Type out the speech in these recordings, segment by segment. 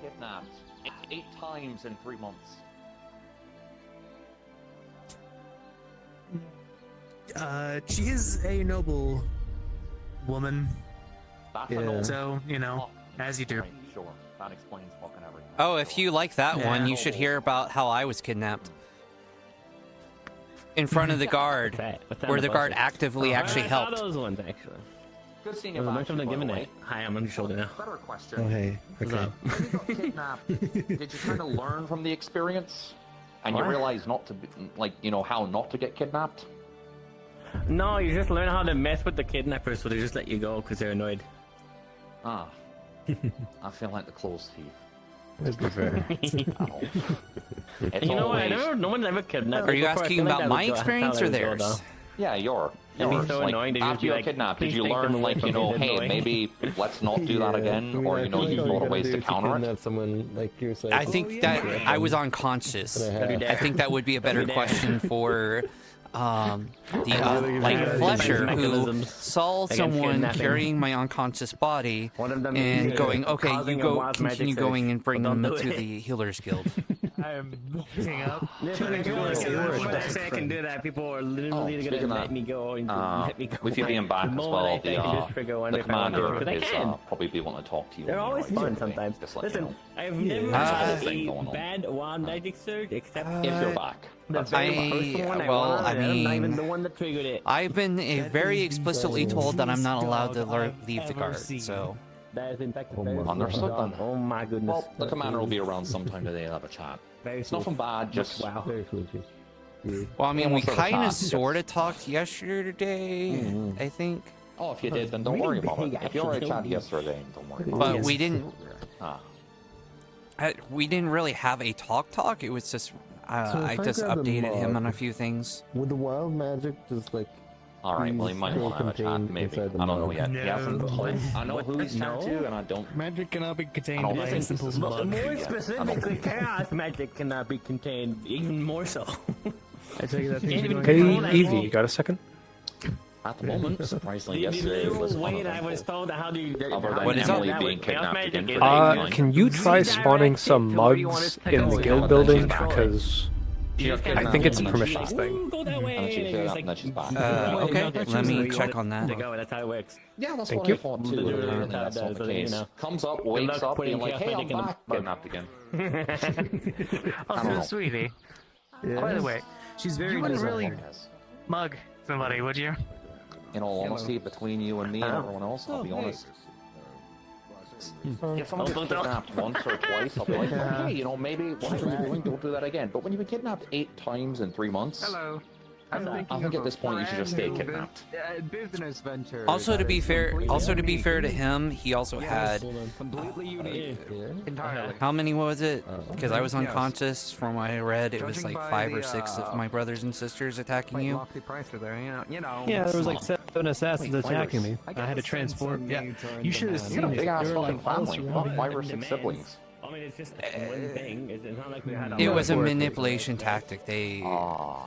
kidnapped 8 times in 3 months. She is a noble woman. That's a noble. So, you know, as you do. Right, sure, that explains fucking everything. Oh, if you like that one, you should Noble. hear about how I was kidnapped. In front of the guard, What's that where on the guard poster? actively actually I helped. saw those ones, actually. Good seeing There you was a back, bunch of them by the giving way. it. Hi, I'm on your shoulder now. Better question. Oh, hey. What's Okay. up? When you got kidnapped, did you kind of learn from the experience? And you What? realize not to be, like, you know, how not to get kidnapped? No, you just learn how to mess with the kidnappers, so they just let you go because they're annoyed. Ah. I feel like the closed teeth. Let's be fair. It's You know what? No one's ever kidnapped Are me you before. I asking feel like about that my would go- experience that's or how that would go, theirs? Yeah, yours. It'd be Yours. so Like, annoying to just after be you're like, kidnapped, did "Please you take them learn, away like, from you me, know, they're hey, annoying." maybe let's not do that again? I mean, Or, I you know, feel you like all thought of gotta ways do to if you counter it? kidnap someone, like, you're saying, I think that I was unconscious. I think that would be a better question for like Flesher, who saw someone carrying my unconscious body and going, okay, you go, continue going and bring them to the Healers Guild. I'm looking up. I can do that. People are literally speaking gonna of let me go and let me go. With you being back as well, the commander because I is can. probably be wanting to talk to you. They're when you're always out fun doing sometimes. things, just let you Listen, know. I've never had a bad wild magic surge except If you're back. the That's very it. first one well, went on, I and I'm not even mean, the one that triggered it. I've been very explicitly told that I'm not allowed to leave the guard, so. That is in fact the Oh very my first Understood one. then. Oh my goodness. Well, the commander will be around sometime today to have a chat. Very It's nothing bad, just wow. Very fluky. Weird. Well, I mean, we Almost have a kind of chat. sort of talked yesterday, I think. Oh, if you did, then don't worry about it. If you already chatted yesterday, don't worry about But it. we didn't. Ah. We didn't really have a talk. It was just I if I just grab the updated him mug- on a few things. Would the wild magic just, like, Alright, well, he Please might still want to have a chat, contained maybe. I inside the don't know mug. yet. He hasn't No. told. I know who he's chatting to, and I don't. Magic cannot be I contained don't by a think simple this is mug. More Yeah, specifically, chaos magic cannot be contained even more so. I take it that things are going Hey, fine. Evie, Evie, you got a second? At the moment, surprisingly, The yesterday was little way that I uneventful. was told how do you... Other than What is Emily up? being Chaos kidnapped magic again is for the eighth time. Can you try spawning some mugs in the guild building? Because I think it's a permissions thing. Go that And then way. she And cleared you're up, just and then she's back. Okay, let me check on that. That's how it works. Yeah, that's Thank what you. I thought too. Literally, Apparently that's that's how not it the does, you case. know. Comes up, luck wakes up, putting being like, chaos hey, I'm magic in the back. mug. Kidnapped again. Oh, don't so know. sweetie. By the way, She's very you wouldn't reserved. really mug somebody, would you? In all honesty, between you and me and everyone else, I'll be honest. If someone gets kidnapped once or twice, I'll be like, okay, you know, maybe whatever you're doing, don't do that again. But when you've been kidnapped 8 times in 3 months, Hello. I'm I thinking think of at this point you should just stay brand new kidnapped. business venture. Also, to that be is fair, completely to unique. him, he also had Completely unique. Entirely. how many was it? Because I was Yes. unconscious. From what I read, it was Judging like by 5 or the, 6 of my brothers and sisters attacking Quite you. lofty price there, you know. Yeah, there was like 7 assassins Wait, attacking me. I I get had to the sense transport. from Yeah, you trying you to should have manage You got a seen it. big ass They were fucking like all family. Not surrounding 5 or And 6 demands. siblings. I mean, it's just one thing. It's not like we had It was a Metaphorically. manipulation tactic. Ah.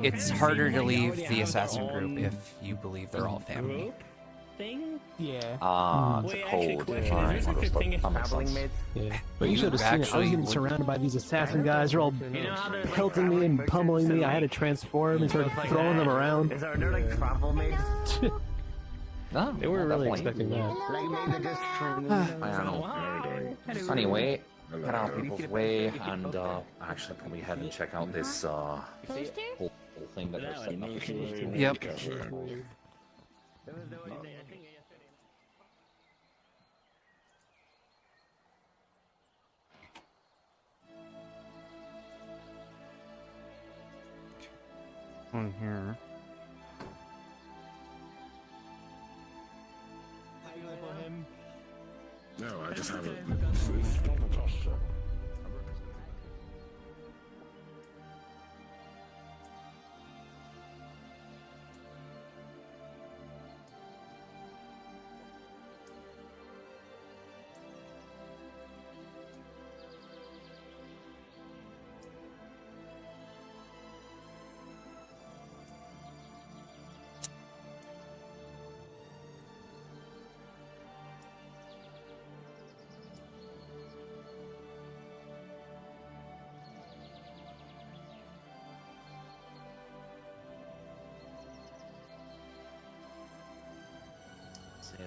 It's harder to leave the assassin group if you believe they're all family. Group thing? Yeah. Ah, it's Wait, a actually, code. question, Alright, is there such a thing understood. as That makes traveling sense. mates? Yeah. But you should have seen it. I was actually getting would- surrounded by these assassin guys. They're all You know how there's like pelting me and pummeling me. I had to transform and start like throwing them that? around. Is there like travel mates? Ah, They weren't really definitely. expecting that. Like maybe just I don't know. Anyway, get out of people's way and actually probably head and check out this whole thing that they're setting up. Yep. On here. No, I just have it.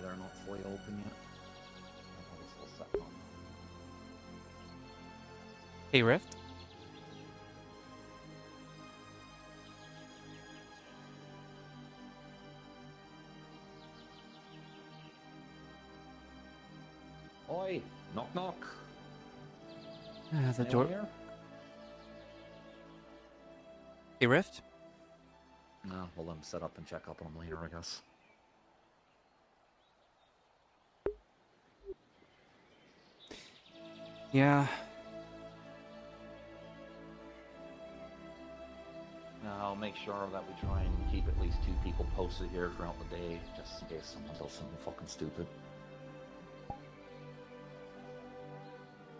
they're not fully open yet. I'll set them up. Hey, Rift. Oi! Knock knock! The Anyone door. here? Hey, Rift. No, well, I'm set up and check up on them later, I guess. Yeah. I'll make sure that we try and keep at least 2 people posted here throughout the day, just in case someone does something fucking stupid.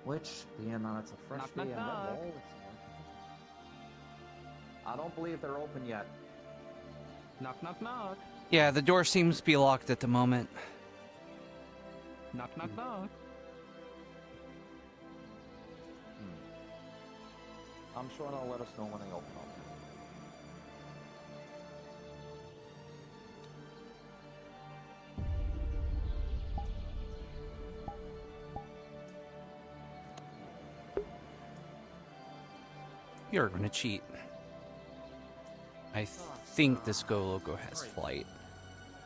Which, being that it's a fresh Knock, day in knock, knock. Redwall, I don't believe they're open yet. Knock, knock, knock. Yeah, the door seems to be locked at the moment. Knock, knock, knock. I'm sure they'll let us know when they open up. You're gonna cheat. I think this Go logo has flight.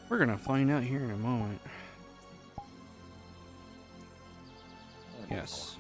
We're gonna find out here in a moment. Yes.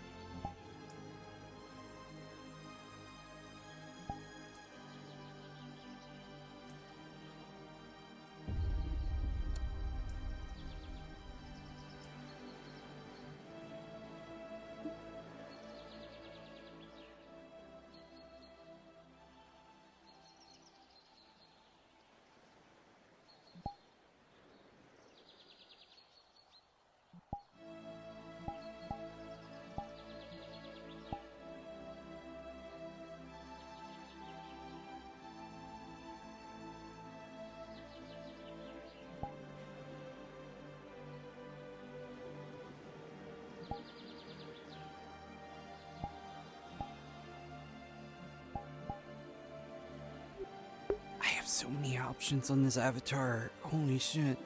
I have so many options on this avatar. Holy shit.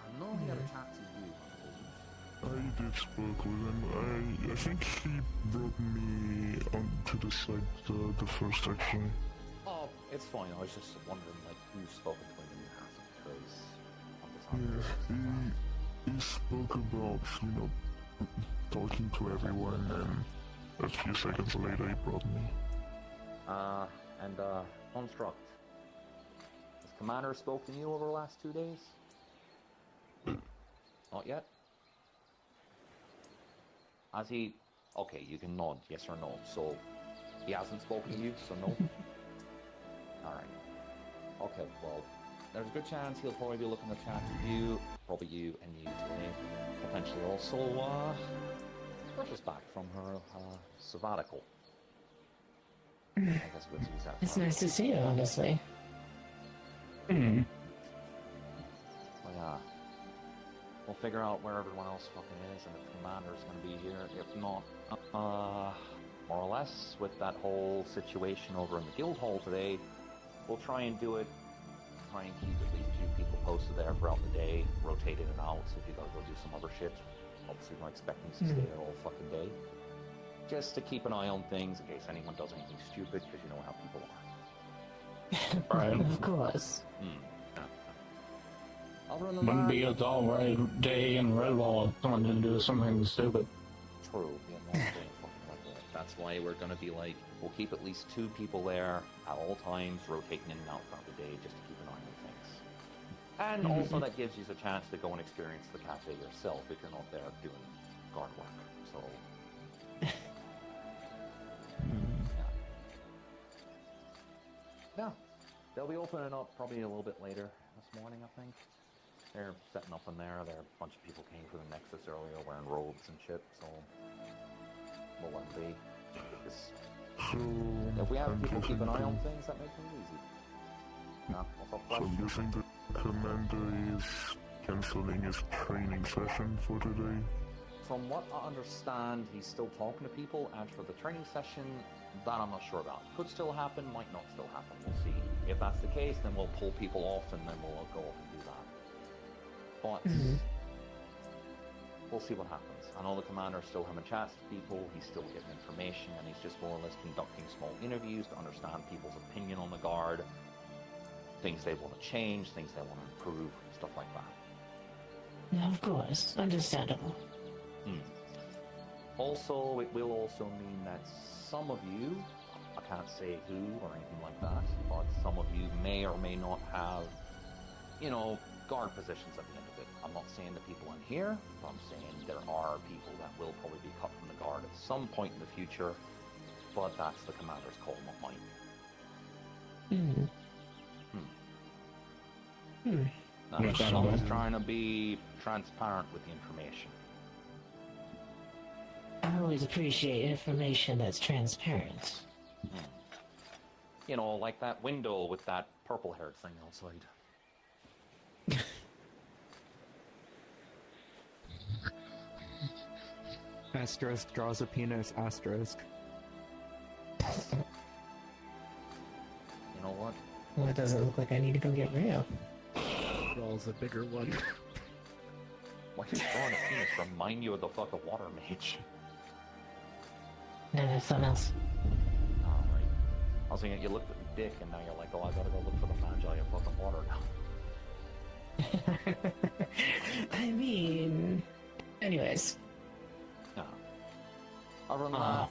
I know he had a chat to you, I believe. I did spoke with him. I think he brought me onto the site the first actually. Oh, it's fine. I was just wondering, like, who's spoken to him in the past, because I'm just Yeah, he spoke about, talking to everyone, and a few seconds later he brought me. And Construct. Has Commander spoken to you over the last 2 days? Not yet? Has he... Okay, you can nod, yes or no. So, he hasn't spoken to you, so no? Alright. Okay, well, there's a good chance he'll probably be looking to chat to you, probably you and you today. Potentially also, British back from her, sabbatical. I guess we'll use that. It's nice to see you, honestly. Well, yeah. We'll figure out where everyone else fucking is and if Commander's gonna be here. If not, more or less, with that whole situation over in the guild hall today, we'll try and do it. Try and keep at least 2 people posted there throughout the day, rotating it out, so if you gotta go do some other shit, obviously we're not expecting you to stay there all fucking day. Just to keep an eye on things in case anyone does anything stupid, because you know how people are. Right. Of course. Other than Wouldn't that, be a dull day in Redwall if someone didn't do something stupid. true, yeah, no, fucking like that. That's why we're gonna be like, we'll keep at least 2 people there at all times, rotating in and out throughout the day, just to keep an eye on things. And also that gives you a chance to go and experience the cafe yourself if you're not there doing guard work. So, yeah, they'll be opening up probably a little bit later this morning, I think. They're setting up in there. A bunch of people came for the Nexus earlier wearing robes and shit, so we'll let them be. So, If we have people keep an eye on to- things, that makes things easy. No, what's up, So Flash? I'm guessing the commander is cancelling his training session for today. From what I understand, he's still talking to people, and for the training session, that I'm not sure about. Could still happen, might not still happen. We'll see. If that's the case, then we'll pull people off, and then we'll go off and do that. But we'll see what happens. I know the commander's still having chats to people, he's still getting information, and he's just more or less conducting small interviews to understand people's opinion on the guard, things they want to change, things they want to improve, stuff like that. No, of course. Understandable. Also, it will also mean that some of you, I can't say who or anything like that, but some of you may or may not have, guard positions at the end of it. I'm not saying the people in here, but I'm saying there are people that will probably be cut from the guard at some point in the future, but that's the commander's call, not mine. Now, someone's trying to be transparent with the information. I always appreciate information that's transparent. Like that window with that purple-haired thing outside. Asterisk draws a penis, asterisk. You know what? Well, it doesn't look like I need to go get real. Draws a bigger one. Why does drawing a penis remind you of the fucking water mage? No, that's something else. Alright. I was thinking you looked at the dick and now you're like, oh, I gotta go look for the magi of fucking water now. I mean... Anyways. Yeah. Other than that,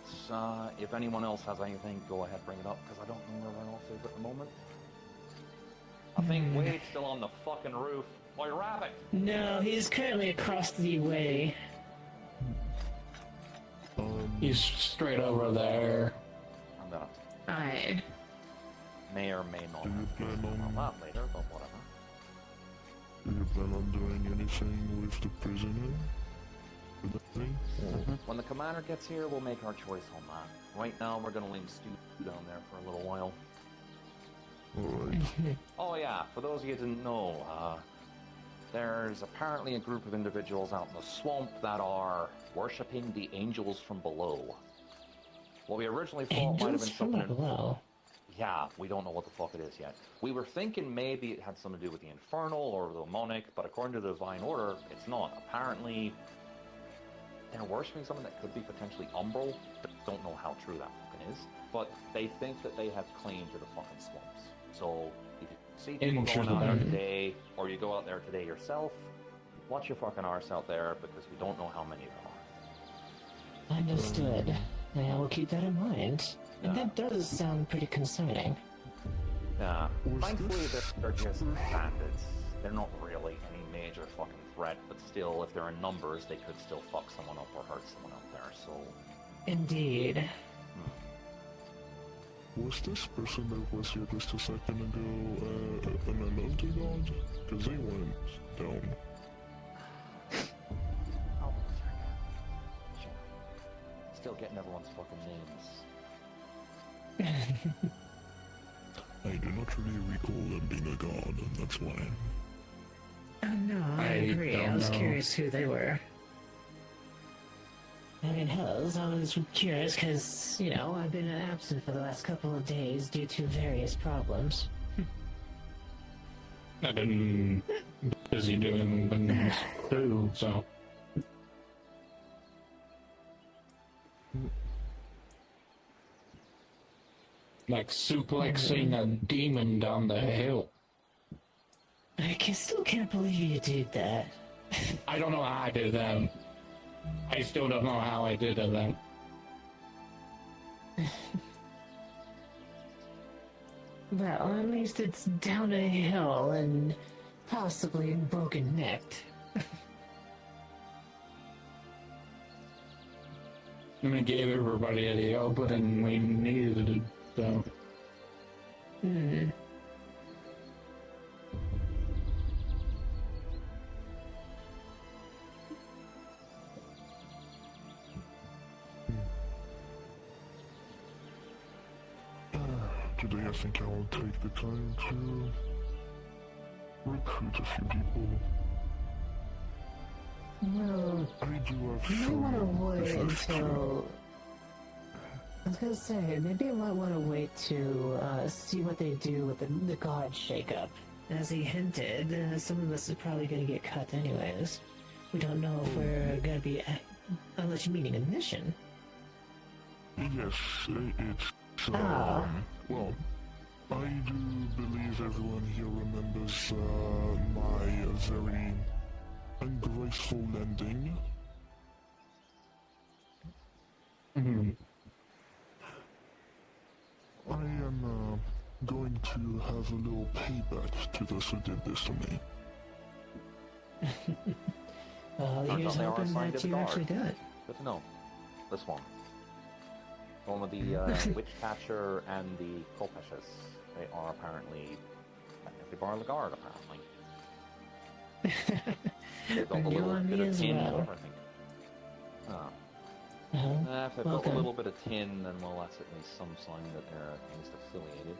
if anyone else has anything, go ahead, bring it up, because I don't know where everyone else is at the moment. I think Wade's still on the fucking roof. Boy, Rabbit! No, he's currently across the way. He's straight over there. I'm gonna Alright. may or may not Do you plan on- that later, but whatever. Do you plan on doing anything with the prisoner? With the thing? When the commander gets here, we'll make our choice on that. Right now, we're gonna leave Stu down there for a little while. Alright. Oh yeah, for those of you who didn't know, there's apparently a group of individuals out in the swamp that are worshipping the angels from below. What we originally thought might have been Angels from something... below. Yeah, we don't know what the fuck it is yet. We were thinking maybe it had something to do with the infernal or the demonic, but according to the divine order, it's not. Apparently, they're worshipping something that could be potentially umbral, but don't know how true that fucking is. But they think that they have claim to the fucking swamps. So, if you see people going out there today, or you go out there today yourself, watch your fucking arse out there, because we don't know how many there are. Understood. Yeah, we'll keep that in mind. And that does sound pretty concerning. Yeah, thankfully they're just bandits. They're not really any major fucking threat, but still, if they're in numbers, they could still fuck someone up or hurt someone out there, so... Indeed. Was this person that was here just a second ago an unlovely god? Because they went down. I'll check. Sure. Still getting everyone's fucking names. I do not really recall them being a god, and that's why. Oh no, I agree. I was curious who they were. I mean, hells, I was curious because, I've been absent for the last couple of days due to various problems. I've been busy doing things too, so. Like suplexing a demon down the hill. I still can't believe you did that. I don't know how I did that. I still don't know how I did that. Well, at least it's down a hill and possibly broken-necked. I mean, gave everybody the opening we needed, so. today I think I'll take the time to recruit a few people. Well, I do have you might want to wait business until... I was gonna say, maybe I might want to wait to see what they do with the guard shakeup. As he hinted, some of us are probably gonna get cut anyways. We don't know if we're gonna be unless you're meeting a mission. Yes, it's well, I do believe everyone here remembers my very ungraceful landing. I am going to have a little payback to those who did this to me. Well, here's hoping that you actually do it. Good to know. This one. The one with the witch catcher and the Kolpeshes. They are apparently technically bar the guard, apparently. They've got a little bit of tin, I think. If they've got a little bit of tin, then well, that's at least some sign that they're at least affiliated.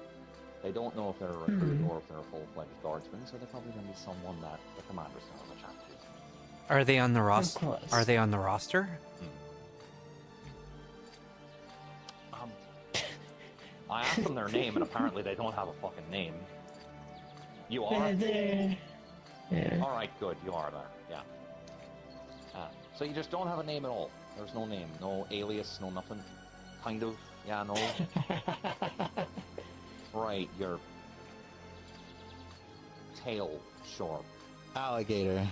They don't know if they're a recruit or if they're a full-fledged guardsman, so they're probably going to be someone that the commander's going to chat to. Are they on the roster? Are they on the roster? I asked them their name, and apparently they don't have a fucking name. You are? Yeah. Alright, good, you are there, yeah. So you just don't have a name at all? There's no name, no alias, no nothing? Kind of? Yeah, no? Right, your... tail, sure. Alligator.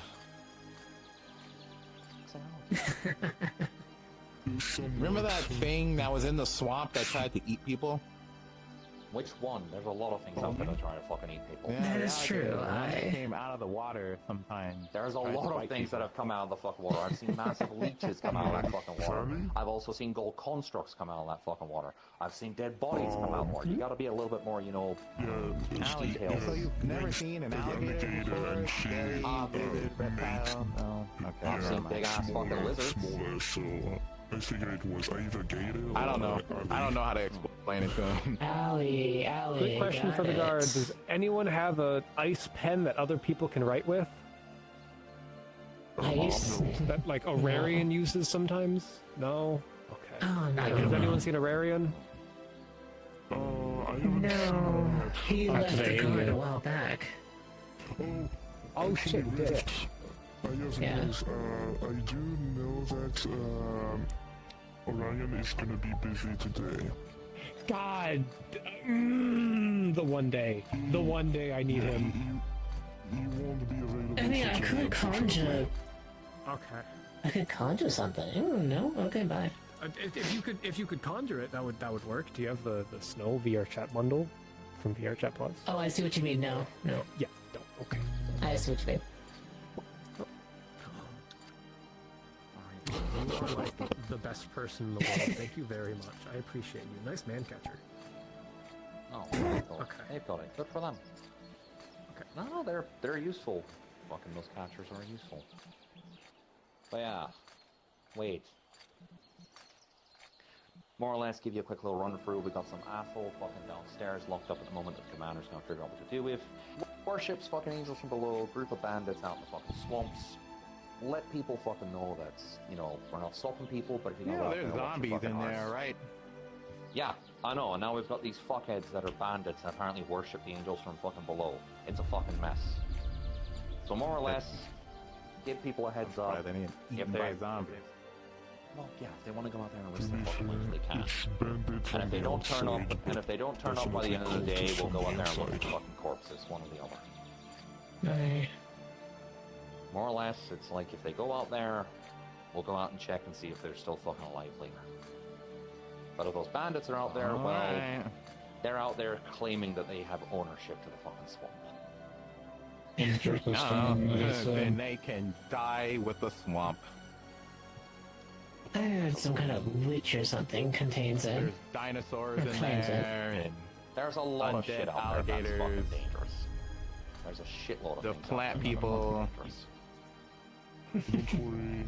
Remember that thing that was in the swamp that tried to eat people? Which one? There's a lot of things out there that try to fucking eat people. Yeah, that is true. It came out of the water sometimes. There's a lot of things that have come out of the fucking water. I've seen massive leeches come out of that fucking water. I've also seen gold constructs come out of that fucking water. I've seen dead bodies come out of water. You gotta be a little bit more, you know, detailed. So you've never seen an alligator before? Very big reptile? No. Okay. I've seen big ass fucking lizards. Smaller, so I figured it was either gator or... I don't know. I don't know how to explain it to him. Allie. Quick question for the guard. Does anyone have an ice pen that other people can write with? Ice? That, like, Aurarian uses sometimes? No? Okay. Oh, no. Has anyone seen Aurarian? No. He left the guard a while back. Oh shit, he did. Yeah. I do know that Orion is gonna be busy today. God, the one day I need him. You won't be available. I mean, I could conjure. Okay. I could conjure something. No. Okay, bye. If you could conjure it, that would work. Do you have the Snow VRchat bundle from VRchat Plus? Oh, I see what you mean. No. Yeah. No. Okay. I see what you mean. You are like the best person in the world. Thank you very much. I appreciate you. Nice man catcher. Oh, okay. They've got it. Good for them. Okay. No, they're useful. Fucking those catchers are useful. But yeah, wait. More or less, give you a quick little run through. We got some asshole fucking downstairs locked up at the moment that the commander's gonna figure out what to do with. Warships, fucking angels from below, group of bandits out in the fucking swamps. Let people fucking know that, you know, we're not stopping people, but if you know there's zombies in there, right? Yeah, I know, and now we've got these fuckheads that are bandits that apparently worship the angels from fucking below. It's a fucking mess. So more or less, give people a heads up. They need eaten by zombies. Well, yeah, if they want to go out there and risk their fucking lives, they can. And if they don't turn up, by the end of the day, we'll go out there and look at the fucking corpses, one or the other. More or less, it's like if they go out there, we'll go out and check and see if they're still fucking alive later. But if those bandits are out there, they're out there claiming that they have ownership to the fucking swamp. No, then they can die with the swamp. I heard some kind of witch or something contains it. There's dinosaurs in there, and there's a lot of shit out there that's fucking dangerous. There's a shitload of the things plant out there people. Don't worry.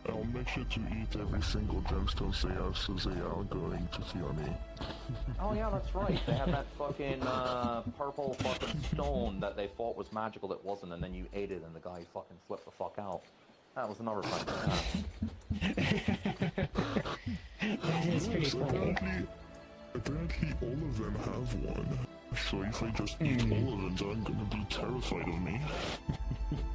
I'll make sure to eat every single gemstone they have, so they are going to fear me. Oh yeah, that's right. They had that fucking purple fucking stone that they thought was magical that wasn't, and then you ate it and the guy fucking flipped the fuck out. That was another thing. That is pretty funny. Apparently all of them have one. So if I just eat all of them, they're gonna be terrified of me.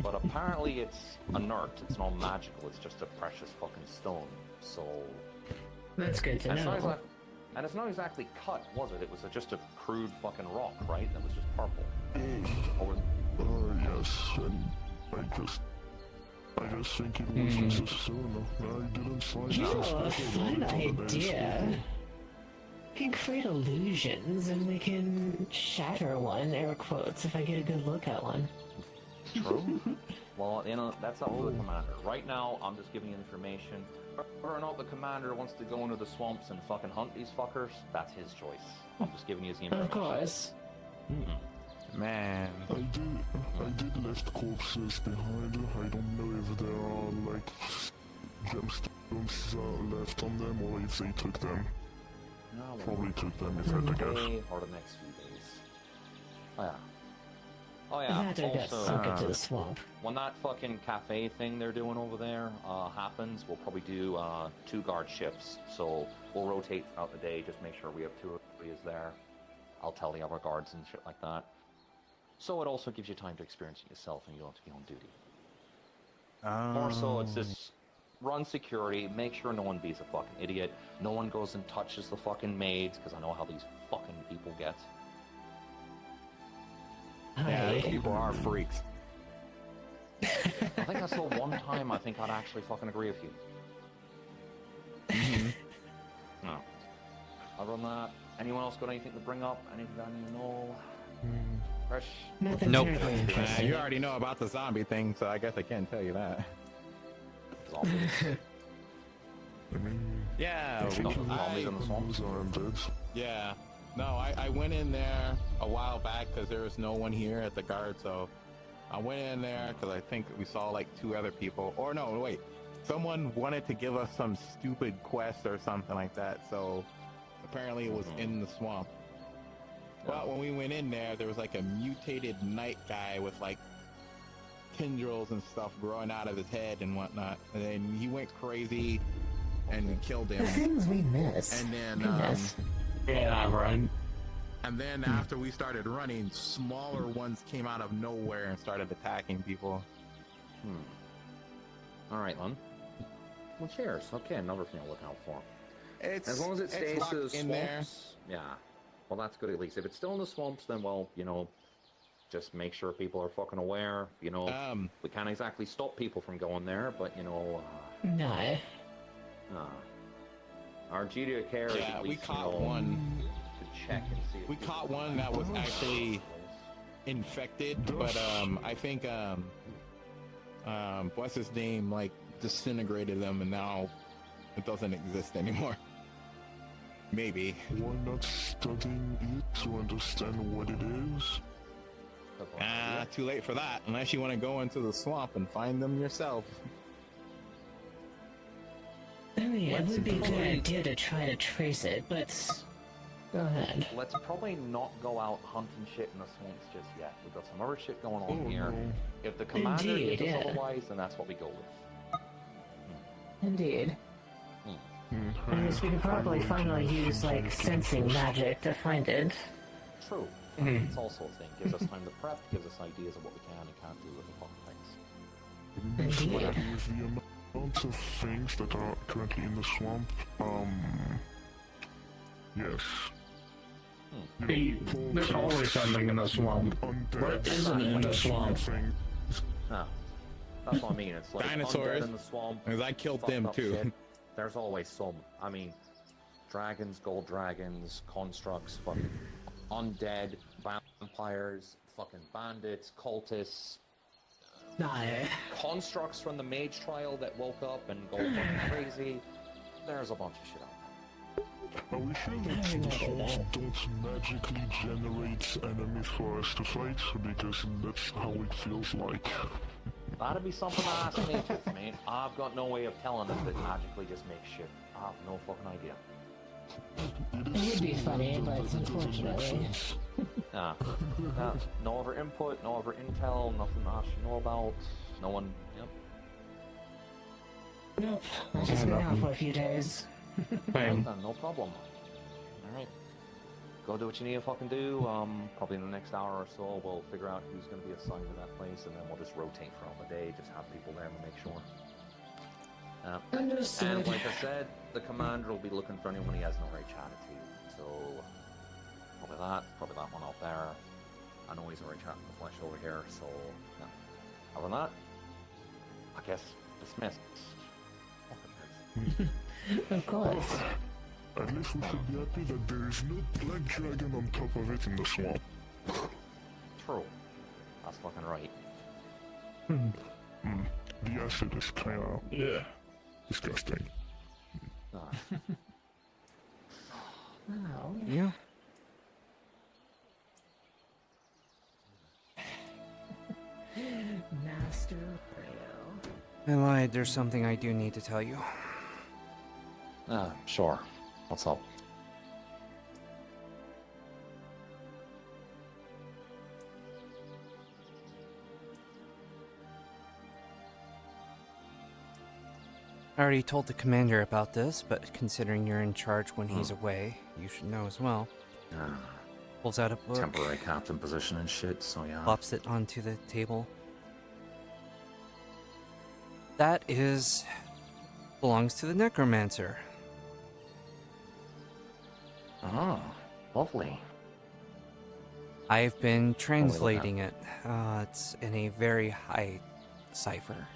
But apparently it's inert, it's not magical, it's just a precious fucking stone, so... That's good to know. And it's not exactly cut, was it? It was just a crude fucking rock, right? That was just purple. Yes, and I just think it was just a stone. I didn't find You know, a fun idea. We can create illusions and we can shatter one, air quotes, if I get a good look at one. True. Well, you know, that's up to the commander. Right now, I'm just giving you information. Whether or not the commander wants to go into the swamps and fucking hunt these fuckers, that's his choice. I'm just giving you the information. Of course. Man. I did left corpses behind. I don't know if there are, like, gemstones left on them or if they took them. No, probably took them if I had to guess. Or the next few days. Oh yeah. Oh yeah. Imagine I got sunk into the swamp. When that fucking cafe thing they're doing over there happens, we'll probably do 2 guard shifts. So we'll rotate throughout the day, just make sure we have 2 or 3 is there. I'll tell the other guards and shit like that. So it also gives you time to experience it yourself and you don't have to be on duty. More so, it's this run security, make sure no one be's a fucking idiot, no one goes and touches the fucking maids, because I know how these fucking people get. Yeah, those people are freaks. I think that's the one time I think I'd actually fucking agree with you. No. Other than that, anyone else got anything to bring up? Anything I need to know? Fresh? Nope. You already know about the zombie thing, so I guess I can't tell you that. Zombies. Yeah, yeah. No, I went in there a while back because there was no one here at the guard, so I went in there because I think we saw like 2 other people. Or no, wait. Someone wanted to give us some stupid quest or something like that, so apparently it was in the swamp. But when we went in there, there was like a mutated night guy with like tendrils and stuff growing out of his head and whatnot. And then he went crazy and we killed him. The things we miss. And then, yeah, right. And then after we started running, smaller ones came out of nowhere and started attacking people. Alright, then. Well, cheers. Okay, another thing I'll look out for. As long as it stays to the swamps, in there. Yeah. Well, that's good at least. If it's still in the swamps, then, well, you know, just make sure people are fucking aware. You know, we can't exactly stop people from going there, but, you know... No. Our duty of care is at least, we caught one. To check and see if we caught one that was actually infected, but I think what's his name, like, disintegrated them, and now it doesn't exist anymore. Maybe. Why not studying it to understand what it is? Too late for that, unless you want to go into the swamp and find them yourself. I mean, it would be a good idea to try to trace it, but go ahead. Let's probably not go out hunting shit in the swamps just yet. We've got some other shit going on here. No. If the commander gives us otherwise, then that's what we go with. Indeed. I guess we could probably finally use, like, sensing magic to find it. True. It's also a thing. Gives us time to prep, gives us ideas of what we can and can't do with the fucking things. Indeed. With the amount of things that are currently in the swamp, yes. There's always something in the swamp. What isn't in the swamp? No. That's what I mean. It's like dinosaurs in the swamp. Because I killed them too. Shit. There's always some. I mean, dragons, gold dragons, constructs, fucking undead, vampires, fucking bandits, cultists. Constructs from the mage trial that woke up and go fucking crazy. There's a bunch of shit out there. Are we sure that the swamps don't magically generate enemies for us to fight? Because that's how it feels like. That'd be something to ask Matrix, mate. I've got no way of telling if it magically just makes shit. I have no fucking idea. It would be funny, but unfortunately. Nah. No other input, no other intel, nothing I should know about. No one. Yep. Nope. I've just been out for a few days. No problem. Alright. Go do what you need to fucking do. Probably in the next hour or so, we'll figure out who's going to be assigned to that place, and then we'll just rotate throughout the day, just have people there to make sure. Understood. And like I said, the commander will be looking for anyone he has no right chatted to. So, probably that one out there. I know he's already chatting the flesh over here, so, yeah. Other than that, I guess dismissed. Of course. At least we should be happy that there is no black dragon on top of it in the swamp. True. That's fucking right. The acid is kinda, disgusting. Wow. Yeah. Master Rayo. I lied. There's something I do need to tell you. Sure. What's up? I already told the commander about this, but considering you're in charge when he's away, you should know as well. Pulls out a book. Temporary captain position and shit, so yeah. Plops it onto the table. That belongs to the necromancer. Oh, lovely. I've been translating it. It's in a very high cipher.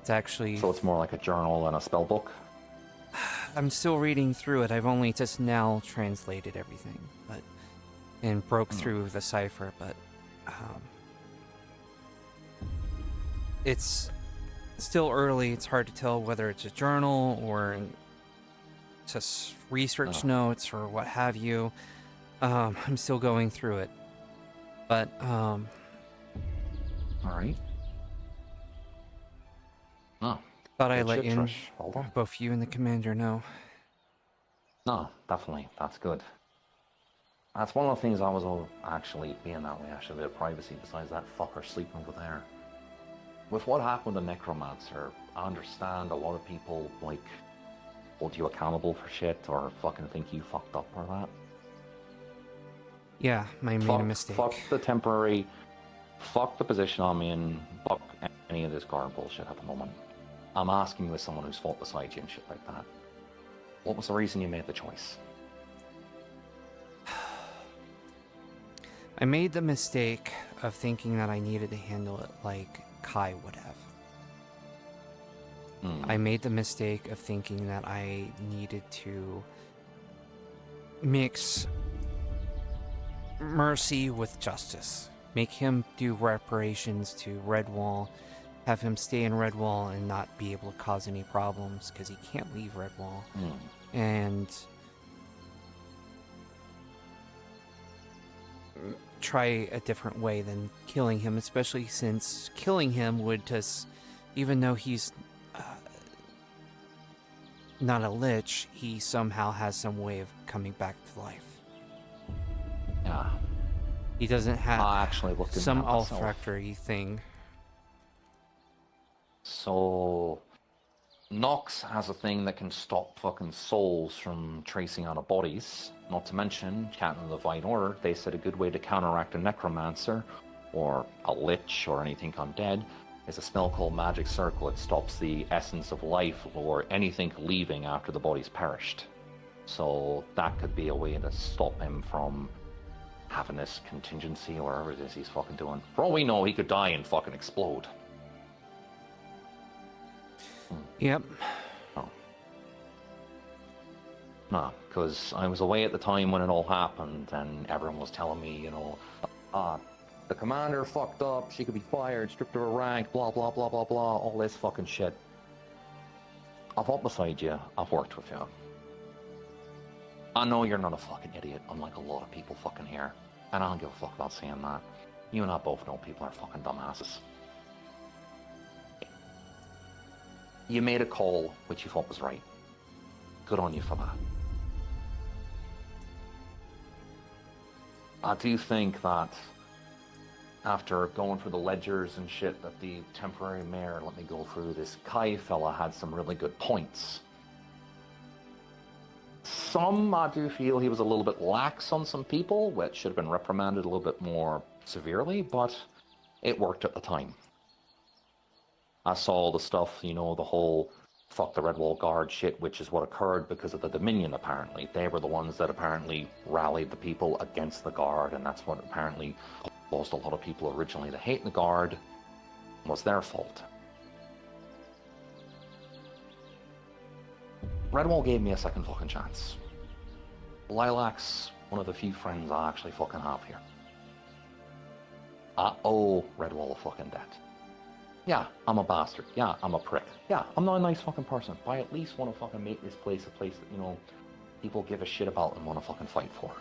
It's actually... So it's more like a journal than a spell book? I'm still reading through it. I've only just now translated everything, and broke through the cipher, but it's still early. It's hard to tell whether it's a journal or just research notes or what have you. I'm still going through it, but all right. Thought I'd let you, both you and the commander know. No, definitely. That's good. That's one of the things I was actually being that way. Actually, a bit of privacy besides that fucker sleeping over there. With what happened to Necromancer, I understand a lot of people hold you accountable for shit or fucking think you fucked up or that. Yeah, I made a mistake. Fuck the temporary. Fuck the position I'm in. Fuck any of this guard bullshit at the moment. I'm asking you as someone who's fought beside you and shit like that. What was the reason you made the choice? I made the mistake of thinking that I needed to handle it like Kai would have. I made the mistake of thinking that I needed to mix mercy with justice. Make him do reparations to Redwall, have him stay in Redwall and not be able to cause any problems because he can't leave Redwall. And try a different way than killing him, especially since killing him would just, even though he's not a lich, he somehow has some way of coming back to life. Yeah. He doesn't have actually looked into some that myself. olfactory thing. So, Nox has a thing that can stop fucking souls from tracing out of bodies. Not to mention, Captain of the Divine Order, they said a good way to counteract a necromancer, or a lich, or anything undead, is a spell called Magic Circle. It stops the essence of life or anything leaving after the body's perished. So that could be a way to stop him from having this contingency or whatever it is he's fucking doing. For all we know, he could die and fucking explode. Yep. No, because I was away at the time when it all happened, and everyone was telling me, the commander fucked up, she could be fired, stripped of her rank, blah, blah, blah, blah, blah, all this fucking shit. I've fought beside you, I've worked with you. I know you're not a fucking idiot, unlike a lot of people fucking here, and I don't give a fuck about saying that. You and I both know people are fucking dumbasses. You made a call which you thought was right. Good on you for that. I do think that after going through the ledgers and shit that the temporary mayor let me go through, this Kai fella had some really good points. Some, I do feel he was a little bit lax on some people, which should have been reprimanded a little bit more severely, but it worked at the time. I saw the stuff, you know, the whole fuck the Redwall Guard shit, which is what occurred because of the Dominion, apparently. They were the ones that apparently rallied the people against the Guard, and that's what apparently caused a lot of people originally to hate the Guard. It was their fault. Redwall gave me a second fucking chance. Lilac's one of the few friends I actually fucking have here. I owe Redwall a fucking debt. Yeah, I'm a bastard. Yeah, I'm a prick. Yeah, I'm not a nice fucking person. But I at least want to fucking make this place a place that, you know, people give a shit about and want to fucking fight for.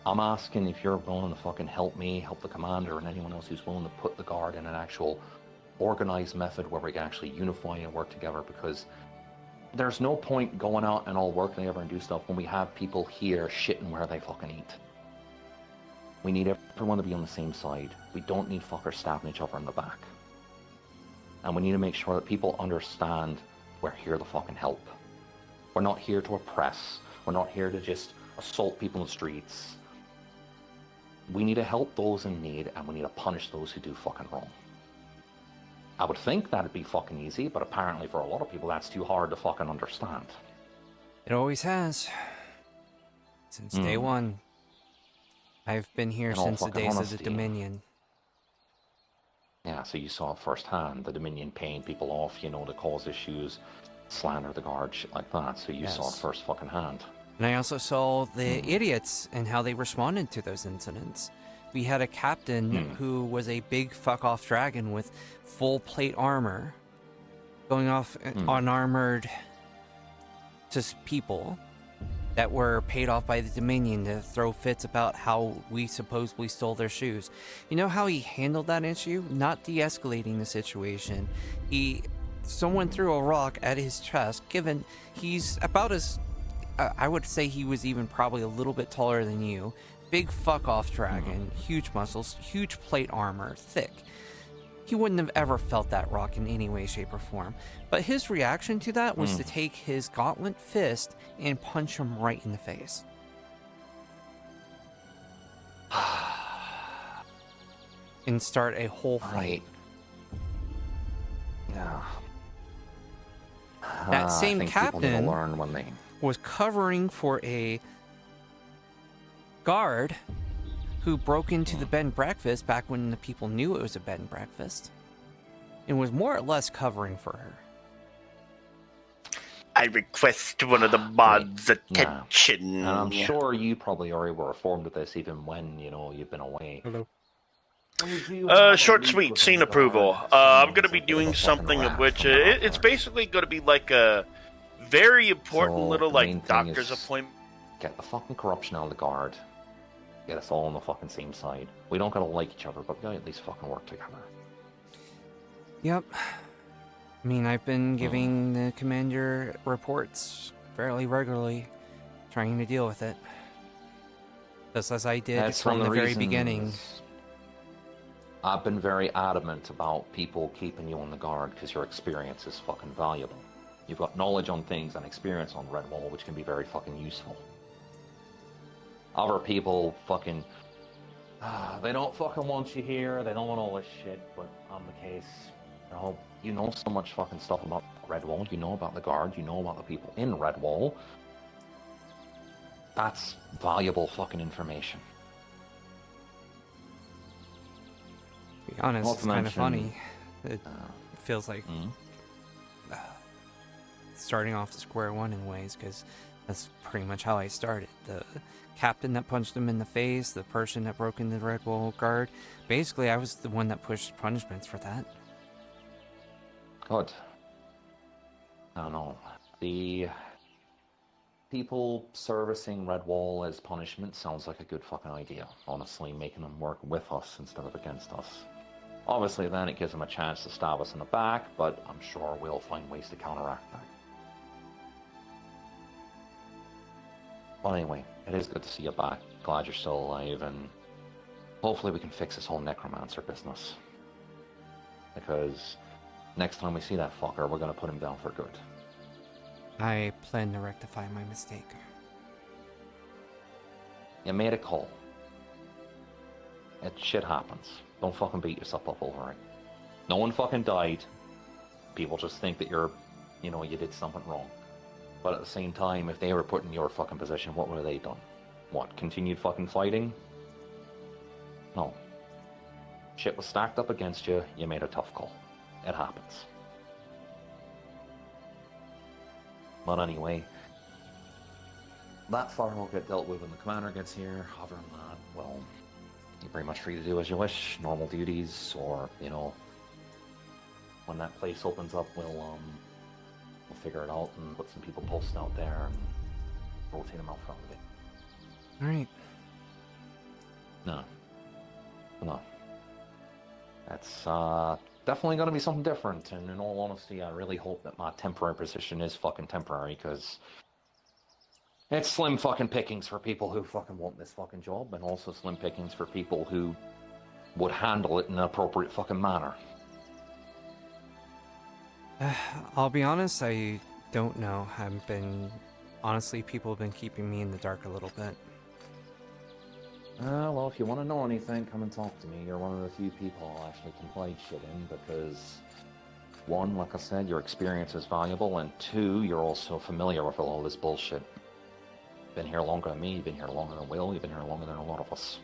I'm asking if you're willing to fucking help me, help the commander, and anyone else who's willing to put the Guard in an actual organized method where we can actually unify and work together, because there's no point going out and all working together and do stuff when we have people here shitting where they fucking eat. We need everyone to be on the same side. We don't need fuckers stabbing each other in the back. And we need to make sure that people understand we're here to fucking help. We're not here to oppress. We're not here to just assault people in the streets. We need to help those in need, and we need to punish those who do fucking wrong. I would think that'd be fucking easy, but apparently for a lot of people that's too hard to fucking understand. It always has. Since day one. I've been here since the days of the Dominion. Yeah, so you saw firsthand the Dominion paying people off, you know, to cause issues, slander the Guard, shit like that. So you saw it first fucking hand. And I also saw the idiots and how they responded to those incidents. We had a captain who was a big fuck-off dragon with full plate armor going off unarmored to people that were paid off by the Dominion to throw fits about how we supposedly stole their shoes. You know how he handled that issue? Not de-escalating the situation. Someone threw a rock at his chest, given he's about as... I would say he was even probably a little bit taller than you. Big fuck-off dragon, huge muscles, huge plate armor, thick. He wouldn't have ever felt that rock in any way, shape, or form. But his reaction to that was to take his gauntlet fist and punch him right in the face. And start a whole fight. Yeah. That same captain learn when they... was covering for a guard who broke into the bed and breakfast back when the people knew it was a bed and breakfast, and was more or less covering for her. I request one of the mods' attention. And I'm sure you probably already were informed of this even when, you know, you've been away. Hello. Short, sweet, scene approval. I'm going to be doing something of which it's basically going to be like a very important little, like, doctor's appointment. Get the fucking corruption out of the Guard. Get us all on the fucking same side. We don't gotta like each other, but we gotta at least fucking work together. Yep. I mean, I've been giving the commander reports fairly regularly, trying to deal with it. Just as I did from the very beginning. I've been very adamant about people keeping you on the Guard because your experience is fucking valuable. You've got knowledge on things and experience on Redwall, which can be very fucking useful. Other people fucking... they don't fucking want you here, they don't want all this shit, but I'm the case. You know so much fucking stuff about Redwall, you know about the Guard, you know about the people in Redwall. That's valuable fucking information. To be honest, it's kind of funny. It feels like starting off to square one in ways, because that's pretty much how I started. The captain that punched him in the face, the person that broke into the Redwall Guard. Basically, I was the one that pushed punishments for that. Good. I don't know. The people servicing Redwall as punishment sounds like a good fucking idea. Honestly, making them work with us instead of against us. Obviously, then it gives them a chance to stab us in the back, but I'm sure we'll find ways to counteract that. But anyway, it is good to see you back. Glad you're still alive, and hopefully we can fix this whole necromancer business. Because next time we see that fucker, we're going to put him down for good. I plan to rectify my mistake. You made a call. Shit happens. Don't fucking beat yourself up over it. No one fucking died. People just think that you did something wrong. But at the same time, if they were put in your fucking position, what would have they done? What, continued fucking fighting? No. Shit was stacked up against you, you made a tough call. It happens. But anyway, that far will get dealt with when the commander gets here. Other than that, well, you're pretty much free to do as you wish. Normal duties, or, when that place opens up, we'll figure it out and put some people posted out there and rotate them out front of it. Alright. No. That's definitely going to be something different, and in all honesty, I really hope that my temporary position is fucking temporary, because it's slim fucking pickings for people who fucking want this fucking job, and also slim pickings for people who would handle it in an appropriate fucking manner. I'll be honest, I don't know. Honestly, people have been keeping me in the dark a little bit. Well, if you want to know anything, come and talk to me. You're one of the few people I'll actually confide shit in, because, one, like I said, your experience is valuable, and two, you're also familiar with all this bullshit. Been here longer than me, you've been here longer than Will, you've been here longer than a lot of us.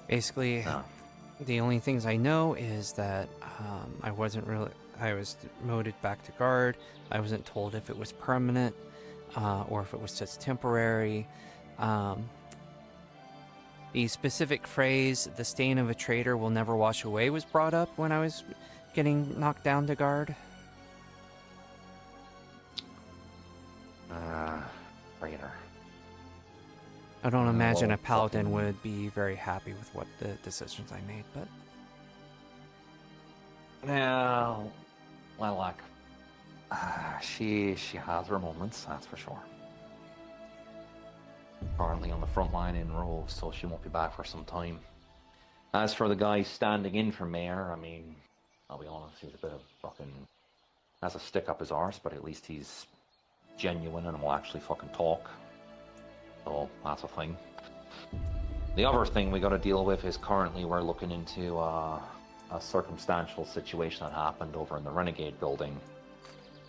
Basically, the only things I know is that I was demoted back to guard. I wasn't told if it was permanent or if it was just temporary. The specific phrase, "the stain of a traitor will never wash away," was brought up when I was getting knocked down to guard. Traitor. I don't imagine well, a paladin fucking... would be very happy with what the decisions I made, but... Well, Lilac, she has her moments, that's for sure. Currently on the front line in Rove, so she won't be back for some time. As for the guy standing in for mayor, I mean, I'll be honest, he's a bit of fucking... has a stick up his arse, but at least he's genuine and will actually fucking talk. So that's a thing. The other thing we got to deal with is currently we're looking into a circumstantial situation that happened over in the Renegade building.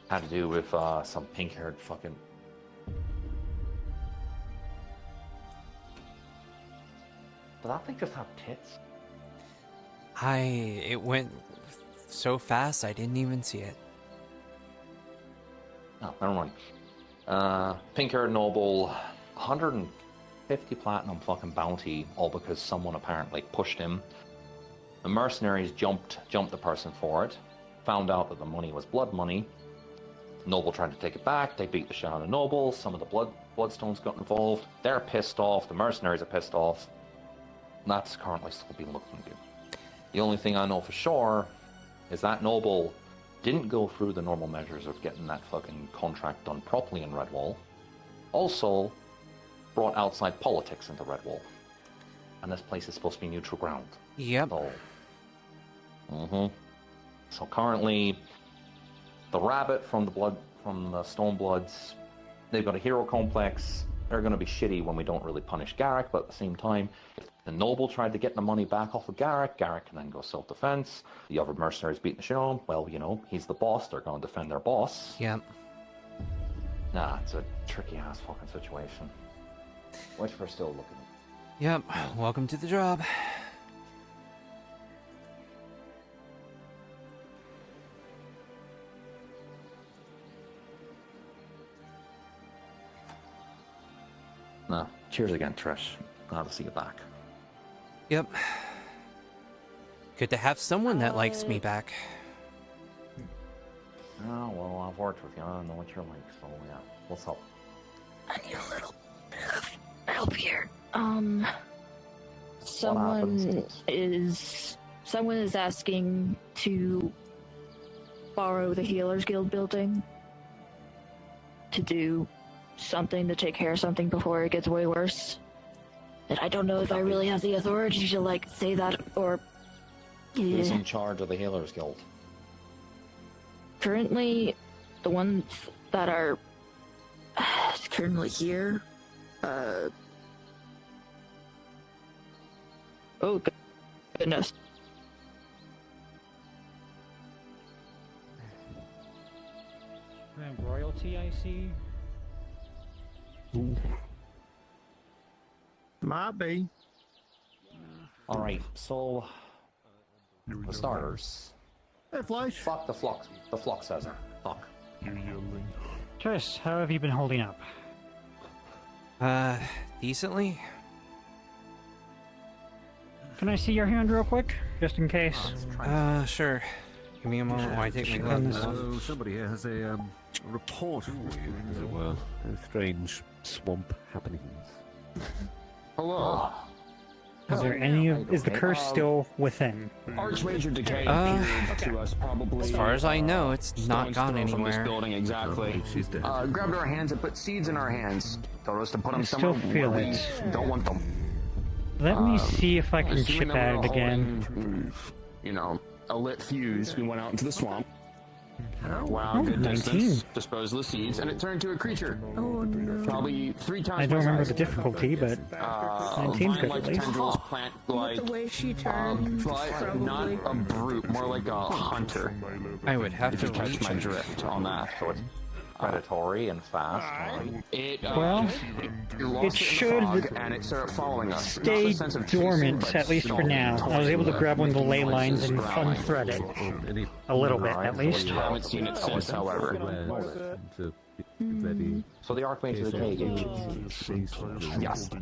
Had to do with some pink-haired fucking... Did that thing just have tits? It went so fast I didn't even see it. Oh, never mind. Pink-haired noble, 150 platinum fucking bounty, all because someone apparently pushed him. The mercenaries jumped the person for it, found out that the money was blood money. Noble tried to take it back, they beat the shit out of Noble, some of the bloodstones got involved, they're pissed off, the mercenaries are pissed off. That's currently still being looked into. The only thing I know for sure is that Noble didn't go through the normal measures of getting that fucking contract done properly in Redwall. Also, brought outside politics into Redwall. And this place is supposed to be neutral ground. Yep. So, So currently, the rabbit from the Stonebloods, they've got a hero complex. They're going to be shitty when we don't really punish Garrick, but at the same time, if the noble tried to get the money back off of Garrick can then go self-defense. The other mercenaries beating the shit on him. Well, he's the boss. They're going to defend their boss. Yep. Nah, it's a tricky-ass fucking situation. Which we're still looking at. Yep. Welcome to the job. No. Cheers again, Trish. Glad to see you back. Yep. Good to have someone that likes me back. Oh, well, I've worked with you. I know what you're like, so yeah. What's up? I need a little bit of help here. Someone is asking to borrow the Healers Guild building to do something, to take care of something before it gets way worse. And I don't know if I really have the authority to, like, say that, or... Who's in charge of the Healers Guild? Currently, the ones that are currently here, oh, goodness. Royalty, I see. Might be. Alright, so... For starters... Hey, Flash. Fuck the Flux. The Fluxezer. Fuck. You're yelling. Tris, how have you been holding up? Decently. Can I see your hand real quick, just in case? Sure. Give me a moment while I take my gloves off. So somebody here has a report for you, as it were. Strange swamp happenings. Hello. Is there any of... Is the curse still within? Archmajor Decay to us probably. As far as I know, it's not gone From this anywhere. building, exactly. She's dead. Grabbed our hands and put seeds in our hands. Told us to put them I still somewhere feel where it. we don't want them. Let me see if I can Assuming chip that at we it were again. holding, you know, a lit fuse. We went out into the swamp. Oh, Wound good 19. distance, disposed the seeds, and it turned into a creature. Oh no. Probably 3 times. I don't my remember size. the difficulty, but 19's good Vine-like at least. tendrils, plant-like. The way she turned, But not a brute, more like a hunter. I would have If to you catch my recheck. drift on that. So it's predatory and fast, right? It, Well, you lost it in the should fog, and it started following us. Not stay the sense of chasing, dormant, but at least for now. I was able to grab one of the ley lines and unthread it. A little bit, at least. I haven't seen it since, however. So the Archmage of the K gauge. Yes. I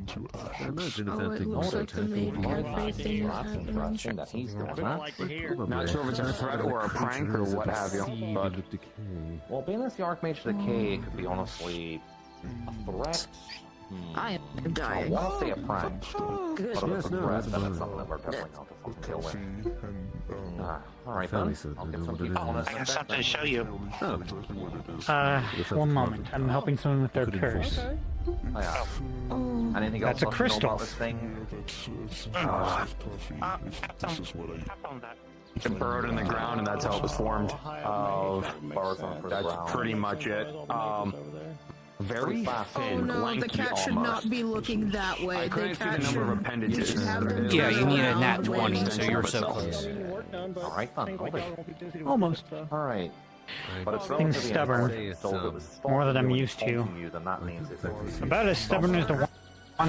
imagine if Oh, that it thing looks was like the main cafe thing is That's happening. interesting that he's doing that. Not sure if it's a threat or a prank or what have you, but Well, being as the Archmage of the K, it could be honestly a threat. I am I dying. want to say a prank, Good. but if it's a threat, then it's something that we're definitely not to fucking deal with. Alright then, I'll get some people on it. I have something to show you. One moment. I'm helping someone with their curse. Oh, yeah. Anything That's else a I should know crystal. about this thing? it burrowed in the ground, and that's how it was formed. Burrows on the That's ground. pretty much it. Very Oh thin, no, the lanky cat should almost. not be looking that way. I The couldn't see cat the number of should- appendages. You should have them Yeah, turn you need a around nat when- 20, so you're so close. Alright then, hold it. Almost. Alright. But it's Thing's relatively stubborn. important, so if it was More than I'm stalking you and used to. taunting you, then that means it's About as stubborn as the one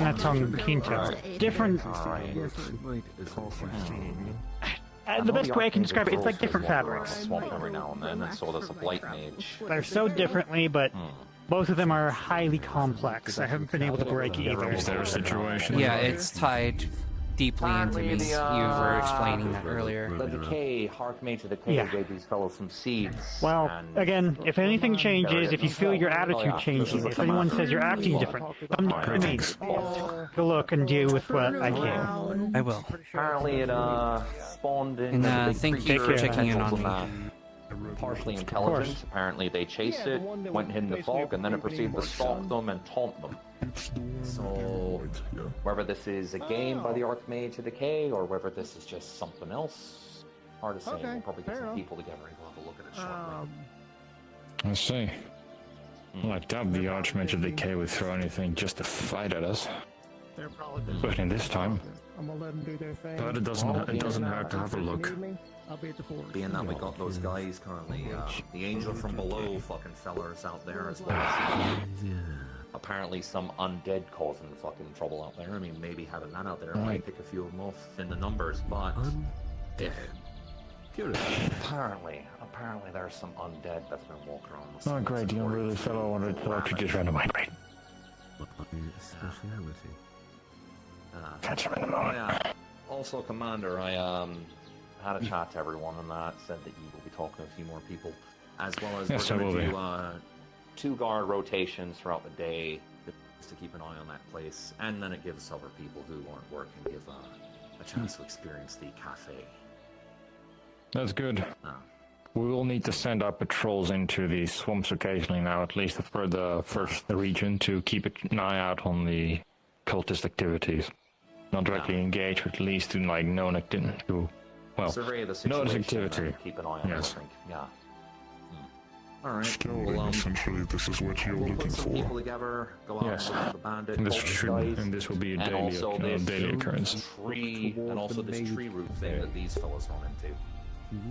that's on Quinto. Different. Alright. The best way I can describe it, it's like different fabrics. Swamp every now and then, and so does a blight mage. They're so differently, but both of them are highly complex. I haven't been able to break either. Is there a situation? Yeah, it's tied deeply into Apparently me. You the, were explaining that earlier. The Decay, Archmage of the Decay Yeah. gave these fellows some seeds. Well, and again, if anything changes, if you feel your attitude changing, if anyone says you're acting different, come to me. Go look and deal with what I can. I will. apparently it spawned in. And thank you for checking in on me. Partially intelligent. Apparently they chased it, went hid in the fog, and then it proceeded to stalk them and taunt them. So, whether this is a game by the Archmage of the Decay or whether this is just something else, hard to say. We'll probably get some people together and we'll have a look at it shortly. I see. Well, I doubt the Archmage of Decay would throw anything just to fight at us. They're probably Especially this time. I'm gonna let them do their thing. But it doesn't hurt to have a look. I'll be at the fort. Being that we got those guys currently, the angel from below fucking fellers out there as well as apparently some undead causing fucking trouble out there. I mean, maybe having that out there might pick a few of them off in the numbers, but apparently there's some undead that's been walking around. with Oh, some great, you really fellow wanted to talk to just ran away. Great. Speciality. Catch him in the moment. Yeah. Also, Commander, I had a chat to everyone and that said that you will be talking to a few more people, as well as Yes, we're I going will to be. do 2 guard rotations throughout the day just to keep an eye on that place, and then it gives other people who aren't working chance to experience the cafe. That's good. We will need to send our patrols into the swamps occasionally now, at least for the first region, to keep an eye out on the cultist activities. Not directly engage, but at least to like known activity. Well, survey the notice situation activity. and keep an eye on Yes. everything. Yeah. Alright, Still, essentially, this is what you're we'll looking put some for. people together, go out Yes. and look at the bandit, And this cultist should, guys, and this will be a and daily, also this daily occurrence. tree, and also this tree root thing that these fellas run into.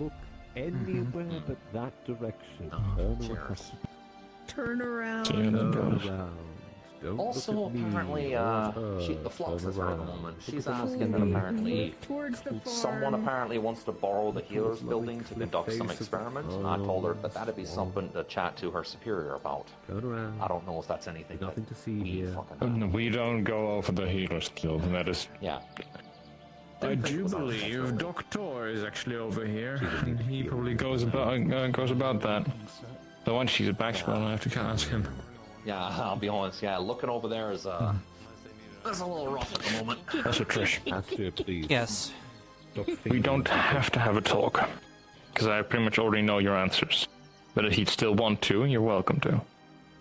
Look anywhere but that direction. Turn cheers. around. Turn around. Turn around. Don't Also, look at me apparently, or her. the Flux Turn is her at the around. moment. Look She's at the asking that moon. apparently Towards the someone farm. apparently wants to borrow the healer's lovely building to cliff conduct some face of experiments, and I told her that that'd be something to chat to her superior about. Turn around. I don't know if that's anything. Nothing to see we here. fucking We don't go over the healer's guild, and that is. yeah. I do believe Doctor is actually over here, and he probably goes about that. So once she's back, I'll have to ask him. Yeah, I'll be honest. Yeah, looking over there is that's a little rough at the moment. That's a Trish. Astrid, please. Yes. We don't have to have a talk, because I pretty much already know your answers. But if you'd still want to, you're welcome to.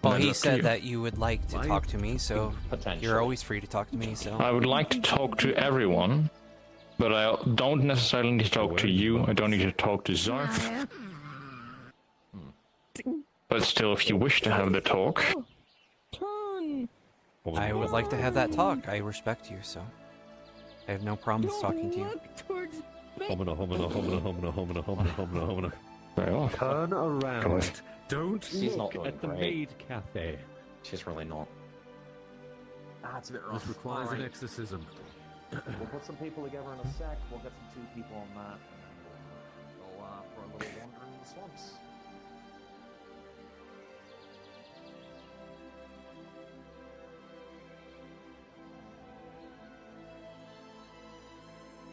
Well, That's he up to said you. that you would like to talk to me, so you're always free to talk to me. So I would like to talk to everyone, but I don't necessarily need to talk to you. I don't need to talk to Zarf. But still, if you wish to have the talk, I would like to have that talk. I respect you, so I have no problems talking to you. Homina, homina, homina, homina, homina, homina, homina, homina. very well. Turn around. Don't She's not look doing at the great. maid cafe. She's really not. That's a bit rough. This requires an Alright. exorcism. We'll put some people together in a sec. We'll get some 2 people on that, and we'll go for a little wander in the swamps.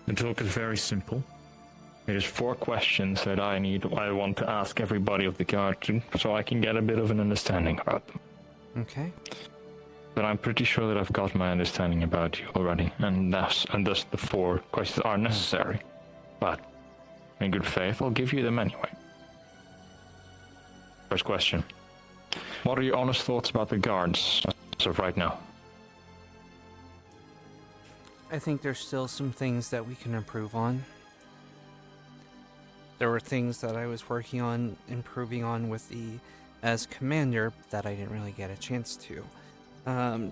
The talk is very simple. It is 4 questions that I want to ask everybody of the guard to, so I can get a bit of an understanding about them. Okay. But I'm pretty sure that I've got my understanding about you already, and thus the 4 questions are necessary. But in good faith, I'll give you them anyway. First question: what are your honest thoughts about the guards as of right now? I think there's still some things that we can improve on. There were things that I was working on improving on with the as commander that I didn't really get a chance to.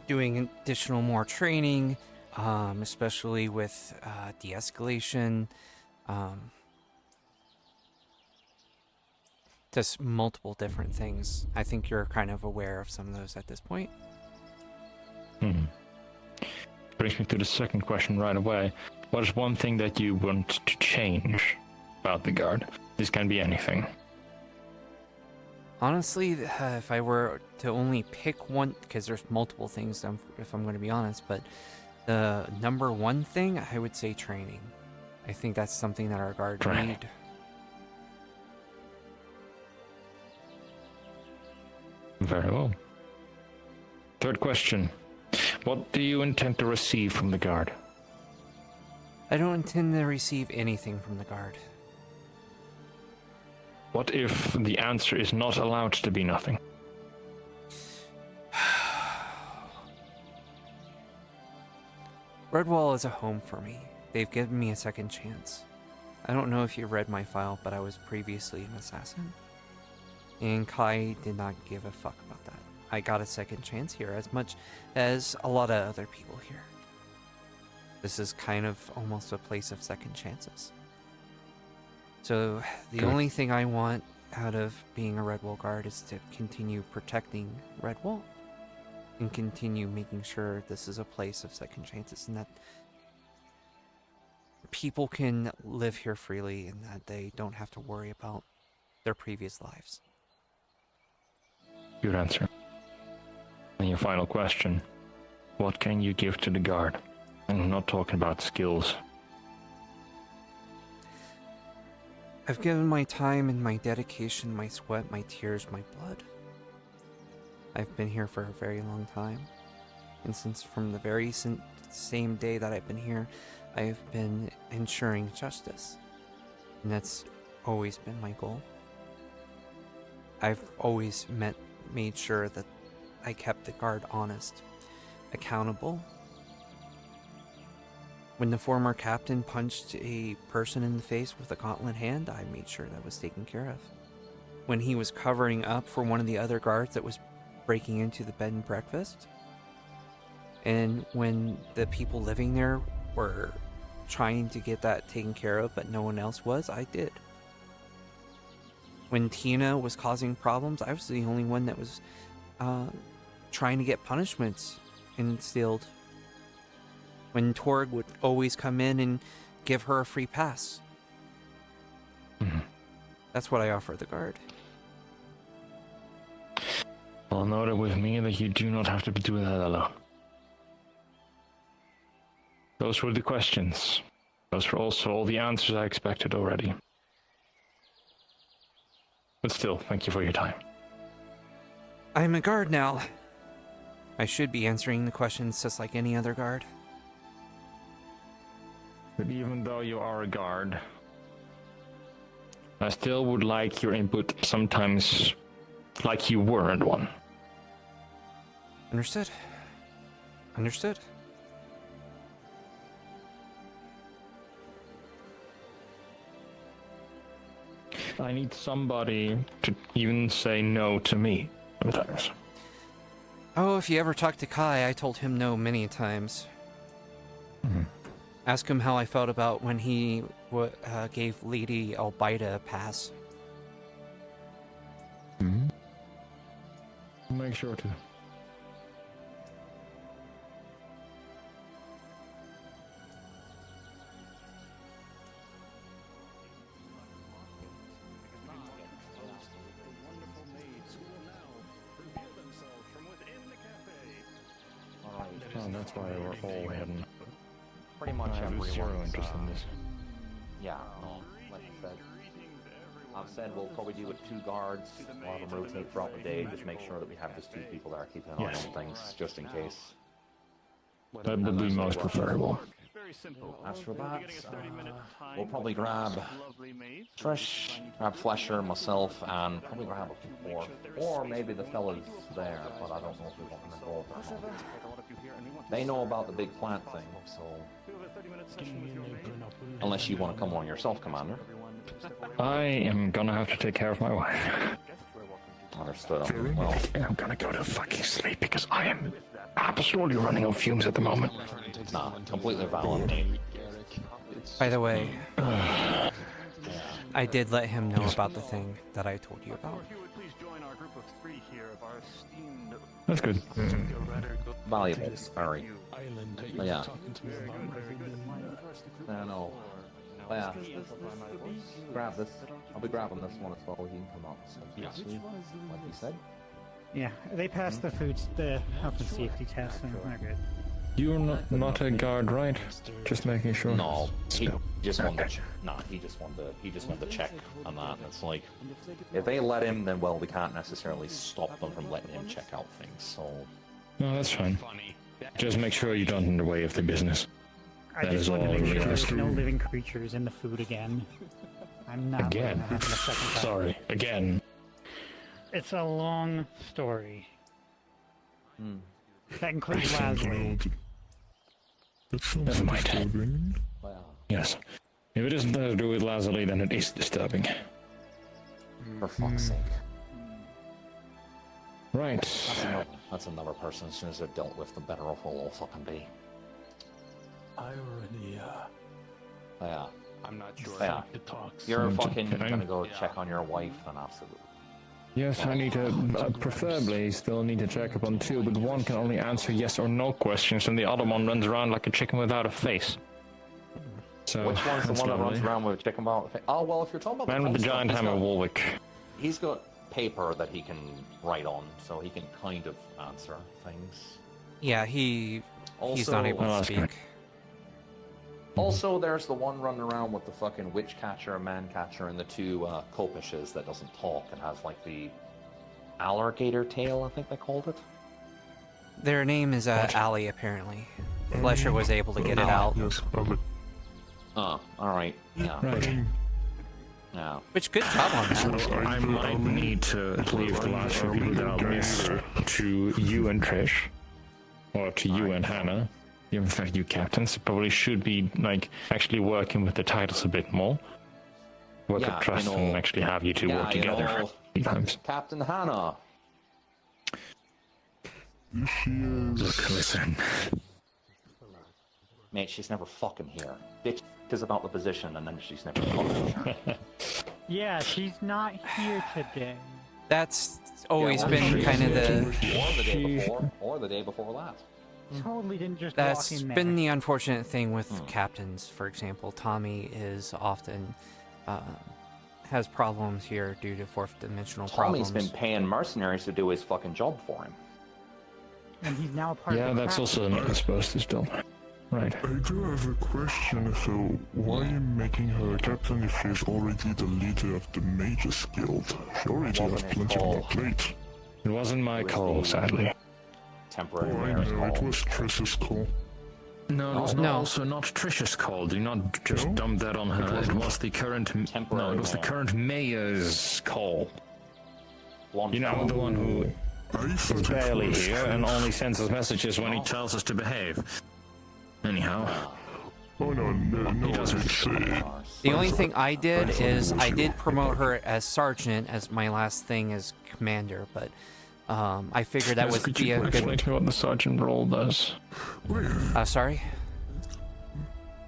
Doing additional more training, especially with de-escalation, just multiple different things. I think you're kind of aware of some of those at this point. Brings me to the second question right away. What is one thing that you want to change about the guard? This can be anything. Honestly, if I were to only pick one, because there's multiple things, if I'm going to be honest, but the number one thing, I would say training. I think that's something that our guard need. Very well. Third question. What do you intend to receive from the guard? I don't intend to receive anything from the guard. What if the answer is not allowed to be nothing? Redwall is a home for me. They've given me a second chance. I don't know if you read my file, but I was previously an assassin. And Kai did not give a fuck about that. I got a second chance here, as much as a lot of other people here. This is kind of almost a place of second chances. So the only thing I want out of being a Redwall guard is to continue protecting Redwall and continue making sure this is a place of second chances and that people can live here freely and that they don't have to worry about their previous lives. Good answer. And your final question. What can you give to the guard? And I'm not talking about skills. I've given my time and my dedication, my sweat, my tears, my blood. I've been here for a very long time. And since from the very same day that I've been here, I've been ensuring justice, and that's always been my goal. I've always made sure that I kept the guard honest, accountable. When the former captain punched a person in the face with a gauntlet hand, I made sure that was taken care of. When he was covering up for one of the other guards that was breaking into the bed and breakfast, and when the people living there were trying to get that taken care of but no one else was, I did. When Tina was causing problems, I was the only one that was trying to get punishments instilled. When Torg would always come in and give her a free pass. That's what I offer the guard. Well, note it with me that you do not have to do that alone. Those were the questions. Those were also all the answers I expected already. But still, thank you for your time. I'm a guard now. I should be answering the questions just like any other guard. But even though you are a guard, I still would like your input sometimes like you weren't one. Understood. Understood. I need somebody to even say no to me sometimes. Oh, if you ever talk to Kai, I told him no many times. Ask him how I felt about when he gave Lady Albaida a pass. Make sure to. Oh, that's why we're all heading. Pretty much I have everyone. zero interest in this. Yeah, no, like I said. I've said we'll probably do with 2 guards. We'll have them rotate throughout the day. Just make sure that we have just 2 people there keeping an eye on things, just in case. That would be most preferable. As for that, we'll probably grab Trish, grab Flesher, myself, and probably grab a few more. Or maybe the fellas there, but I don't know if we want them involved or not. They know about the big plant thing, so... Unless you want to come on yourself, Commander. I am gonna have to take care of my wife. Understood. Well, I'm gonna go to fucking sleep because I am absolutely running on fumes at the moment. Nah, completely valid. By the way, I did let him know about the thing that I told you about. That's good. Valuable, very. But yeah. I know. But yeah. Grab this. I'll be grabbing this one as well. He can come up. So, like you said. Yeah, they passed the the health and safety test, and they're good. You're not a guard, right? Just making sure. No, he just wanted to. Nah, he just wanted to check on that. And it's like, if they let him, then well, we can't necessarily stop them from letting him check out things. So. No, that's fine. Just make sure you don't in the way of the business. I just want to make sure there's no living creatures in the food again. I'm not again. letting that happen a second time. Sorry, again. It's a long story. That includes Lazuli. Never mind. Yes. If it isn't to do with Lazuli, then it is disturbing. For fuck's sake. Right. That's another person. As soon as they're dealt with, the better off we'll all fucking be. I already, Yeah. I'm not sure. Yeah. It talks. You're fucking gonna go check on your wife, and absolutely. Yes, I need to, preferably, still need to check upon 2, but one can only answer yes or no questions, and the other one runs around like a chicken without a face. So, which one's the one that runs around with a chicken without a face? Oh, well, if you're talking about Man with the giant hammer, Warwick. He's got paper that he can write on, so he can kind of answer things. Yeah, he's Also, not able to speak. Also, there's the one running around with the fucking witch catcher, man catcher, and the 2 copishes that doesn't talk. It has like the alligator tail, I think they called it. Their name is Ali, apparently. Flesher was able to get it out. Yes, but Oh, alright. Yeah. Right. Yeah. Which good job on that. So I might need to leave the last few people that I'll miss to you and Trish, or to you and Hannah. In fact, you captains probably should be like actually working with the titles a bit more. Work at trust and actually have you two work together. Sometimes. Captain Hannah. Look, listen. Mate, she's never fucking here. Bitch is about the position, and then she's never fucking here. Yeah, she's not here today. That's always been kind of the... Or the day before, or the day before last. Totally didn't just That's walk in there. been the unfortunate thing with captains. For example, Tommy is often has problems here due to fourth dimensional problems. Tommy's been paying mercenaries to do his fucking job for him. And he's now a part of Yeah, the that's craft. also not supposed to still. Right. I do have a question. So, why are you making her a captain if she's already the leader of the Mages Guild? She already has plenty on her plate. It wasn't my call, sadly. Temporary. Oh, I know, it was Trish's call. No, it was also not Trish's call. Do not just dump that on her. It was the current. No, it was the current mayor's call. You know, the one who is barely here and only sends us messages when he tells us to behave. Anyhow. Oh no, he doesn't say. The only thing I did is I did promote her as sergeant as my last thing as commander, but I figured that would be a good. Explain to me what the sergeant role does. Sorry.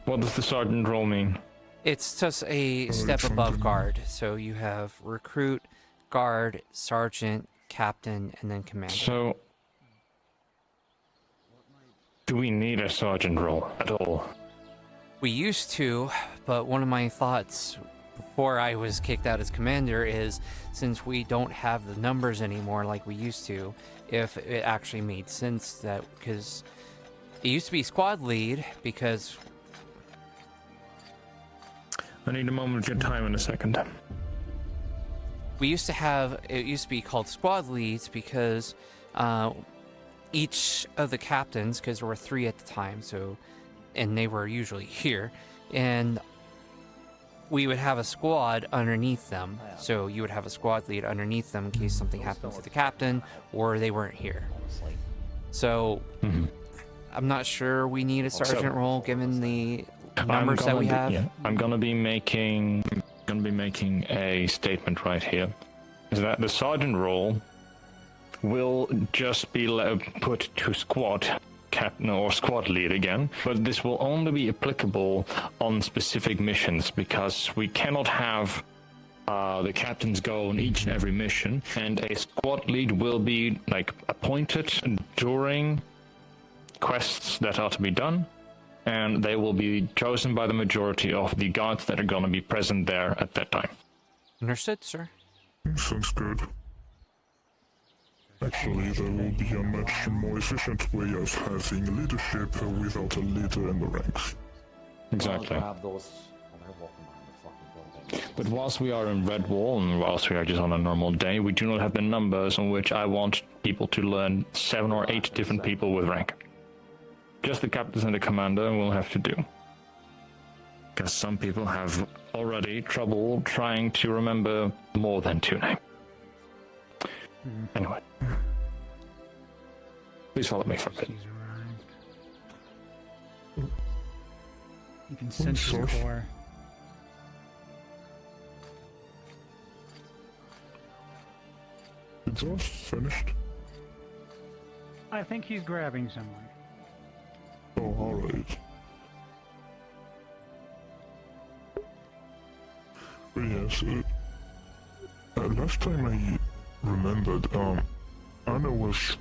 What does the sergeant role mean? It's just a step above guard. So you have recruit, guard, sergeant, captain, and then commander. So, do we need a sergeant role at all? We used to, but one of my thoughts before I was kicked out as commander is, since we don't have the numbers anymore like we used to, if it actually made sense that, because it used to be squad lead, because... I need a moment of your time in a second. We used to have, it used to be called squad leads because each of the captains, because there were 3 at the time, so, and they were usually here, and we would have a squad underneath them. So you would have a squad lead underneath them in case something happened to the captain or they weren't here. So I'm not sure we need a sergeant role given the numbers that we have. I'm gonna be making a statement right here. Is that the sergeant role will just be put to squad captain or squad lead again, but this will only be applicable on specific missions because we cannot have the captains go on each and every mission, and a squad lead will be like appointed during quests that are to be done, and they will be chosen by the majority of the guards that are going to be present there at that time. Understood, sir. Sounds good. Actually, there will be a much more efficient way of having leadership without a leader in the ranks. Exactly. But whilst we are in Red Wall and whilst we are just on a normal day, we do not have the numbers on which I want people to learn 7 or 8 different people with rank. Just the captains and the commander will have to do. Because some people have already trouble trying to remember more than 2 names. Anyway. Please follow me for a bit. You can sense his core. It's all finished. I think he's grabbing someone. Oh, alright. But yes, last time I remembered, Anna was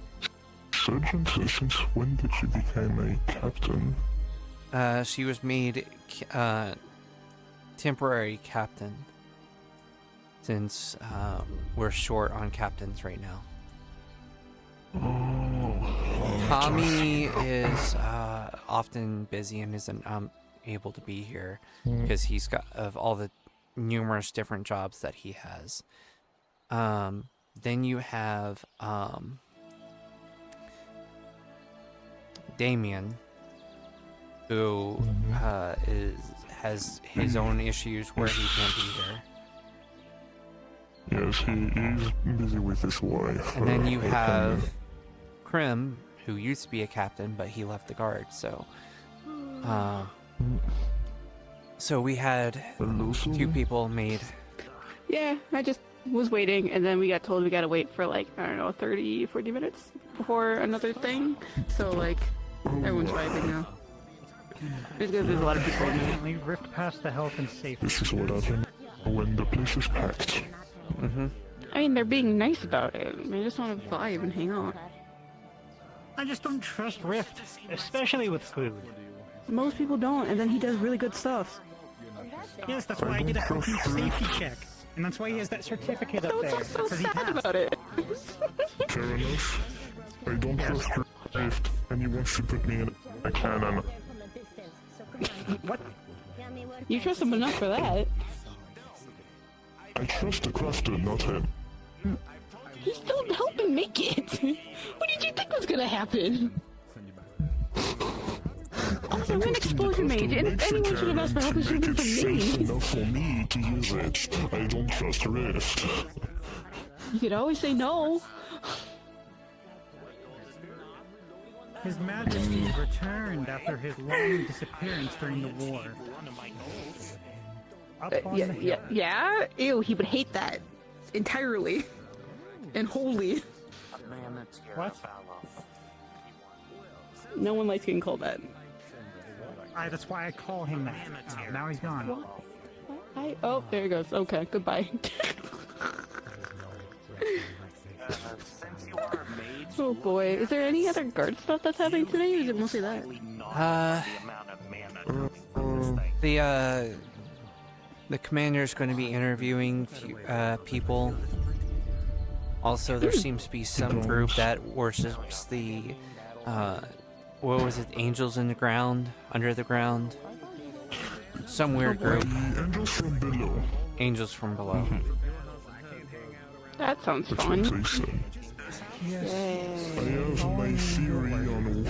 sergeant. Since when did she become a captain? She was made temporary captain since we're short on captains right now. Tommy is often busy and isn't able to be here because he's got of all the numerous different jobs that he has. Then you have Damien, who has his own issues where he can't be there. Yes, he's busy with his wife. And then you have Krim, who used to be a captain, but he left the guard, so... so we had two people made... Yeah, I just was waiting, and then we got told we gotta wait for, like, I don't know, 30, 40 minutes before another thing. So, like, everyone's vibing now. Just because there's a lot of people in there. We rift past the health and safety. This is what happens when the place is packed. I mean, they're being nice about it. They just want to vibe and hang out. I just don't trust Rift, especially with food. Most people don't, and then he does really good stuff. Yes, that's why I did a fucking safety check. And that's why he has that certificate up there. Don't talk so because he sad passed. about it. Fair enough. I don't trust Rift, and he wants to put me in a cannon. What? You trust him enough for that. I trust the crafter, not him. He's still helping make it. What did you think was gonna happen? Also, I'm an explosion mage, and if anyone should have asked for help, it should have been from me. Enough for me to use it. I don't trust Rift. You could always say no. His Majesty returned after his long disappearance during the war. Up on the hill. Yeah? Ew, he would hate that. Entirely. And wholly. What? No one likes getting called that. That's why I call him that. Now he's gone. Oh, there he goes. Okay, goodbye. Oh boy. Is there any other guard stuff that's happening today, or is it mostly that? The commander's going to be interviewing people. Also, there seems to be some group that worships the, what was it, angels in the ground, under the ground? Some weird group. Angels from below. Angels from below. That sounds fun. Yes. I have my theory on who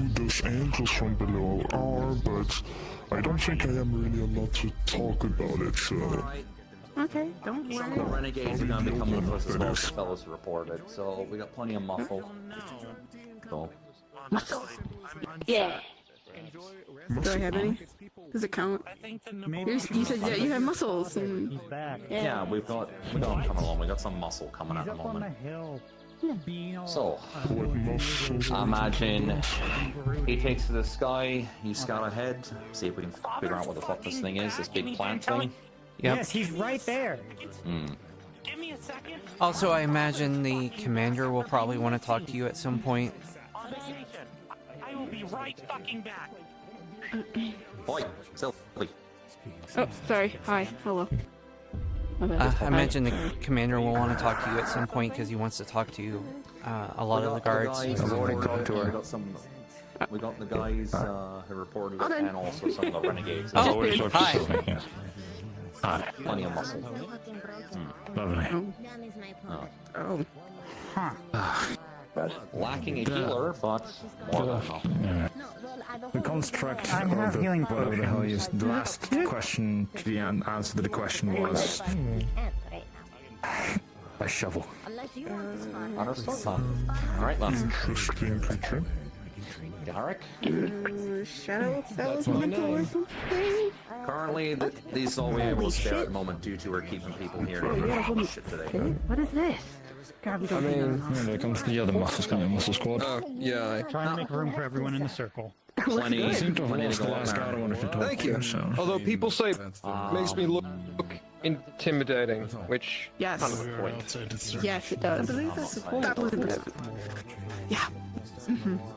those angels from below are, but I don't think I am really allowed to talk about it, so... Okay, don't Some of the worry. renegades are gonna be coming with us as well, as fellas reported, so we got plenty of muscle. So. Muscle! Yeah! Do I have any? Does it count? You said yeah, you have muscles. And... He's back. Yeah, we've got them coming along. We got some muscle coming at the Up on the moment. hill. So, I imagine he takes to the sky, you scout ahead, see if we can figure out what the fuck this thing is, this big plant thing. Yep. Yes, he's right there. Also, I imagine the commander will probably want to talk to you at some point. I will be right fucking back. Oi, Sylvie. Oh, sorry. Hi. Hello. I imagine the commander will want to talk to you at some point because he wants to talk to a lot of the guards. I've already talked to her. We got the guys who reported it, and also some of the renegades. Oh, hi. Hi. Plenty of muscle. Lovely. Oh. Lacking a healer, but more than enough. Yeah. The construct I have of healing whatever the hell potion. is the last question, the answer to the question was a shovel. Understood, man. Alright, then. Interesting creature. Garrick? Shadow elemental or something? Currently, these is all we're able to spare at the moment due to her keeping people here and shit today. What is this? God, we don't need none. Yeah, there comes the other muscles coming, muscle squad. Trying to make room for everyone in the circle. Plenty. I seem to have Plenty lost to the go last on guy I there. wanted to talk Thank to, you. so... Although people say makes me look intimidating, which Yes. kind of a point. Yes, it does. I believe that's the point. That was good. Yeah.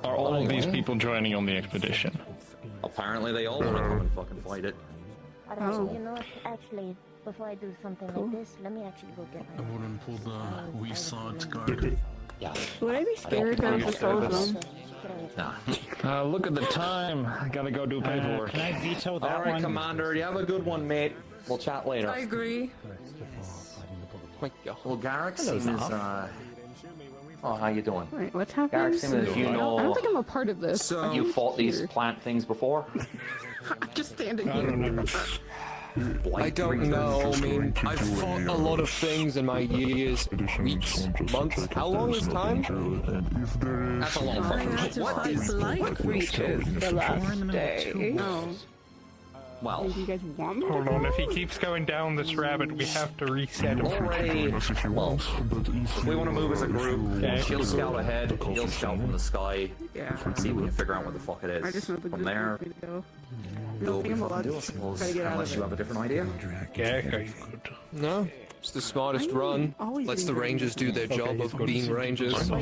Are all of these people joining on the expedition? Apparently, they all want to come and fucking fight it. Oh. You know what? Actually, before I do something like this, let me actually go get my. I wouldn't pull the we saw it guard. Yeah. Would I be scared if I was just frozen? Nah. Look at the time. I gotta go do paperwork. Can I veto that Alright, one? Commander, you have a good one, mate. We'll chat later. I agree. Well, Garrick seems Oh, how you doing? Wait, what's happening? Garrick Simmons, you I know... don't think I'm a part of this. Have you fought these plant things before? I'm just standing I here. don't know. I don't know. I mean, I've fought a lot of things in my years, weeks, months. How long is time? That's a long fucking time. What is like creatures the last day? No. Well, do you guys want me to Hold on, go? if he keeps going down this rabbit, we have to reset him. Already, well, if we want to move as a group, she'll scout ahead, he'll scout from the sky, Yeah. see if we can figure out what the fuck it I just is. know the From group there, wants me to go. I go don't think I'm we allowed do, I to suppose, try to get out unless of you it. have a different idea. Okay. No, it's the smartest run. Lets the rangers do their job of being rangers. And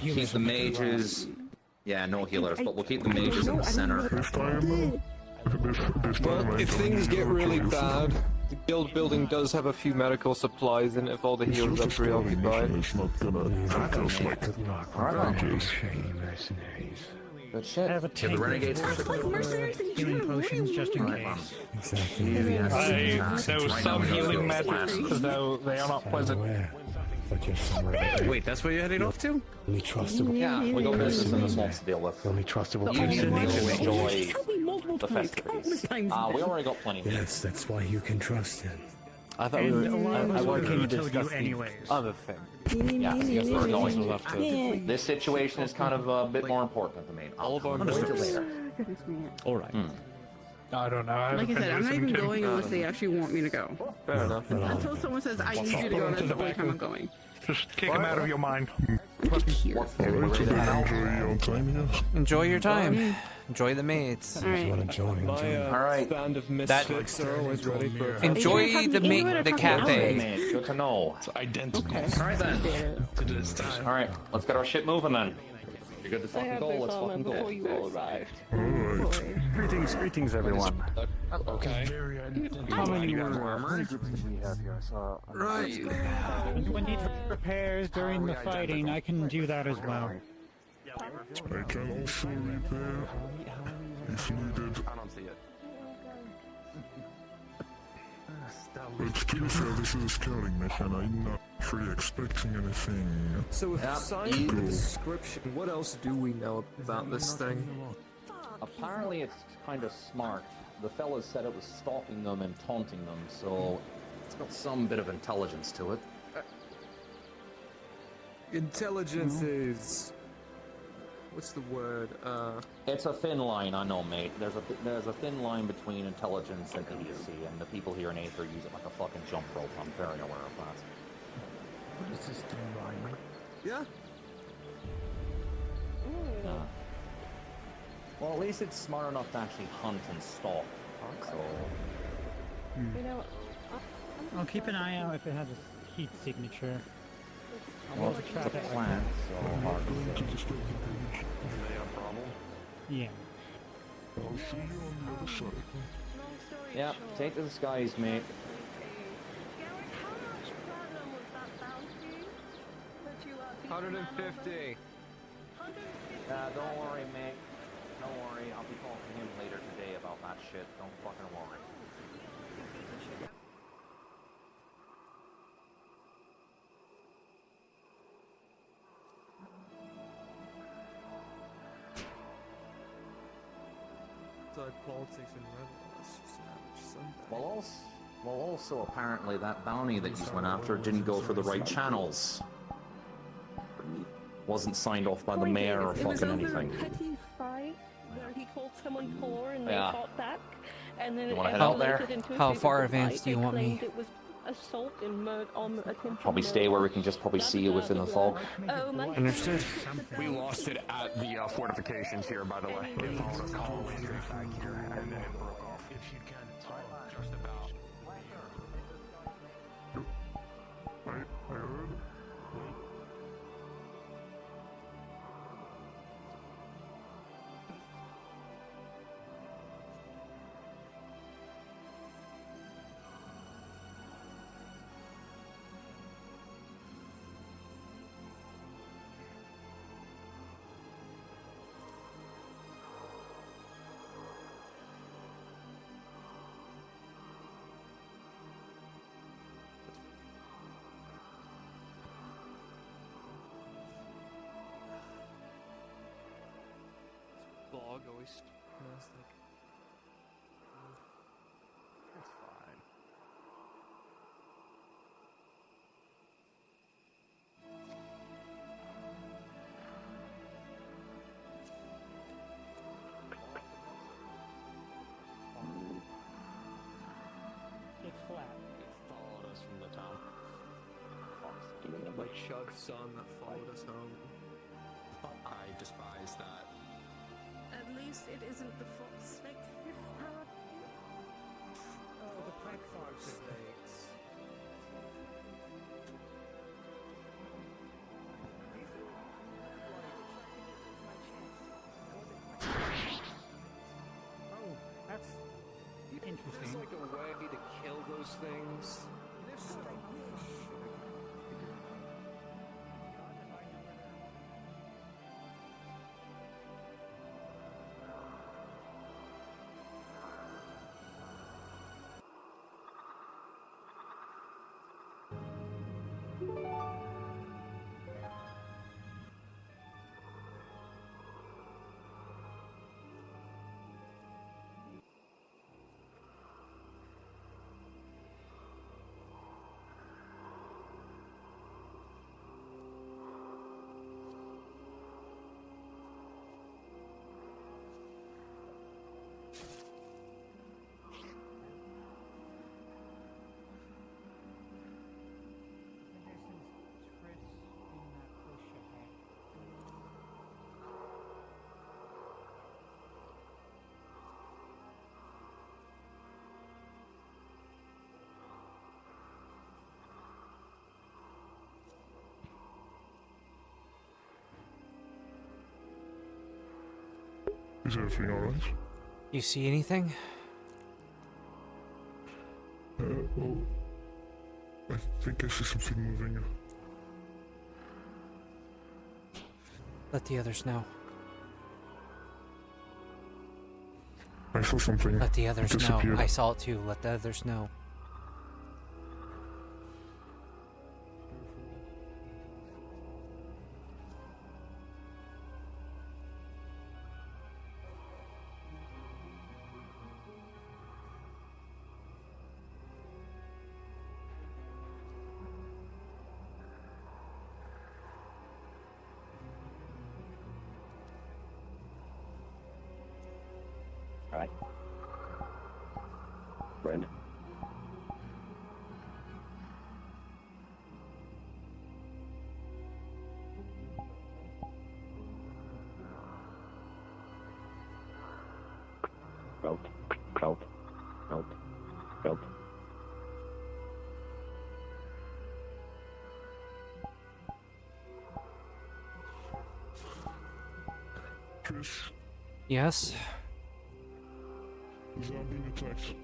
keep the mages. Yeah, no healers, but we'll keep the mages in the center. Well, if things get really bad, the guild building does have a few medical supplies in it if all the healers are preoccupied. Good shit. Have a Yeah, the renegades healing potions just in case. I know some healing methods, though they are not pleasant. Wait, that's where you're heading off to? Only trustable. Yeah, we got business in the swamps to deal with. Only trustable. You need to person. enjoy the festivities. We already got plenty of Yes, that's why you can trust him. I thought we were. I wanted to discuss the other thing. Yeah, yes, we're going. This situation is kind of a bit more important to me. All of our later. All right. I don't know. Like I said, I'm not even going unless they actually want me to go. Fair enough. Until someone says, I need you to go, that's the only time I'm going. Just kick him out of your mind. Enjoy your time. Enjoy the maids. Alright. Band of misfits are always ready for Enjoy the cafe. Good to know. It's identical. Alright then. Alright, let's get our shit moving then. You're good to fucking go, let's fucking go. Before you all arrived. Greetings, everyone. Okay. How many armor do we have here? So, Right. When need repairs during the fighting, I can do that as well. I can also repair if needed. I don't see it. But to be fair, this is a scouting mission. I'm not really expecting anything. So if signing the description, what else do we know about this thing? Apparently it's kind of smart. The fellas said it was stalking them and taunting them, so it's got some bit of intelligence to it. Intelligence is... What's the word? It's a thin line, I know, mate. There's a thin line between intelligence and idiocy, and the people here in Aether use it like a fucking jump rope. I'm very aware of that. what does this do, Ryan? Yeah. Well, at least it's smart enough to actually hunt and stalk. So. You know, I'll keep an eye out if it has a heat signature. Well, it's a plant, so hard to say. Yeah. I'll see you on the other side. Yeah, take to the skies, mate. $150. Don't worry, mate. Don't worry. I'll be talking to him later today about that shit. Don't fucking worry. Politics and rebels. Well, also, apparently that bounty that you went after didn't go for the right channels. Wasn't signed off by the mayor or fucking anything. It was over a petty fight where he called someone poor and they Yeah. fought back, and then You it wanna head out there? escalated into a How physical far advanced fight. do you They want me? claimed It was assault and murder on attempted Probably stay where we can just probably see you within the fog. Oh my Understood. We lost it at the fortifications here, by the way. They followed us all the way straight back here and then broke off. If you can talk just about. I heard. dog always smells like. It's fine. It's flat. It followed us from the town. My chug son that followed us home. I despise that. At least it isn't the fox snakes this time. For the pipe fog snakes. Oh, that's interesting. There's like a way to kill those things. Is everything alright? You see anything? Oh, I think I see something moving. Let the others know. I saw something. Let the others know. disappear. I saw it too. Let the others know. Alright. Brandon. Belt. Trish, Yes? is that being attacked?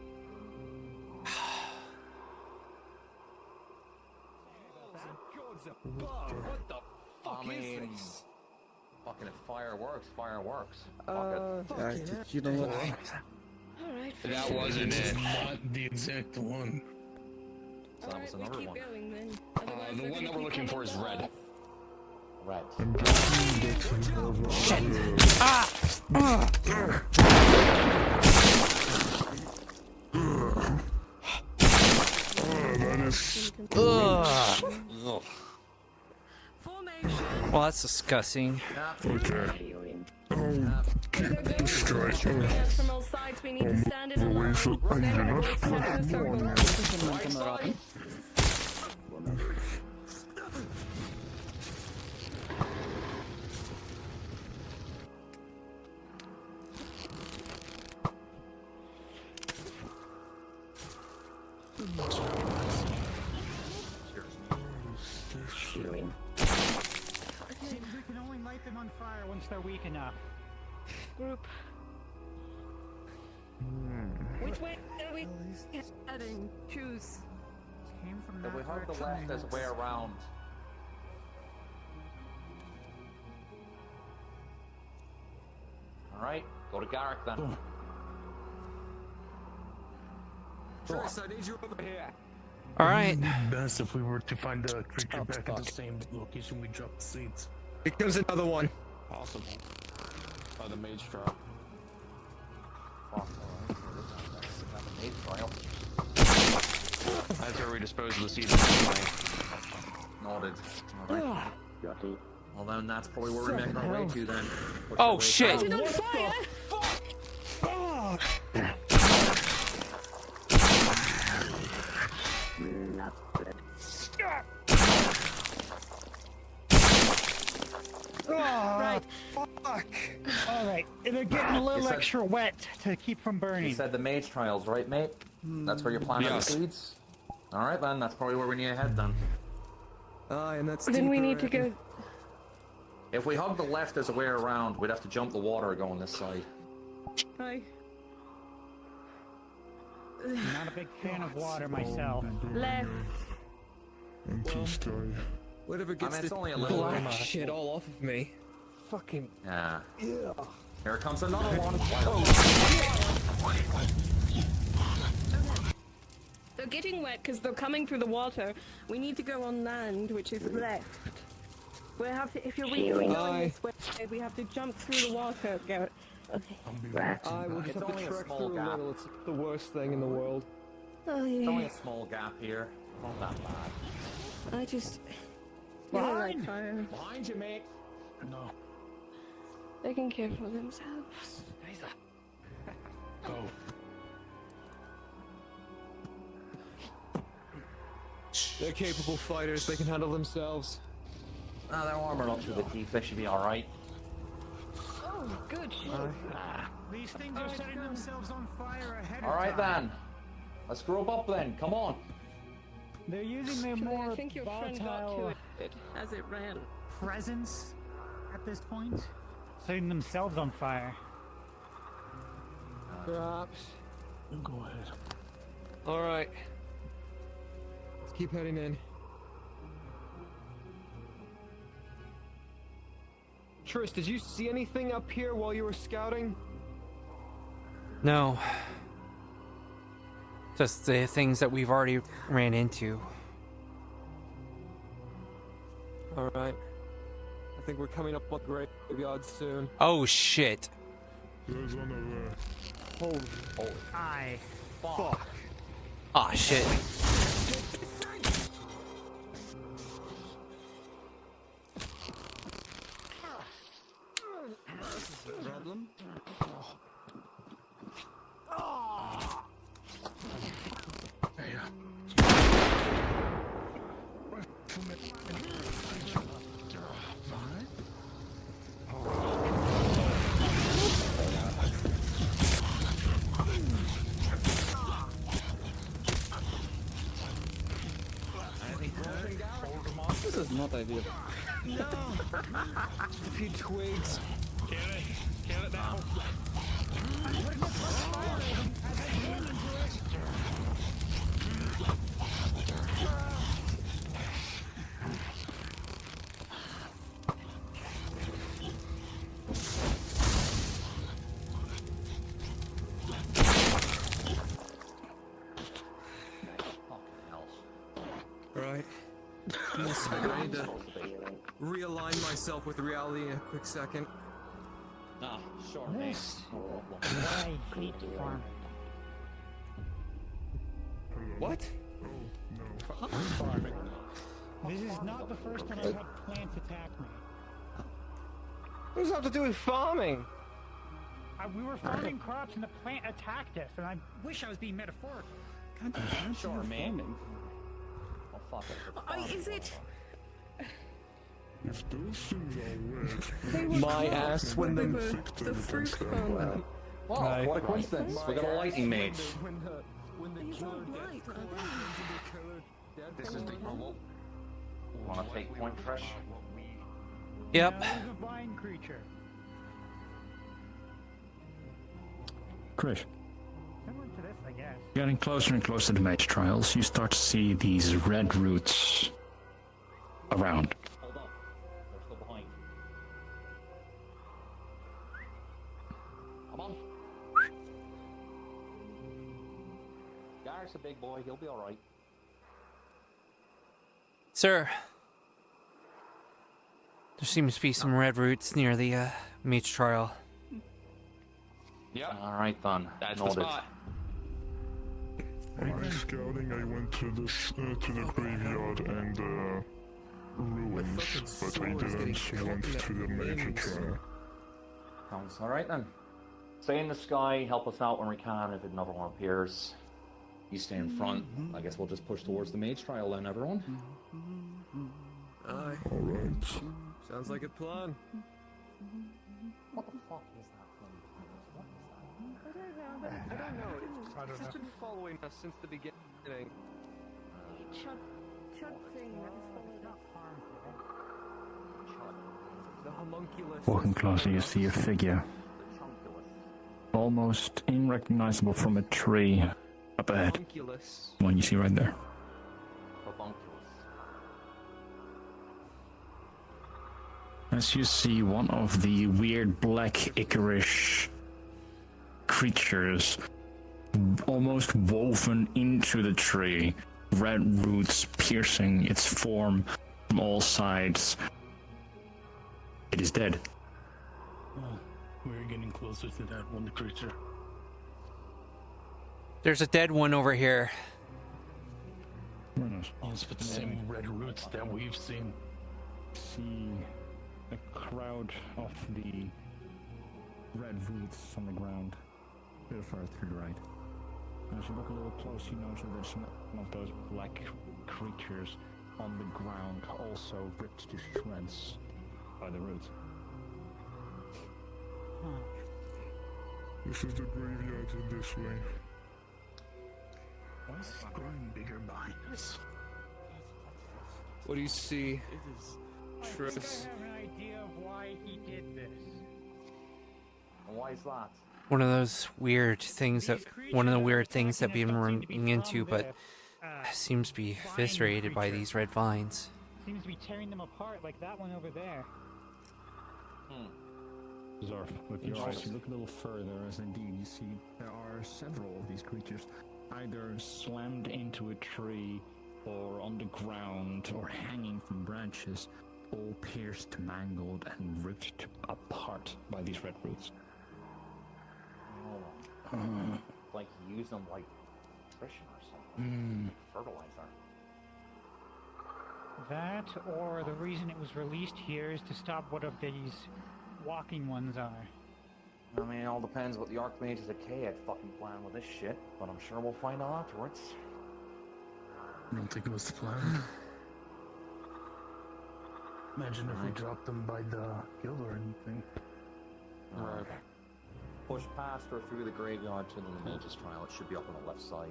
What the fuck is this? Fucking fireworks. You know what? That wasn't it. Not the exact one. So that was another one. Going, then. The one that we're looking for is red. Right. Well, that's disgusting. Okay. This guy. From all sides, we need to stand in a line. We can only light them on fire once they're weak enough. Group. Which way are we heading? Choose. Came from If that we heard the direction, left, there's a way around. Alright, go to Garrick then. Tris, I need you over here. All right. Best if we were to find the creature back at the same location we dropped the seeds. Here comes another one. Possible. The mage drop. fuck, alright. Trial. That's where we dispose of the seeds anyway. Noted. Alright. Well then, that's probably where we make our way to then. Oh shit! Light it on fire! Right. Fuck. All right. They're getting a little extra wet to keep from burning. You said the mage trials, right, mate? That's where you're planting Yes. the seeds? Alright then, that's probably where we need to head then. And that's Then we deeper need to in. go. If we hug the left as a way around, we'd have to jump the water going this side. Hi. Not a big fan of water myself. Left. Anti-sky. Whatever gets it's the only a little black bit. shit all off of me. Fucking. Yeah. Yeah. Here comes another one. They're getting wet because they're coming through the water. We need to go on land, which is left. We have to, if you're really going this way, we have to jump through the water, Garrett. Okay. I will just It's have to only a trek small through a gap. little. It's the worst thing in the world. Oh It's only yeah. a small gap here. Not that bad. I just. Yeah, I like fire. Behind you, mate. No. They can care for themselves. Go. They're capable fighters. They can handle themselves. Ah, they're armored up to the teeth. They should be alright. Oh, good shit. These things are setting themselves on fire ahead of Alright time. then. Let's group up then. Come on. They're using their Actually, more I think your friend got to volatile it as it ran. presence at this point, setting themselves on fire. Perhaps. Go ahead. All right. Let's keep heading in. Trish, did you see anything up here while you were scouting? No. Just the things that we've already ran into. All right. I think we're coming up on the graveyard soon. Oh shit. There's one over there. Holy. Aye. Fuck. Ah shit. Problem? This is not ideal. No! Just a few twigs. Kill it now. Right. Give me a second. I need to realign myself with reality in a quick second. Nah, sure, This I hate farming. What? Farming. This is not the first time I've had plants attack me. What does that have to do with farming? We were farming crops and the plant attacked us, and I wish I was being metaphorical. Sure, man. Oh, fuck it. Is it? If those things are They wet, were My close ass when they the- were the fruit farm. Wow, what a coincidence. We got a lightning mage. These aren't light, are they? This is the Wanna take point fresh? Yep. That was a vine creature. Chris, Similar to this, I guess. getting closer and closer to the mage trials, you start to see these red roots around. Hold up. They're still behind. Come on. Gar's a big boy. He'll be alright. Sir. There seems to be some red roots near the mage trial. Yep. Alright then. That's the Noted. spot. While scouting, I went to the graveyard and ruins, but I didn't went to the major trial. Sounds alright then. Stay in the sky, help us out when we can if another one appears. You stay in front. I guess we'll just push towards the mage trial then, everyone. Aye. Alright. Sounds like a plan. What the fuck is that thing? I don't know. It's just been following us since the beginning. The homunculus. Walking closer, you see a figure. Almost unrecognizable from a tree up ahead. Homunculus. One you see right there. As you see one of the weird black Icarish creatures almost woven into the tree, red roots piercing its form from all sides. It is dead. We're getting closer to that one creature. There's a dead one over here. Oh, it's with the same red roots that we've seen. See a crowd of the red roots on the ground, a little further to the right. As you look a little closer, you notice that there's one of those black creatures on the ground, also ripped to shreds by the roots. This is the graveyard in this way. Why is it growing bigger behind us? What do you see, Tris? I have an idea of why he did this. And why is that? One of those weird things that we've been running into, but seems to be eviscerated by these red vines. Seems to be tearing them apart like that one over there. Zarf, with your eyes, you look a little further, as indeed you see there are several of these creatures, either slammed into a tree, or on the ground, or hanging from branches, all pierced, mangled, and ripped apart by these red roots. Like use them like nutrition or something. Fertilizer. That, or the reason it was released here is to stop what of these walking ones are. I mean, it all depends what the Archmages at K had fucking planned with this shit, but I'm sure we'll find out afterwards. I don't think it was the plan. Imagine if we dropped them by the guild or anything. Alright. Push past or through the graveyard to the Mage's Trial. It should be up on the left side.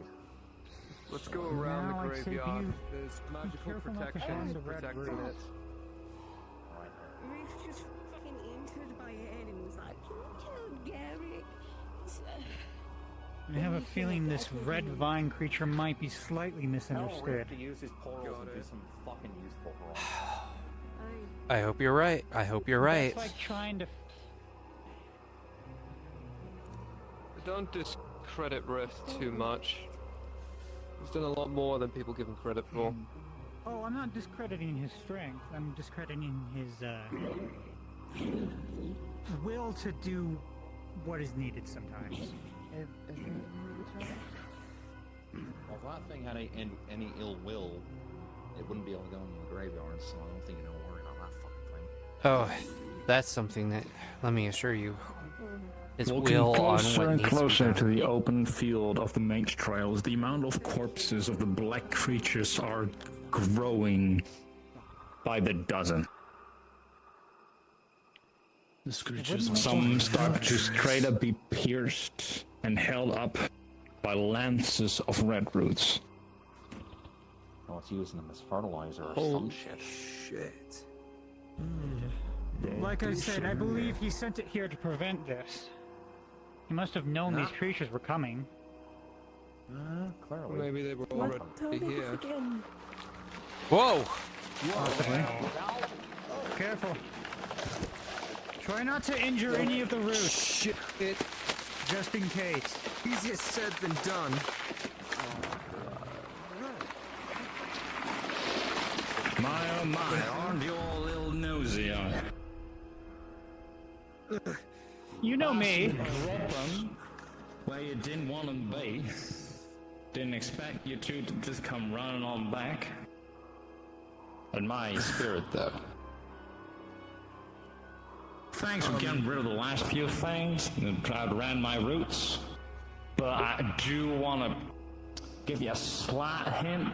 Let's go around Now the I'd say graveyard. be There's magical careful not to protection find the red protecting roots. it. We've just fucking entered by it and it was like, kill Garrick. I have a feeling this red vine creature might be slightly Hell, we misunderstood. have to use his portals and do some fucking useful for us. I hope you're right. I hope you're right. It's like trying to. Don't discredit Rift too much. He's done a lot more than people give him credit for. Oh, I'm not discrediting his strength. I'm discrediting his will to do what is needed sometimes. Well, if that thing had any ill will, it wouldn't be able to go into the graveyard, so I don't think you're gonna worry about that fucking thing. Oh, that's something that, let me assure you, is Looking will on closer what and needs closer to to be the done. open field of the mage trials, the amount of corpses of the black creatures are growing by the dozen. This creature's Some start to straight up be pierced and held up by lances of red roots. Well, it's using them as fertilizer or Holy some shit. shit. Like I said, I believe he sent it here to prevent this. He must have known these creatures were coming. Clearly. Maybe they were already here. Whoa! Possibly. Careful. Try not to injure any of the roots. Shit. Just in case. Easier said than done. My oh my, aren't you all a little nosy, are you? You know me. Drop them where you didn't want them to be. Didn't expect you two to just come running on back. Admire your spirit, though. Thanks for getting rid of the last few things and outran my roots. But I do want to give you a slight hint.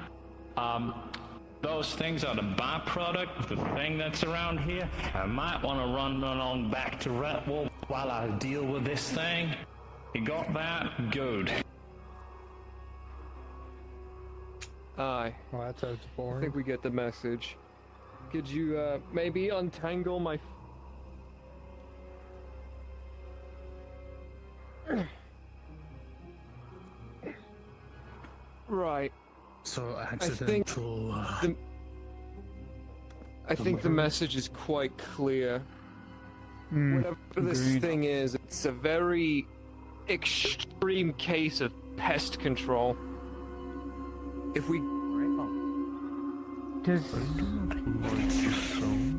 Those things are the byproduct of the thing that's around here. I might want to run on back to Redwall while I deal with this thing. You got that? Good. Aye. Well, that sounds I boring. think we get the message. Could you, maybe untangle my... Right. So I accidental. think the message is quite clear. Whatever this agreed. thing is, it's a very extreme case of pest control. If we...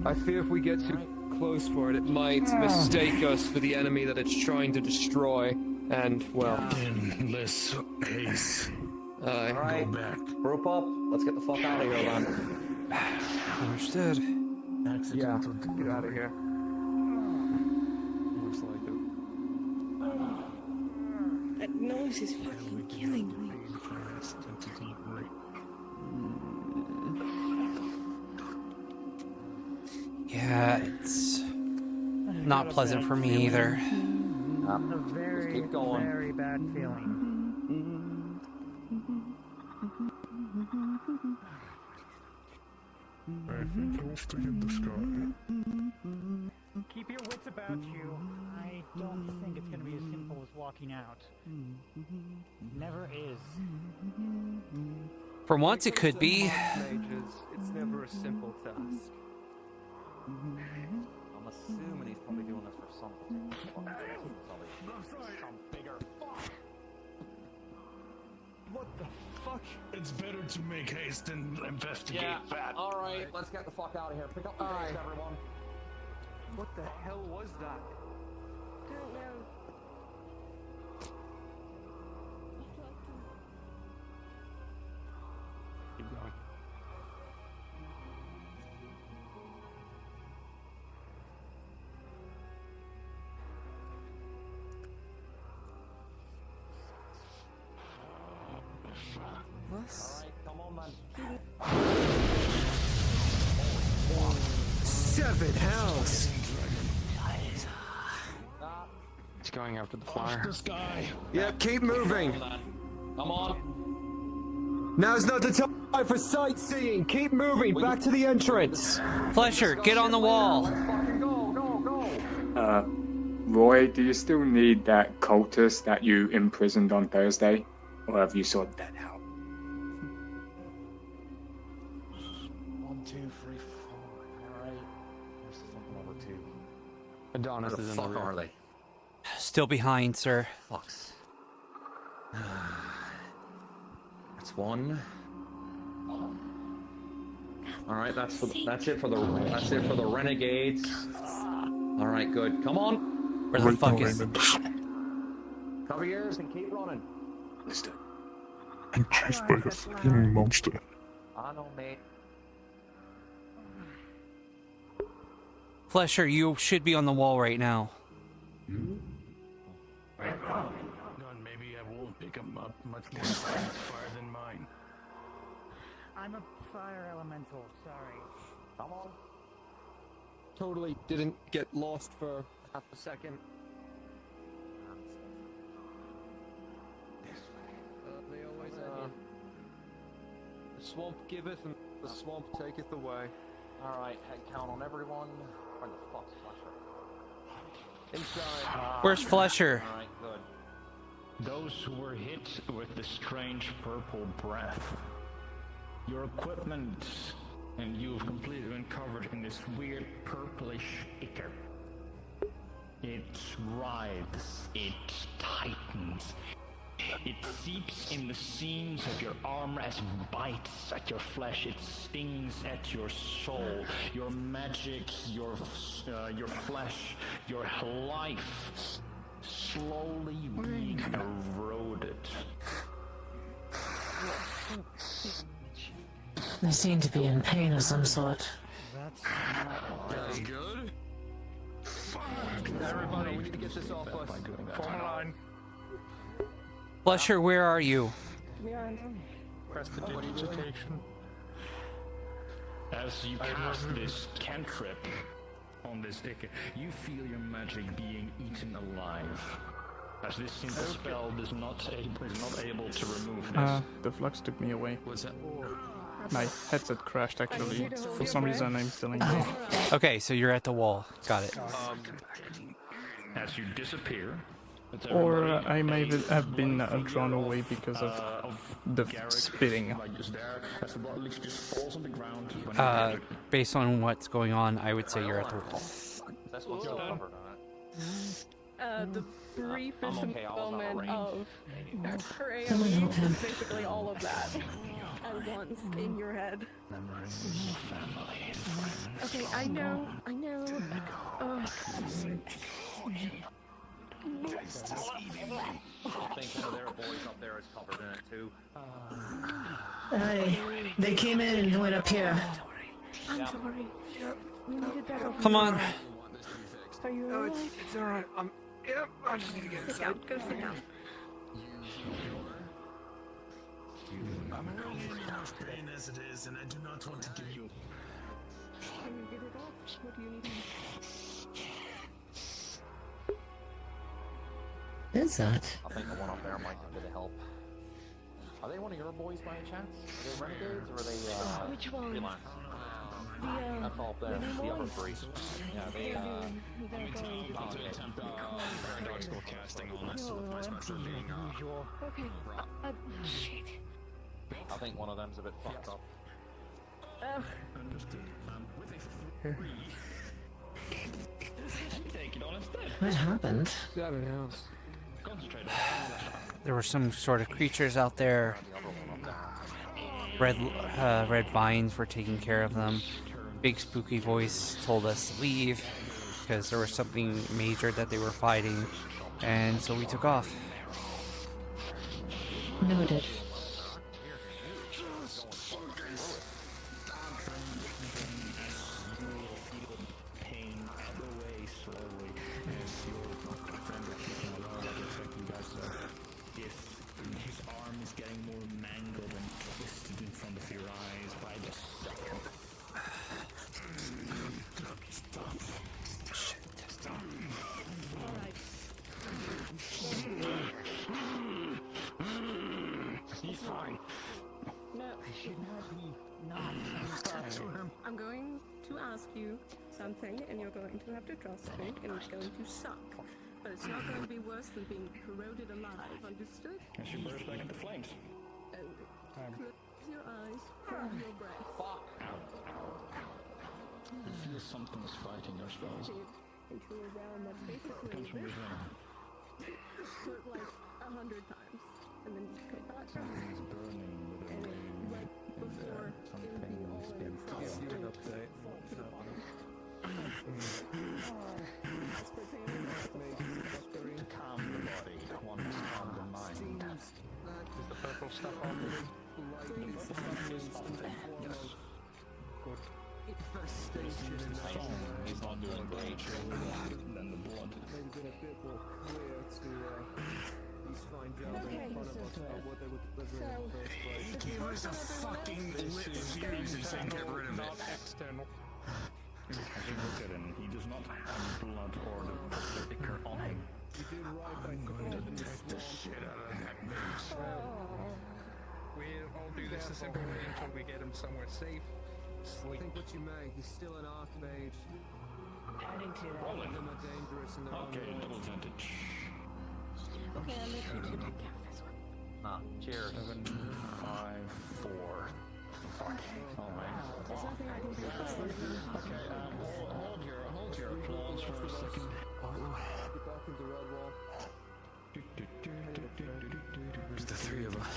I fear if we get too close for it, it might mistake us for the enemy that it's trying to destroy. And, well... In less haste. Alright, Go back. group up. Let's get the fuck out of here, man. Understood. Yeah, get out of here. Looks like it. That noise is fucking killing me. Yeah, it's not pleasant for me either. A very, keep going. very bad feeling. I think I'll stay in the sky. Keep your wits about you. I don't think it's going to be as simple as walking out. Never is. For once, it could be. Mages, it's never a simple task. I'm assuming he's probably doing this for something. Some bigger fuck. What the fuck? It's better to make haste and investigate that. Alright, let's get the fuck out of here. Pick up the pace, everyone. What the hell was that? Don't know. Keep going. Alright, come on, man. Seven hells! It's going after the flyer. The sky. Yeah, keep moving! Come on. Now's not the time for sightseeing! Keep moving! Back to the entrance! Flesher, get on the wall! Roy, do you still need that cultist that you imprisoned on Thursday? Or have you sorted that out? 1, 2, 3, 4. Alright. Where's the fucking other two? Adonis Where the is in fuck the rear. are they? Still behind, sir. Fucks. That's one. Alright, that's it for the renegades. Alright, good. Come on! Where the fuck is... Cover your ears and keep running. Understood. I'm chased by a fucking monster. I know, mate. Flesher, you should be on the wall right now. Gun, maybe I won't pick him up much more fire than mine. I'm a fire elemental, sorry. Come on. Totally didn't get lost for half a second. They always the swamp giveth and the swamp taketh away. Alright, head count on everyone. Where the fuck's Fletcher? Inside. Where's Flesher? Alright, good. Those who were hit with the strange purple breath. Your equipment and you've completely been covered in this weird purplish ichor. It writhes, it tightens, It seeps in the seams of your armor as it bites at your flesh. It stings at your soul, your magic, your flesh, your life, slowly being eroded. They seem to be in pain of some sort. That's good. Everybody, we need to get this off us. Form a line. Blusher, where are you? Press the digitation. As you cast this cantrip on this Ica, you feel your magic being eaten alive. As this simple spell is not able to remove this. The flux took me away. What's that? My headset crashed actually. For some reason I'm still in. Okay, so you're at the wall. Got it. As you disappear. Or I may have been drawn away because of the spitting. Based on what's going on, I would say you're at the wall. That's what's so covered on it. The briefest moment of portray Someone help him. is basically all of that at once in your head. Okay, I know. I think one of their boys up there is covered in it too. They came in and went up here. I'm sorry. We needed that over. Come on. Are you No, alright? it's alright. Yep, I just need to get Sit inside. down. Go sit down. I'm already in enough pain as it is, and I do not want to give you. Can you get it off? What do you need? Is that? I think the one up there might have a bit of help. Are they one of your boys by any chance? Are they renegades or are they Which one? freelance? That's all up there. The other three. Yeah, they I'll do attempt paradoxical casting on this with my special being Okay. Shit. I think one of them's a bit fucked up. Understood. Take it on a step. What happened? Got it house. Concentrate. There were some sort of creatures out there. Red vines were taking care of them. Big spooky voice told us to leave because there was something major that they were fighting, and so we took off. Noted. I'm going to ask you something, and you're going to have to trust me, and it's going to suck. But it's not going to be worse than being corroded alive, understood? And she burst back into flames. Close your eyes, hold your breath. You feel something is fighting your spells. Into a realm that's basically Comes from this, within. for like 100 times, and then just come back. Something is burning with a And wave. right before it would be all the way across See an and update. fall to the bottom. To calm the body, one must calm the mind. Is the purple stuff on? The purple stuff is something, yes. Good. The song is not doing great than the blood. Maybe get a bit more clear to these fine gentlemen in front of us about what they were delivering in the first place. Give us a fucking lit fuse and say get rid of it. Not external. As you look at him, he does not have blood or the purple ichor on him. You did right by I'm going to take the shit out of that bitch. We'll all do this assembly until we get him somewhere safe. Think what you may, he's still an archmage. Adding to that. Roll it. Them are dangerous in their own Okay, way. double advantage. Okay, I'll let you two take care of this one. Nah, cheers. 7, 5, 4. Fuck. Oh man. There's nothing I can do about it. Okay, hold your applause for a second. Get back into Redwall. There's the three of us.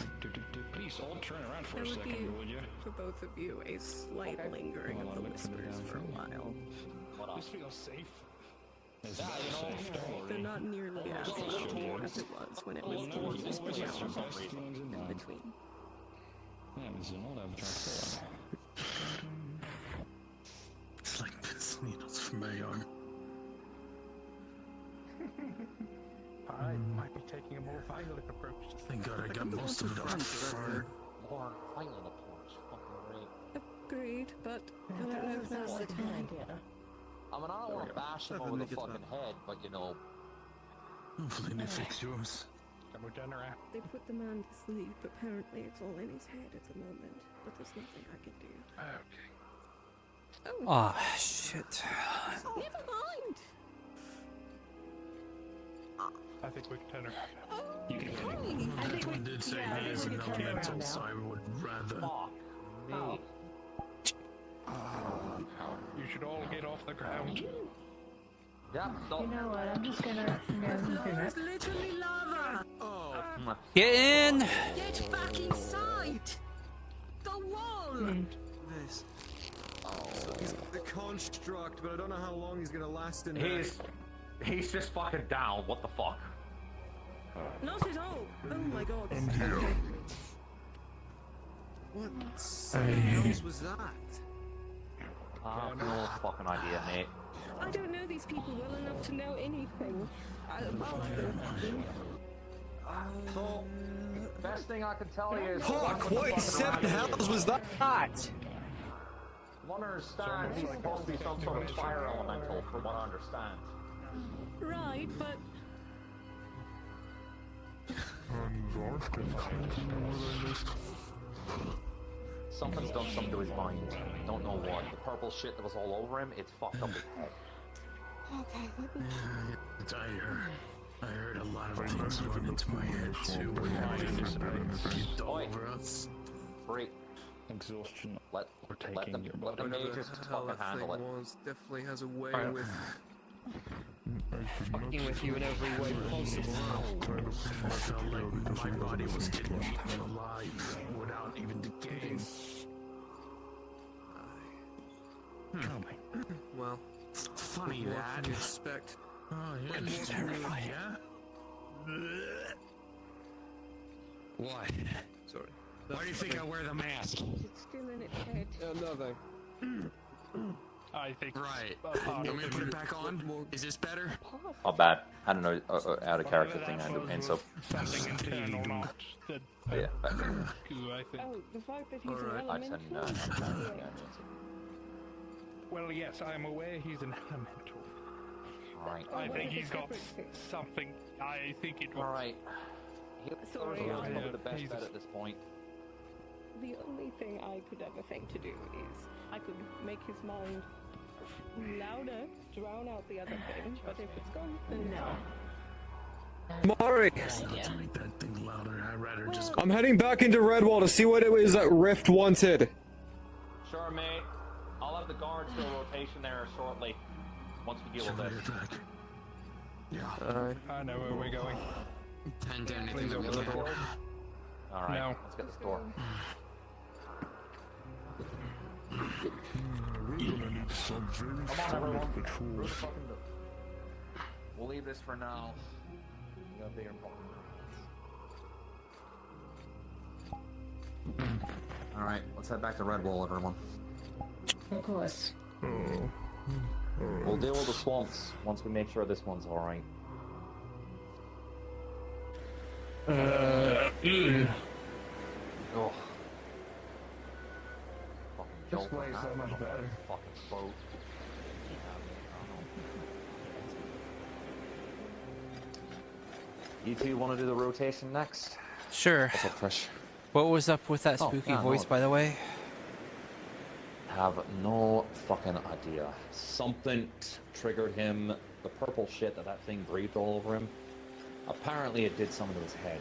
Please all turn around for There a would be, second, would you? for both of you, a slight lingering of the whispers for a while. This feels safe. They're not nearly as loud as it was when it was confused in between. Ja, we zullen wel even try. It's like needles for my arm. I might be taking a more violent approach. Thank God I got most of it off fire. More violent approach. Fucking great. Agreed, but I don't know if that's the time. I mean, I don't want to bash him over the fucking head, but you know. Hopefully they fix yours. They put the man to sleep. Apparently, it's all in his head at the moment, but there's nothing I can do. Okay. Oh, shit. Never mind. I think we can turn around. Oh, You can I think Antoine did say he is an elemental, so I would rather. Me. You should all get off the ground. Yeah, You know what? I'm just gonna. It's literally lava. Oh. Get in! Get back inside. The wall. This. He's the construct, but I don't know how long he's gonna last in there. He's just fucking down. What the fuck? Not at all. Oh my god. What else was that? I have no fucking idea, mate. I don't know these people well enough to know anything. So, best thing I can tell you is. Fuck, what 7 hells was that? One understand he's supposed to be some sort of fire elemental, from what I understand. Right, but Something's done something to his mind. Don't know what. The purple shit that was all over him, it's fucked up his head. okay. I heard a lot of things run into my head too when I kicked all over us. Break. Exhaustion. Let the mages fucking handle it. Definitely has a way Alright. with Fucking with you in every way possible. I felt like my body was getting eaten alive without even decaying. well. Funny what that. can you expect? Oh yeah, it's terrifying. Yeah. Why? Sorry. Why do you think I wear the mask? It's still in its head. Nothing. I think. Right. You want me to put it back on? Is this better? Oh, bad. I don't know, out of character thing, and so. Something internal, not the. Yeah, but, I think. Oh, the fact that he's Alright. an I said elemental. Well, yes, I'm aware he's an elemental. Alright. I think he's got something. I think it was. Alright. Sorry, Probably the best bet at this point. The only thing I could ever think to do is I could make his mind louder, drown out the other thing, but if it's gone, then no. Mari! To make that thing louder, I'd rather just go. I'm heading back into Redwall to see what it is that Rift wanted. Sure, mate. I'll have the guards do a rotation there shortly. Once we deal with this. Yeah. I know where we're going. And do anything Please that we open the can. door. Alright, No. let's get this door. Some very Come on, solid everyone. Through the patrols. fucking door. We'll leave this for now. We got bigger problems. Alright, let's head back to Redwall, everyone. Of course. We'll deal with the swamps once we make sure this one's alright. Oh. This way is so much better. Fucking boat. You two want to do the rotation next? Sure. What's up, Trish? What was up with that Oh, spooky yeah, voice, no. by the way? Have no fucking idea. Something triggered him. The purple shit that thing breathed all over him. Apparently it did something to his head.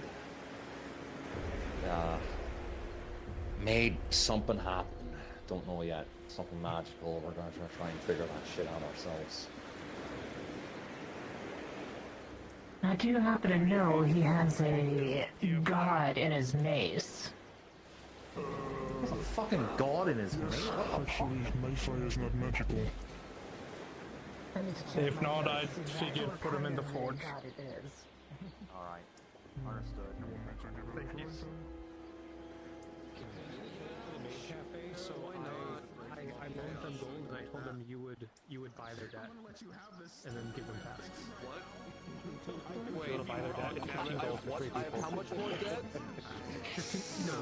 Made something happen. Don't know yet. Something magical. We're gonna try and figure that shit out ourselves. I do happen to know he has a god in his mace. There's a fucking god in his mace. Actually, my fire is not magical. If not, I'd figure put him in the forge. Alright. Understood. Thank you. Cafe, so I loaned them gold and I told them you would buy their debt and then give them tasks. What? Wait, to buy their debt. It's 15 gold for 3 people. How much more debt? 15, no.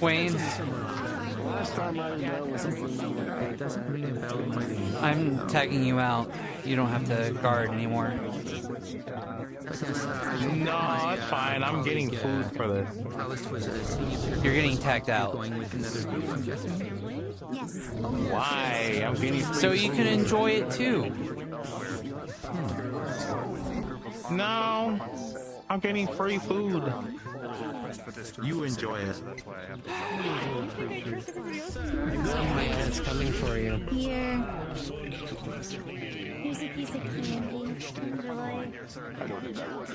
Wayne, Last time I was it doesn't ring a bell quite anymore. I'm tagging you out. You don't have to guard anymore. No, it's fine. I'm getting food for this. You're getting tagged out. Why? I'm getting free So you can enjoy it too. No, I'm getting free food. You enjoy it. It's coming for you. Here. Here's a piece of candy. Would you like? I don't need that one.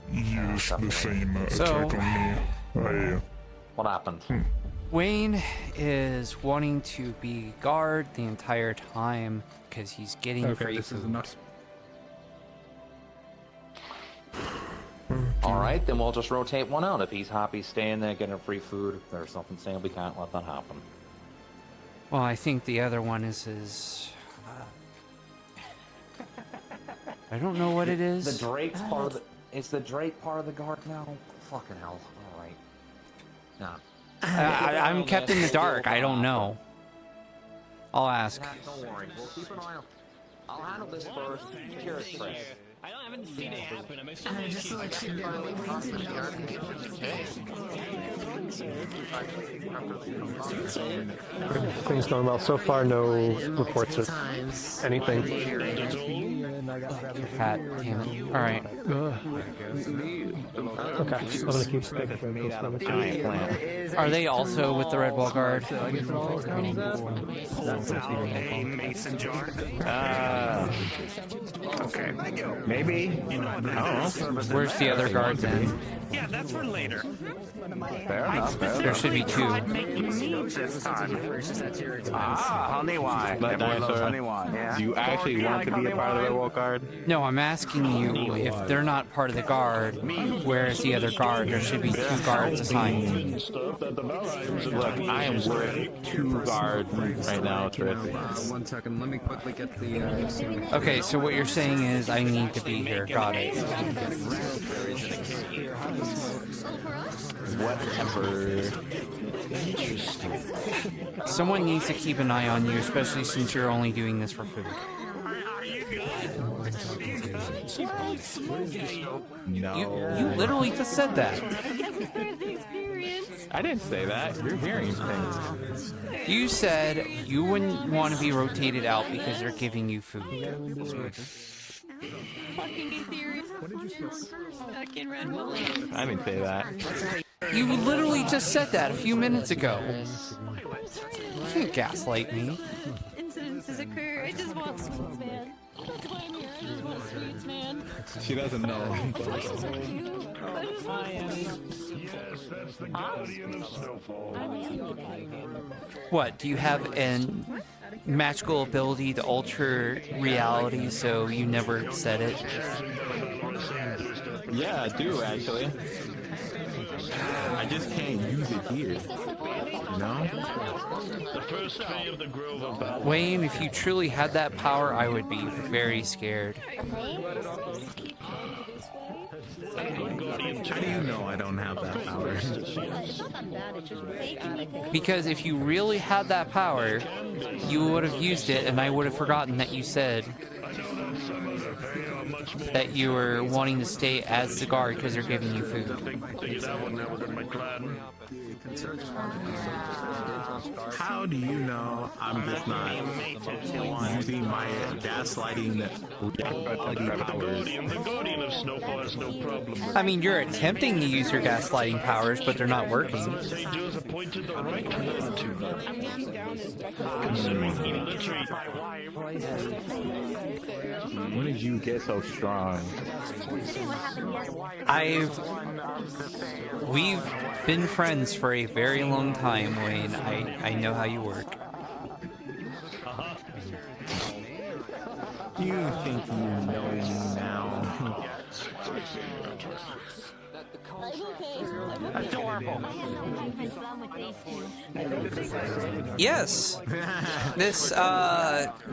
Use the same attack on me. What happened? Wayne is wanting to be guard the entire time because he's getting free food. Alright, then we'll just rotate one out. If he's happy staying there getting free food, there's nothing saying we can't let that happen. Well, I think the other one is his... I don't know what it is. The Drake's part of the... Is the Drake part of the guard now? Fucking hell. Alright. Nah. I'm kept in the dark. I don't know. I'll ask. Yeah, don't worry. We'll keep an eye on... I'll handle this first. Cheers, Chris. I haven't seen it happen. I'm assuming Just she's let you know. Things going well. So far, no reports of anything. Cat, damn it. Alright. Okay, I'm gonna keep sticking. Are they also with the Red Wall Guard? Mason jar. Okay. Maybe. Where's the other guard then? Yeah, that's for later. Fair enough. There should be two. Honey wine. Do you actually want to be a part of the Red Guard? No, I'm asking you if they're not part of the guard, where is the other guard? There should be 2 guards assigned. Look, I am worth 2 guards right now, Trish. 1 second, let me quickly get the... Okay, so what you're saying is I need to be here. Got it. Whatever. Someone needs to keep an eye on you, especially since you're only doing this for food. No. You literally just said that. I didn't say that. You're hearing things. You said you wouldn't want to be rotated out because they're giving you food. Fucking Ethereum. Fucking Red Bull. I didn't say that. You literally just said that a few minutes ago. You can't gaslight me. Incidences occur. I just want sweets, man. That's why I'm here. I just want sweets, man. She doesn't know. What, do you have a magical ability to alter reality so you never said it? Yeah, I do actually. I just can't use it here. You know? The first day of the Grove of Battle. Wayne, if you truly had that power, I would be very scared. How do you know I don't have that power? Because if you really had that power, you would have used it and I would have forgotten that you said. that you were wanting to stay as the guard because they're giving you food. How do you know I'm just not using my gaslighting powers? The Guardian of Snowfall has no problem. I mean, you're attempting to use your gaslighting powers, but they're not working. Sages appointed the right one to considering he literally. When did you get so strong? We've been friends for a very long time, Wayne. I know how you work. You think you know me now? Adorable. Yes. This,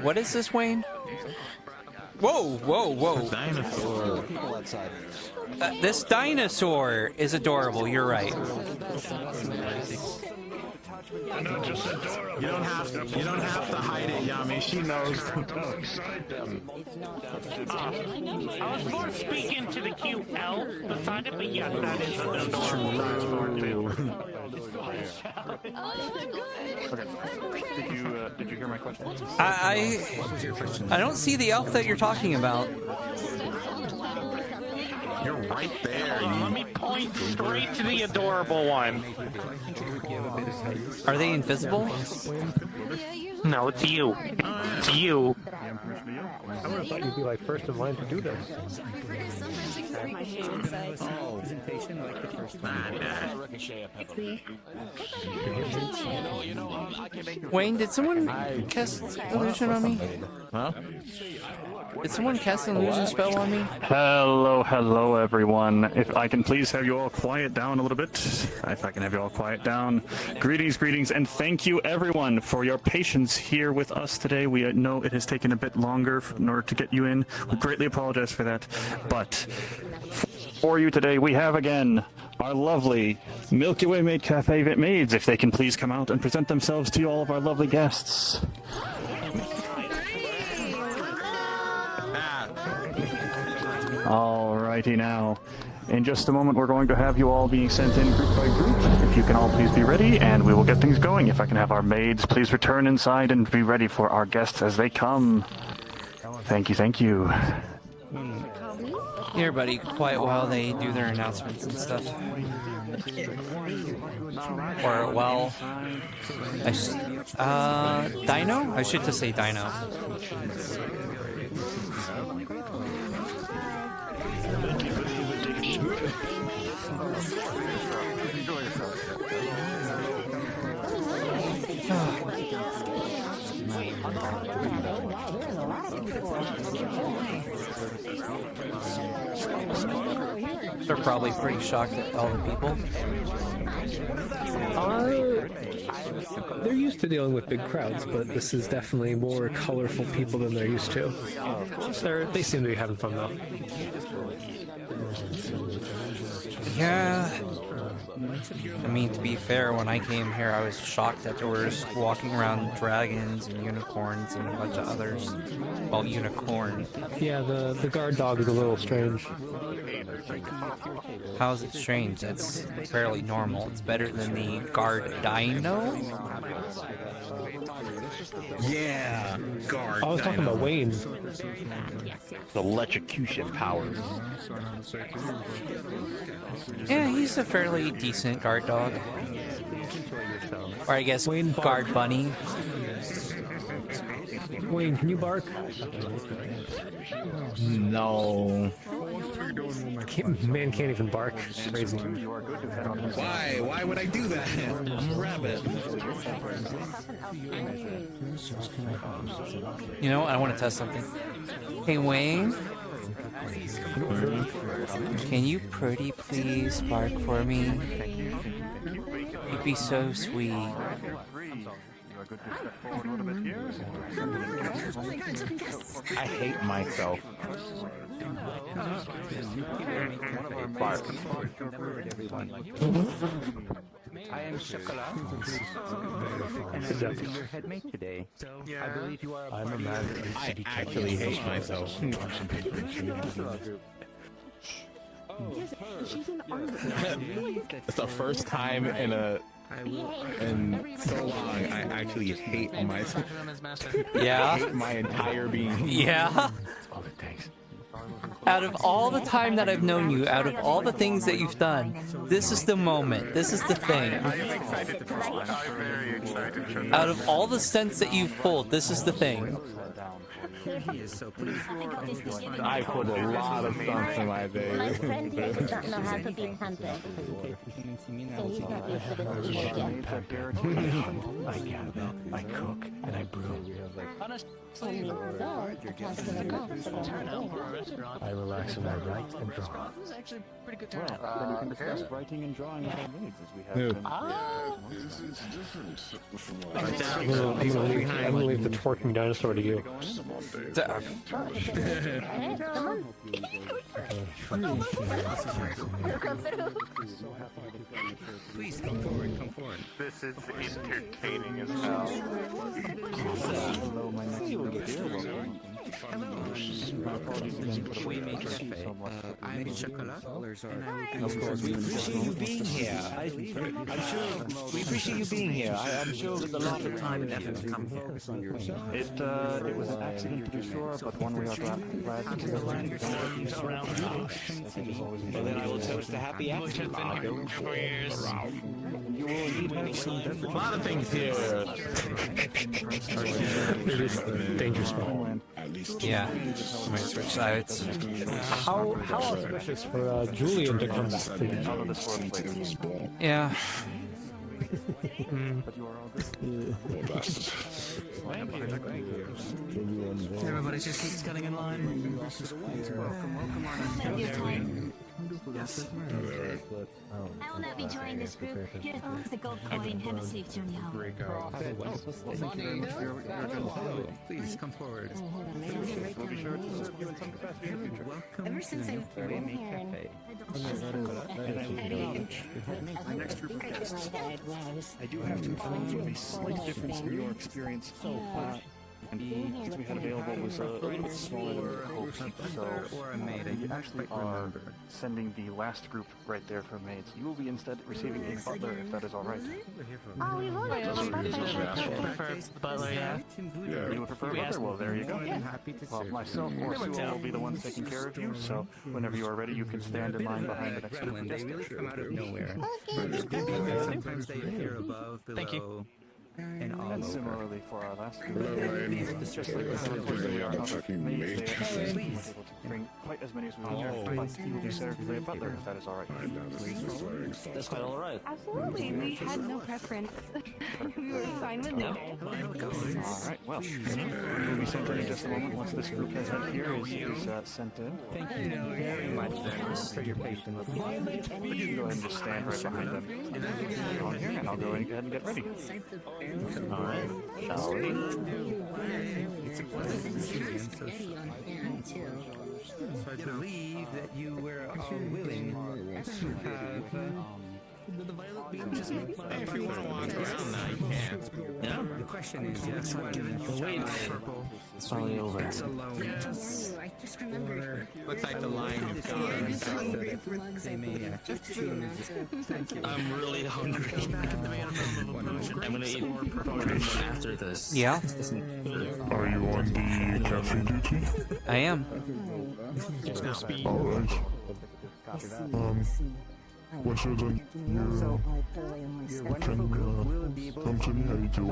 what is this, Wayne? Whoa, whoa, whoa. Dinosaur. This dinosaur is adorable, you're right. You don't have to hide it, Yami. She knows. I was more speaking to the cute elf beside it, but yes, that is an adorable dinosaur too. Did you hear my question? I don't see the elf that you're talking about. You're right there. Let me point straight to the adorable one. Are they invisible? No, it's you. It's you. I would have thought you'd be like first in line to do this. Wayne, did someone cast illusion on me? Huh? Did someone cast an illusion spell on me? Hello, everyone. If I can please have you all quiet down a little bit. If I can have you all quiet down. Greetings, and thank you, everyone, for your patience here with us today. We know it has taken a bit longer in order to get you in. We greatly apologize for that. But for you today, we have again our lovely Milky Way Maid Cafe maids. If they can please come out and present themselves to all of our lovely guests. Alrighty now. In just a moment, we're going to have you all being sent in group by group. If you can all please be ready, and we will get things going. If I can have our maids please return inside and be ready for our guests as they come. Thank you. Here, buddy, quiet while they do their announcements and stuff. Or, well, Dino? I should just say Dino. They're probably pretty shocked at all the people. They're used to dealing with big crowds, but this is definitely more colorful people than they're used to. They seem to be having fun though. Yeah. I mean, to be fair, when I came here, I was shocked that there was walking around dragons and unicorns and a bunch of others. Well, unicorn. Yeah, the guard dog is a little strange. How is it strange? That's fairly normal. It's better than the guard dino? Yeah, guard. I was talking about Wayne. The electrocution powers. Yeah, he's a fairly decent guard dog. Or I guess Wayne guard bunny. Wayne, can you bark? No. Man can't even bark. It's crazy. Why? Why would I do that? I'm a rabbit. You know, I want to test something. Hey, Wayne? Can you pretty please bark for me? You'd be so sweet. I hate myself. And I'm your headmate today. I believe you are. I'm a man that used to be actually hate myself. Yes, she's an artist. It's the first time in so long I actually hate myself. Yeah. I hate my entire being. Yeah. That's all it takes. Out of all the time that I've known you, out of all the things that you've done, this is the moment. This is the thing. I'm excited to try. I'm very excited. Out of all the stunts that you've pulled, this is the thing. I pulled a lot of stunts in my day. My friend here does not know how to be hunted. So he's not used to this yet. I gather, I cook, and I brew. I relax when I write and draw. This is actually a pretty good turnout. Then you can discuss writing and drawing with our maids as we have been. This is different from I'm gonna leave the twerking dinosaur to you. Please come forward, come forward. This is entertaining as hell. Hello, my next I'm Chocolat. Of course, we appreciate you being here. I'm sure we appreciate you being here. I'm sure with a lot of time and effort to come here. It was an accident to be sure, but one we are glad to Well, then I will toast a happy accident. You will indeed have some A lot of things here. It is dangerous spot. Yeah. I might switch sides. How auspicious for Julian to come back to you. Yeah. Everybody just keeps getting in line. Welcome on. Yes. I will not be joining this group. Here's the gold coin. Have a safe journey home. Thank you very much for your general. Please come forward. We'll be sure to serve you in some capacity in the future. Welcome. Ever since I've been here, My next group of guests. I do have to inform you of a slight difference in your experience so far. And the kids we had available was a little bit smaller than we hoped, so we actually are sending the last group right there for maids. You will be instead receiving a butler, if that is all right. oh, we've already have a butler. Butler, yeah. You would prefer a butler? Well, there you go. Well, myself or Sue will be the ones taking care of you, so whenever you are ready, you can stand in line behind the next group of guests. They really come out of nowhere. Sometimes they appear above, below. Thank you. And all And over. similarly for our last group, just like we are out of maids, they actually weren't able to bring quite as many as we would like. You will be served with a butler, if that is all right. That's quite alright. Absolutely, we had no preference. We were fine with it. Alright, well, you will be sent in just a moment once this group has had here is sent in. Thank you very much then for your patience. You can go ahead and just stand right behind them on here, and I'll go ahead and get ready. Alright, shall we? It's a pleasure to see you. So I believe that you were all willing to have the violet beam just make fun. If you want to walk around now, you can. Yeah. The question is, yes, what purple? It's finally over. It's alone. I just remembered. Looks like the line is gone. They may just choose. I'm really hungry. I'm gonna eat one after this. Yeah. Are you on the cafe duty? I am. Alright. Once you're done, you can come to me. I do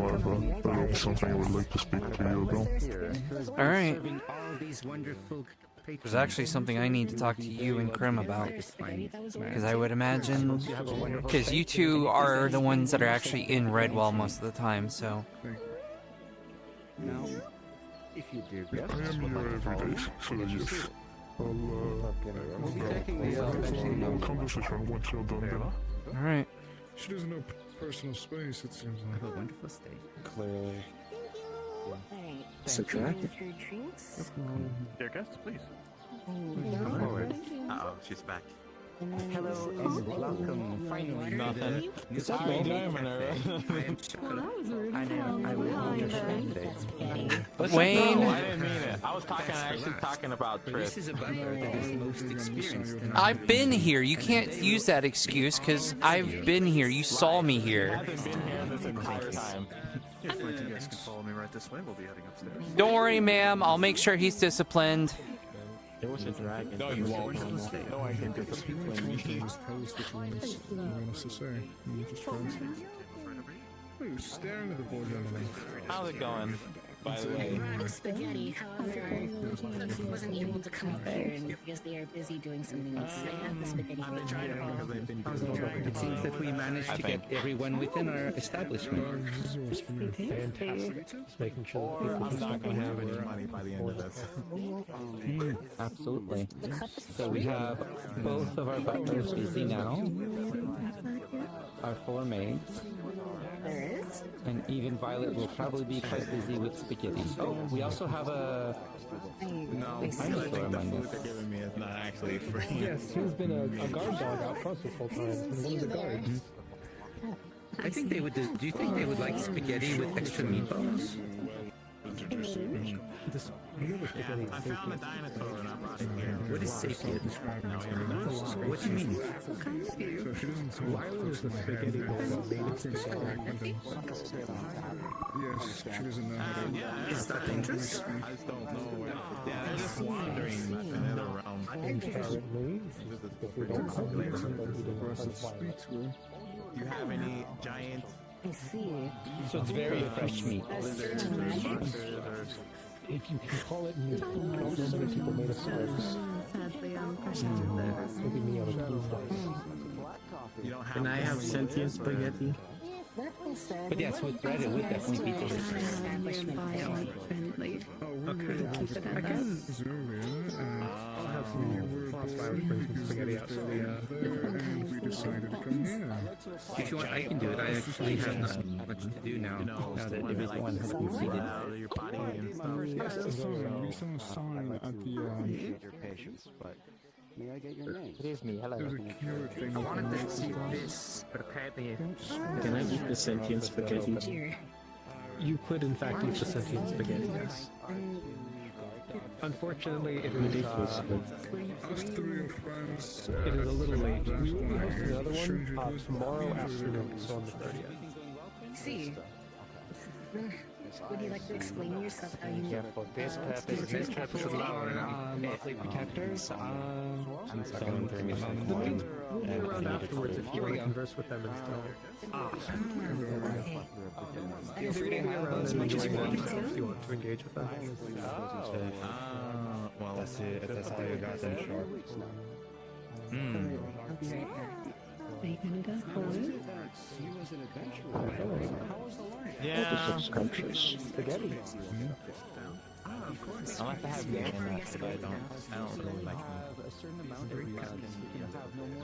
have something I would like to speak to you about. Alright. There's actually something I need to talk to you and Krim about. Because I would imagine... Because you two are the ones that are actually in Redwall most of the time, so... I am here every day, so yes. We'll be taking the conversation once you're done there. Alright. She doesn't know personal space, it seems like. Have a wonderful stay. Clearly. It's attractive. Dear guests, please. Come forward. Uh-oh, she's back. Hello and welcome. Finally, Nothing. How are you doing, Minerva? I know. I will understand it. Wayne. No, I didn't mean it. I was actually talking about Tris. This is a butler that is most experienced. I've been here. You can't use that excuse because I've been here. You saw me here. I haven't been here this entire time. If you guys can follow me right this way, we'll be heading upstairs. Don't worry, ma'am. I'll make sure he's disciplined. There was a dragon. No, you won't. No, I can discipline me. You're staring at the board, gentlemen. How's it going, by the way? Spaghetti, however, he wasn't able to come up here because they are busy doing something else. I have the spaghetti. It seems that we managed to get everyone within our establishment. Fantastic. Just making sure Or that people I'm not going to have any can money by the end of this. Absolutely. So we have both of our butlers busy now. Our 4 maids. And even Violet will probably be quite busy with spaghetti. Oh, we also have a No, dinosaur among us. they're giving me is not actually free. Yes, he's been a guard dog out front this whole time. He's one of the guards. I think they would. Do you think they would like spaghetti with extra meatballs? I found a dinosaur and I brought it here. What is sapient? What do you mean? Violet is the spaghetti bowl that made it from Sarah. Yes, she doesn't know how to... Yeah, Is that dangerous? I just don't know where. Yeah, they're just wandering in another realm. Apparently, if we don't cultivate somebody who doesn't Speak to her. Do you have any giant I see. So it's very fresh meat. lizards or monsters or... if you can call it new food, so many people made a service. Maybe me on a Tuesday. You don't have Can I have sentient spaghetti? But yes, with bread it would definitely be delicious. I'll have some Lost Violet bring some spaghetti out to And we decided to come here. If you want, I can do it. I actually have not much to do now. Now that everyone has been seated. Your body and stuff. Yes, we saw a sign at the, Your patience, but may I get your name? It is me, hello. there's a carrot thing. I wanted to see this, but apparently... Can I eat the sentient spaghetti? You could, in fact, eat the sentient spaghetti, yes. Unfortunately, it is, Us 3 friends. it is a little late. We will be hosting another one tomorrow afternoon, so on the 30th. See. Would you like to explain yourself how you Yeah, for this purpose alone, Lovely protectors. I'm sorry, I'm doing it on the point. We'll be around afterwards if you want to converse with them and stuff. Feel free to be around as much as you want if you want to engage with them. Well, that's how you got them short. I'll be right back. Are you gonna go home? Yeah. Spaghetti. I like to have game in that, but I don't really like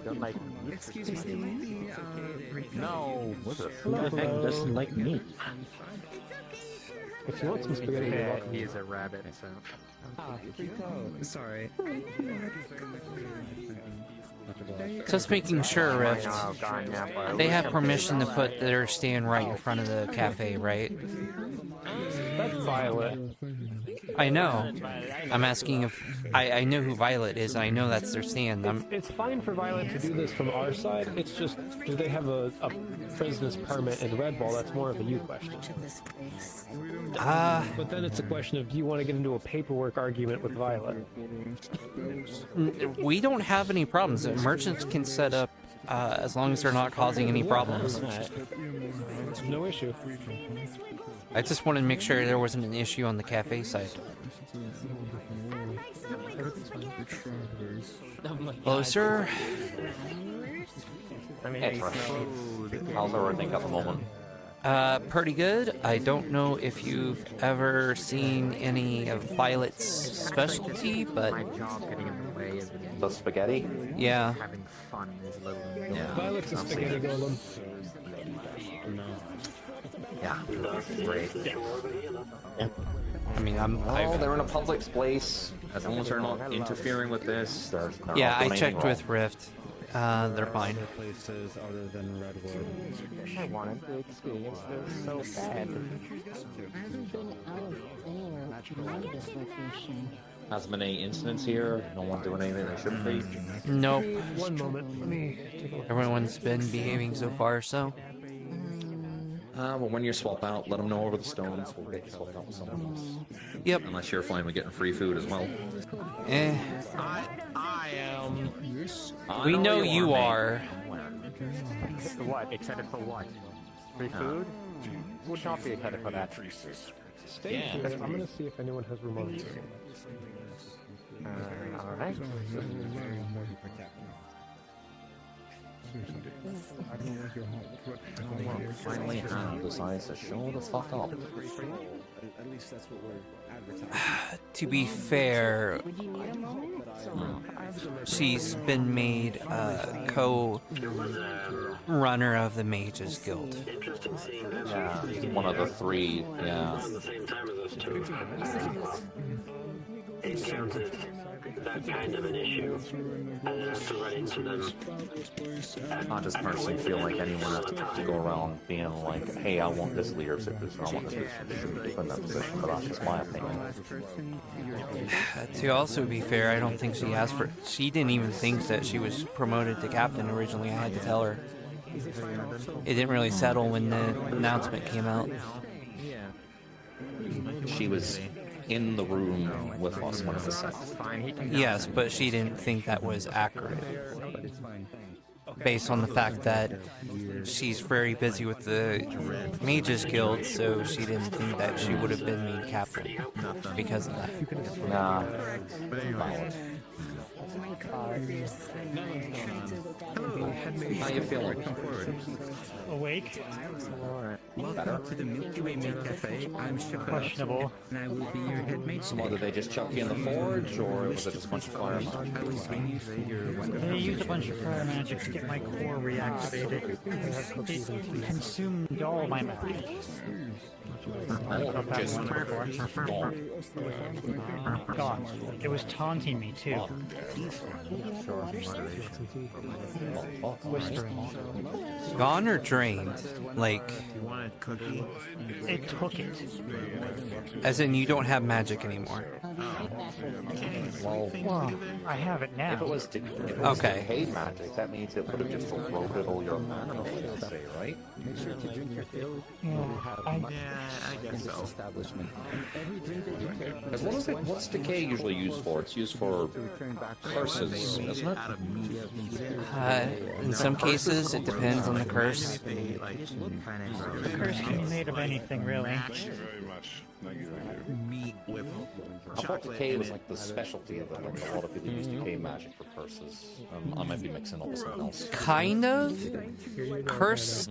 Don't like meat. Excuse me. No, what's it? Perfect doesn't like meat. If you want some spaghetti, you're welcome. He is a rabbit, so... Sorry. Just making sure, Rift. They have permission to put their stand right in front of the cafe, right? That's Violet. I know. I'm asking if I know who Violet is. I know that's their stand. It's fine for Violet to do this from our side. It's just, do they have a business permit in Red Ball? That's more of a you question. But then it's a question of, do you want to get into a paperwork argument with Violet? We don't have any problems. Merchants can set up as long as they're not causing any problems. No issue. I just wanted to make sure there wasn't an issue on the cafe side. Hello, sir. Hey, how's everything at the moment? Pretty good. I don't know if you've ever seen any of Violet's specialty, but... The spaghetti? Yeah. Having fun is a little... Yeah. Violet's a spaghetti golem. Yeah, great. I mean, they're in a public place. As long as they're not interfering with this, they're yeah, not I doing checked anything with Rift. They're fine. Places other than Redwood. I wanted to experience this so bad. Has been any incidents here? No one doing anything they shouldn't be? Nope. One moment, let me take a look. Everyone's been behaving so far, so. Well, when you're swapped out, let them know over the stones. We'll get you swapped out with someone else. Yep. Unless you're fine with getting free food as well. Eh. I am. We know you are. What? Excited for what? Free food? Would not be excited for that. Stay here. I'm gonna see if anyone has remote access. Alright. Finally, Hannah decides to show the fuck up. At least that's what we're advertising. To be fair, she's been made co-runner of the Mages Guild. Yeah, one of the three, yeah. At the same time as those two. Encountered that kind of an issue and have to run into them. I just personally feel like anyone has to go around being like, hey, I want this leadership position, I want this leadership position, shouldn't be put in that position, but that's just my opinion. To also be fair, I don't think she asked for. She didn't even think that she was promoted to captain originally. I had to tell her. It didn't really settle when the announcement came out. She was in the room with us when it was sent. Yes, but she didn't think that was accurate. Based on the fact that she's very busy with the Mages Guild, so she didn't think that she would have been made captain because of that. Nah. Valid. How you feeling? Awake. Welcome to the Milky Way Maid Cafe. I'm Shepard. Questionable. And I will be your head mate. So did they just chuck you in the forge, or was it just a bunch of fire magic? They used a bunch of fire magic to get my core reactivated. It consumed all my magic. Gone. It was taunting me too. Whispering. Gone or drained? Like. It took it. As in, you don't have magic anymore. Well, I have it now. If it was decay magic, that means it would have just eroded all your mana, say, right? Make sure to drink your fill. I guess so. Establishment. Because what's decay usually used for? It's used for curses, isn't it? In some cases, it depends on the curse. The curse can be made of anything, really. Meat with I thought decay was like the specialty of it. Like a lot of people use decay magic for curses. I might be mixing up with something else. Kind of. Curse.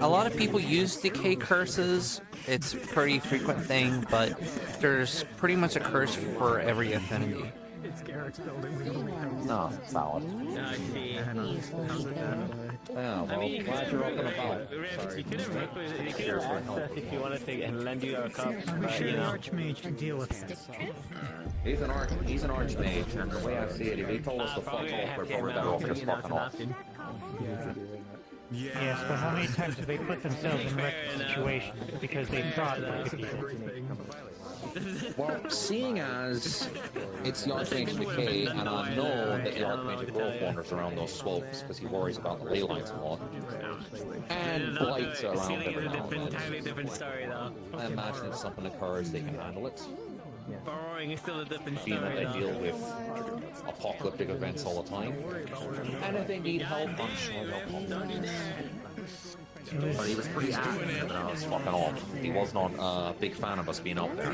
A lot of people use decay curses. It's a pretty frequent thing, but there's pretty much a curse for every affinity. No, valid. Yeah, well, glad you're up and about. You could have worked with if you wanted to and lend you our cups, but you know. Archmage can deal with it. He's an archmage, and the way I see it, if he told us to fuck off, we're probably better off just fucking off. Yes, but how many times have they put themselves in wrecked situations because they thought they could do it? Well, seeing as it's the Archmage Decay, and I know that the Archmage Growth wanders around those slopes because he worries about the ley lines a lot, and blights around every now and then. Entirely different story, though. I imagine if something occurs, they can handle it. Burrowing is still a different Being story, that they deal though. with apocalyptic events all the time. And if they need help, I'm sure they'll come. But he was pretty active when I was fucking off. He was not a big fan of us being out there.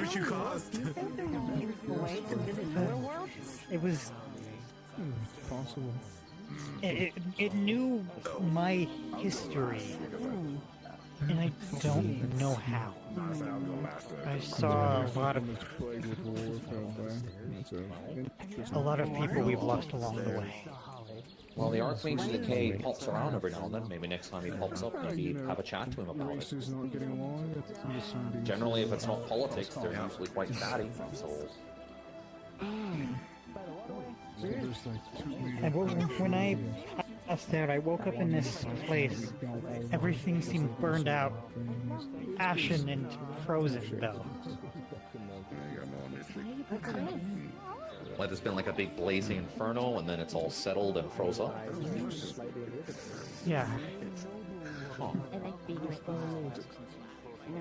It was possible. It knew my history, and I don't know how. I saw a lot of people we've lost along the way. Well, the Archmage Decay pops around every now and then. Maybe next time he pops up, maybe have a chat to him about it. Generally, if it's not politics, they're usually quite chatty, so... And when I Esther, I woke up in this place. Everything seemed burned out, ashen and frozen, though. Like there's been like a big blazing inferno, and then it's all settled and froze up. Yeah. Huh.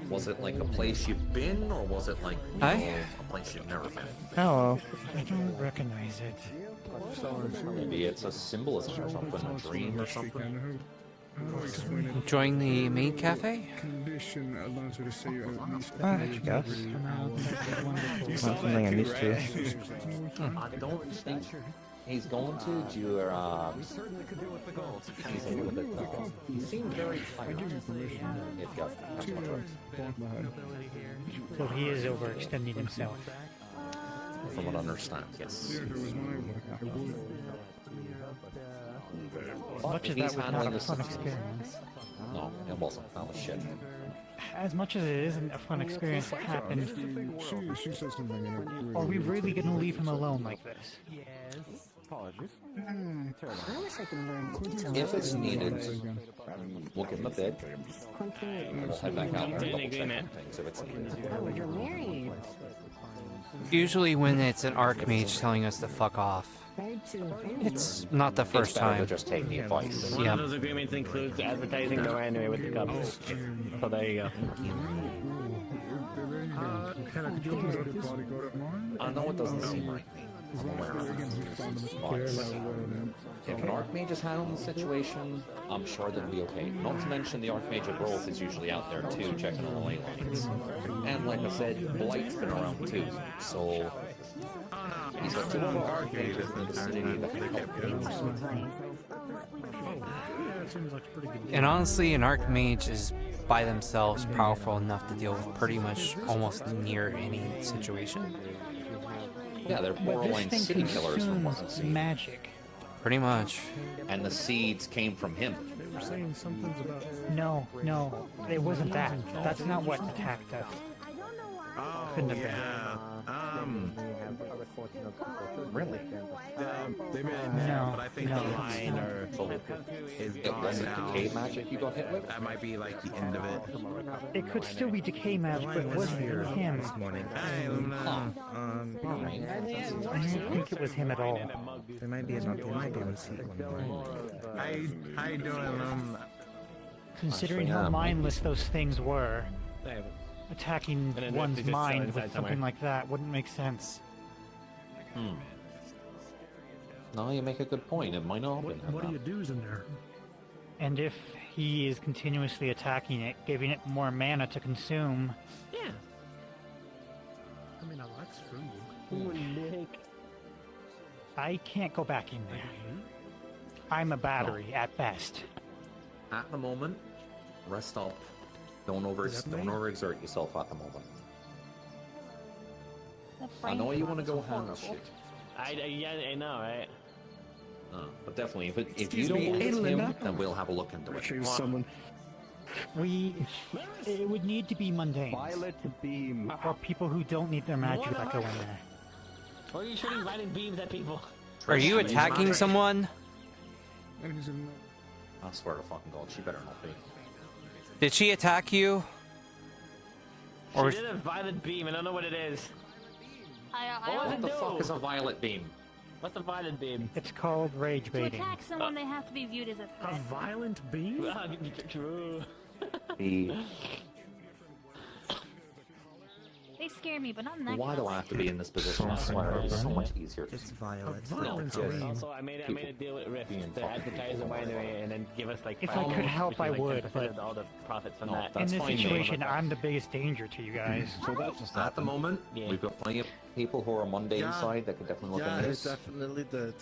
Was it like a place you've been, or was it like a place you've never been? Oh, I don't recognize it. Maybe it's a symbolism or something, a dream or something. Enjoying the main cafe? I guess. Not something I'm used to. I don't think he's going to. He's a little bit. He seemed very tired. It got that's much right. So he is overextending himself. From what I understand, yes. As much as that was not a fun experience. No, it wasn't. That was shit. As much as it isn't a fun experience that happened, are we really going to leave him alone like this? Apologies. I wish I could learn. If it's needed, we'll give him a bid. We'll head back out there and double check things if it's needed. Oh, you're married. Usually when it's an archmage telling us to fuck off. It's not the first time. To just take the advice. One of those agreements includes advertising though anyway with the cups. So there you go. I know it doesn't seem like me. I'm aware of it. If an archmage is handling the situation, I'm sure they'll be okay. Not to mention the archmage of growth is usually out there too, checking on the ley lines. And like I said, Blight's been around too, so he's got two other archmages in the vicinity that can help him. And honestly, an archmage is by themselves powerful enough to deal with pretty much almost near any situation. Yeah, they're borderline city killers from what I see. Magic. Pretty much. And the seeds came from him. No, it wasn't that. That's not what attacked us. Couldn't have been. Really? They may No, but I think no. the line or is It gone wasn't now. decay magic you got hit with? That might be like the end of it. It could still be decay magic, but it wasn't him. Hey, Lumina. I don't think it was him at all. There might be a seat How you doing, Considering how mindless those things were, attacking then one's they just mind sell with inside something somewhere. like that wouldn't make sense. No, you make a good point. It might not have been What him. do you do in there? And if he is continuously attacking it, giving it more mana to consume, Yeah. I mean, I like food. I can't go back in there. I'm a battery at best. At the moment, rest up. Don't overexert yourself at the moment. I know you want to go handle shit. I know, right? But definitely, if you don't it's him, then we'll have a look into it. It would need to be mundane. Violet beam. Or people who don't need their magic that go in there. Or are you shooting violent beams at people? Are you attacking someone? I swear to fucking God, she better not be. Did she attack you? She did a violet beam, I don't know what it is. What the fuck is a violet beam? What's a violet beam? It's called rage To baiting. attack someone, they have to be viewed as a threat. A violent beam? True. They scare me, but not in that Why do I have to be in this position? I swear, it's so much easier. It's violet. Also, I made a deal with Rift to advertise the winery and then give us like. If I could help, I would, 10% but of all the profits from No, that. in that's this fine, situation, I'm the biggest danger to you guys. So that's at the moment, we've got plenty of people who are mundane side that could definitely look into this. definitely did.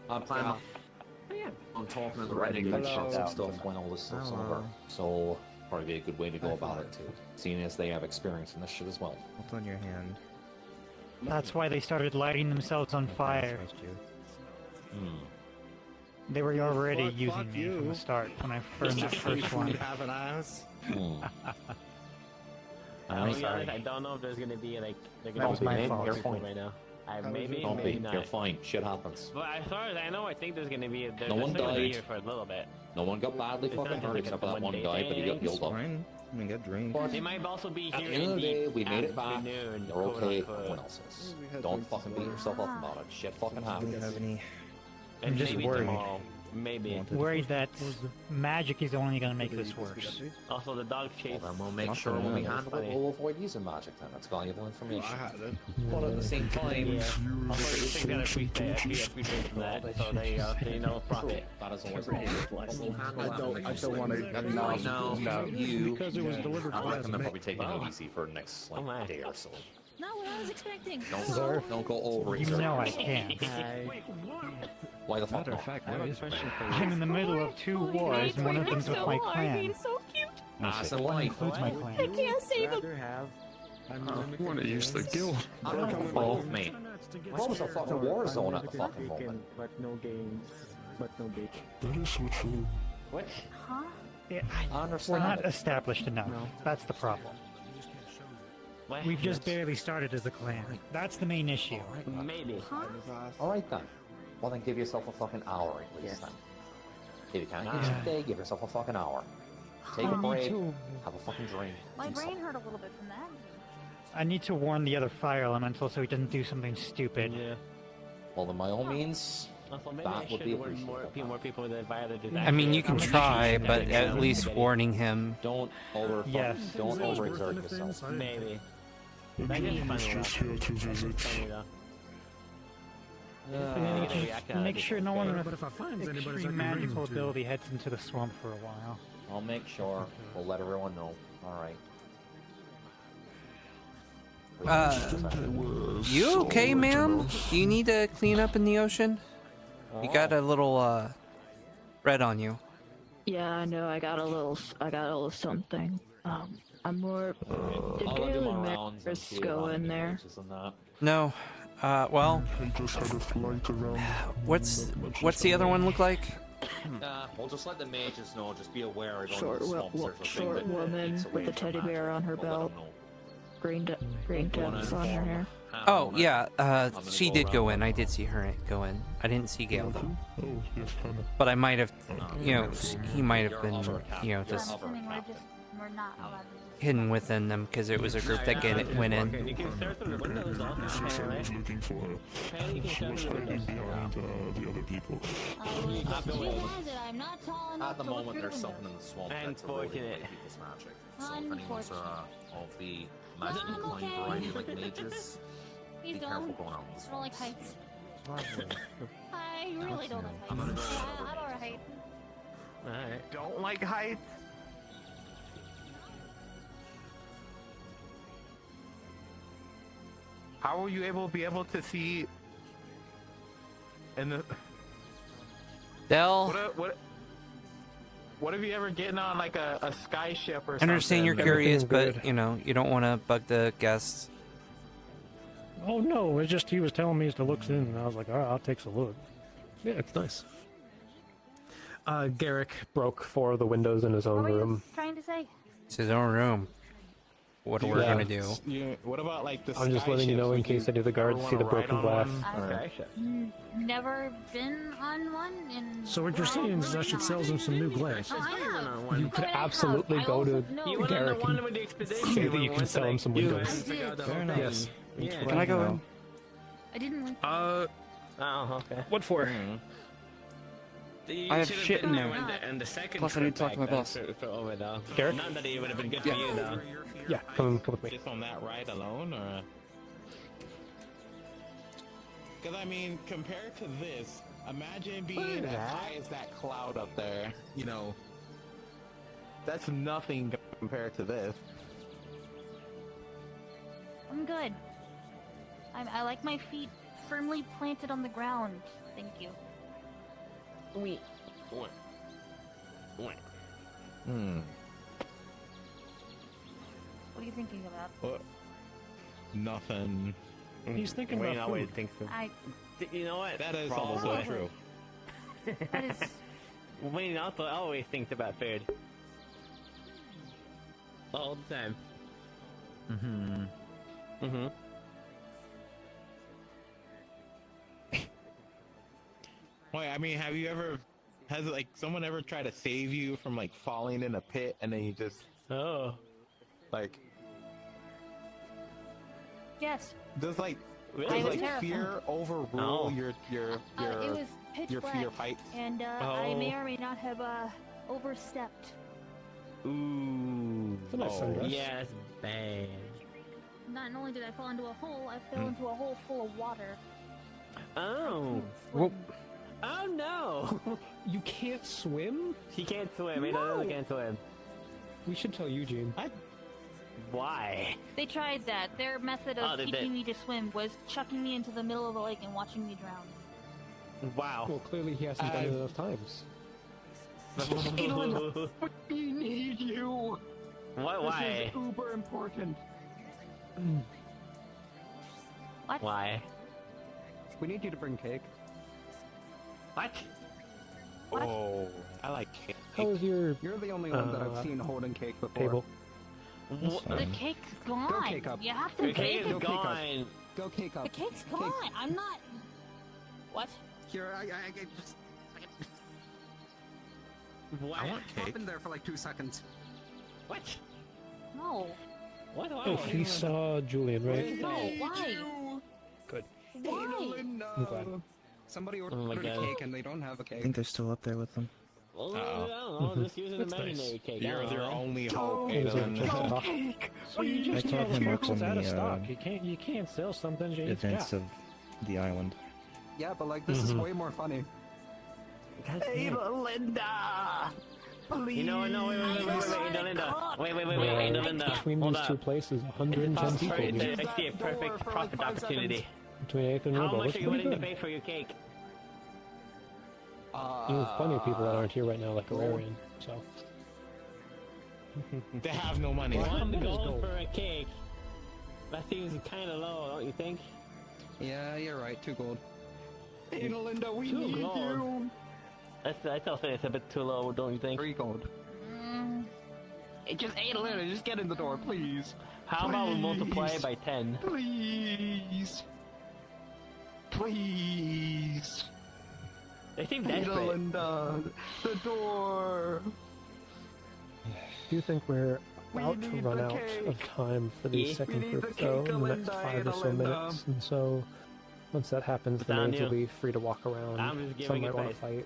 I plan on talking to the Reddit and some stuff when all this stuff's over. So probably be a good way to go about it too, seeing as they have experience in this shit as well. What's on your hand? That's why they started lighting themselves on fire. They were already using me from the start when I burned that first one. Have an ass. I'm sorry. I don't know if there's gonna be like. That was my fault. Right now. Maybe, Don't maybe be. not. You're fine. Shit happens. But as far as I know, I think there's gonna be No one still gonna be died. here for a little bit. No one got badly It's fucking not just hurt like except a for that one one-day guy, but he got thing. healed up. Fine. I mean, get drink. They might also be At here the end of the day, we made it back. afternoon, You're okay. quote-unquote. Everyone else is. Don't fucking beat yourself up about it. Shit fucking happens. And I'm just maybe worried. tomorrow. Maybe. Worried that magic is only going to make this worse. Also, the dog chase. Well, then we'll make sure when we handle it, we'll avoid using magic then. That's valuable information. But at the same time, Also, you think that if we stay, if we drink from that, so there you go, so you know, profit. That is always a we'll handle that. I don't want to. Right now, you, Because it was delivered I last recommend night. probably taking it easy for the next day or so. Not what I was expecting. Don't go over You know I can't. Why the fuck Matter of not? fact, I have a question for you. I'm in the middle of 2 wars, and one of them's with my clan. He's so cute. So One why? includes my clan. I can't save him. I want to use the guild. I don't know both, mate. What was a fucking war zone at the fucking moment? But no games. But no games. That is so true. What? Huh? Yeah, I we're understand. not established enough. That's the problem. What? We've just barely started as a clan. That's the main issue. Maybe. Alright then. Well then give yourself a fucking hour at least then. If you can't get Yeah. a day, give yourself a fucking hour. Take a Me break, too. have a fucking drink. My do brain something. hurt a little bit from that. I need to warn the other fire elemental so he doesn't do something stupid. Yeah. Well then by all means, Also, maybe that I would should be warn more appreciated. people that violated the I mean, you can try, but at least warning him. Don't Yes. don't overexert yourself. Maybe. The That is guild is funny, just here to visit. Funny though. And then you Maybe I can can make sure no one with But if I find anybody's extreme I can bring magical them to. ability heads into the swamp for a while. I'll make sure. We'll let everyone know. Alright. You okay, ma'am? Do you need to clean up in the ocean? You got a little, red on you. Yeah, I know. I got a little something. I'm more. Did I'll do Galen more and rounds and Maris see go about in there? mages and that. No. Well, I just had a flight around. what's the other one look like? We'll just let the mages know. Just be aware. Going Short, to the swamps, there's a thing short that woman eats away with a from teddy magic. bear on her We'll let belt. them know. Green tips on her hair. Oh, yeah, gonna she go did go around in. I did see her go in. I didn't see Gale, though. Oh, yes, Hannah. But I might have, you know, he might have been, you know, I'm just assuming we're not allowed to just... hidden within them because it was a group that went in. You can start through the windows also, She said I apparently. was looking for her. Apparently you can She start was through the hiding windows. behind the other people. She has it. I'm not tall enough At the to look moment, through there's the something in the swamp that's eroding Unfortunate. away people's magic. So if anyone's of the magic I'm inclined okay. variety like mages, Please be careful don't. going out in the I don't like swamps. heights. I really don't like heights. I'm gonna go Yeah, I'm alright. Alright. Don't like heights. How will you be able to see in the Del, what if you ever getting on like a sky ship or I something? understand you're curious, but, you know, you don't want to bug the guests. Oh no, it's just he was telling me to look in, and I was like, alright, I'll take a look. Yeah, it's nice. Garrick broke 4 of the windows in his own What were you room. trying to say? It's his own room. What we're Yeah. gonna do? What about like the? I'm just letting you know in case any of the guards see the broken glass. Never been on one in... So what you're saying is I should sell them some new glass. Oh, I have. You could But I have. absolutely I go also to know- You went on the Garrick one and with the expedition. say that you can sell him some windows. I did. Fair enough. Yes. Yeah. Can I go in? I didn't like Oh, okay. What for? You I have should've shit been in there there. when the second Plus I need to talk trip to my back boss. then for over though. Garrick? Not that it would have been good for you though. Yeah, come with me. Just on that ride alone, or? Because I mean, compared to this, imagine being as high as that cloud up there. You know, that's nothing compared to this. I'm good. I like my feet firmly planted on the ground. Thank you. Wait. Hmm. What are you thinking about? What? Nothing. He's thinking Wayne about always food. thinks so. You know what? That is Probably. also true. That is... Wayne also always thinks about food. All the time. Mm-hmm. Mm-hmm. Wait, I mean, have you ever, has like someone ever tried to save you from like falling in a pit and then you just, like, Yes. does like, I does was like terrified. fear overrule Oh. your It was pitch your black, fear fights? and I may or may not have overstepped. Ooh. It's a nice sundress. Yes, bad. Not only did I fall into a hole, I fell into a hole full of water. Oh. Well, Oh no! you can't swim? He can't swim. He doesn't can't swim. We should tell Eugene. Why? They tried that. Their method Oh, of they teaching did. me to swim was chucking me into the middle of a lake and watching me drown. Wow. Well, clearly he hasn't done it enough times. We need you. Why? This is uber important. What? Why? We need you to bring cake. What? Oh, I like cake. How was your? You're the only one that I've seen holding cake before. Table. The cake's gone. Go cake up. You have to The cake bake is it. gone. Go cake up. The cake's gone. I'm not. What? Here, I just. What? I want Hop cake. in there for like 2 seconds. What? No. What? Oh, he saw Julian, right? No. Why? Good. Why? I'm glad. Somebody Oh my ordered a God. cake and they don't have a I cake. think they're still up there with them. Well, I don't know. Just using the That's nice. imaginary cake. You're I don't their know. only hope. Is there Aiden. just a box? So you just I told him what's on out of the stock. You can't sell something you ain't events got. of the island. Yeah, but like, this is way more funny. Hey, Linda! Please! You know what? No, wait, Linda. Wait, Linda. Between Hold these up. two places, 110 people. I see a perfect profit opportunity. Between Aether and How Robo. much That's are you pretty willing to good. pay for your cake? There's plenty of people that aren't here right now, like Ararian, so. They have no money. $1 gold for a cake. That seems kind of low, don't you think? Yeah, you're right. 2 gold. Hey, Linda, we 2 need gold. you. I still say it's a bit too low, don't you think? 3 gold. Hey, just Linda, just get in the door, please. How about we multiply it by 10? Please. Please. They seem Hey, desperate. Linda, the door. Do you think we're We about to need run the out cake. of time for the Yeah. second We need group, the though, cake, in the next Linda, 5 or so Linda. minutes? And so, once that happens, the Down maids will you. be free to walk around. I'm just Some giving might it want to back. fight.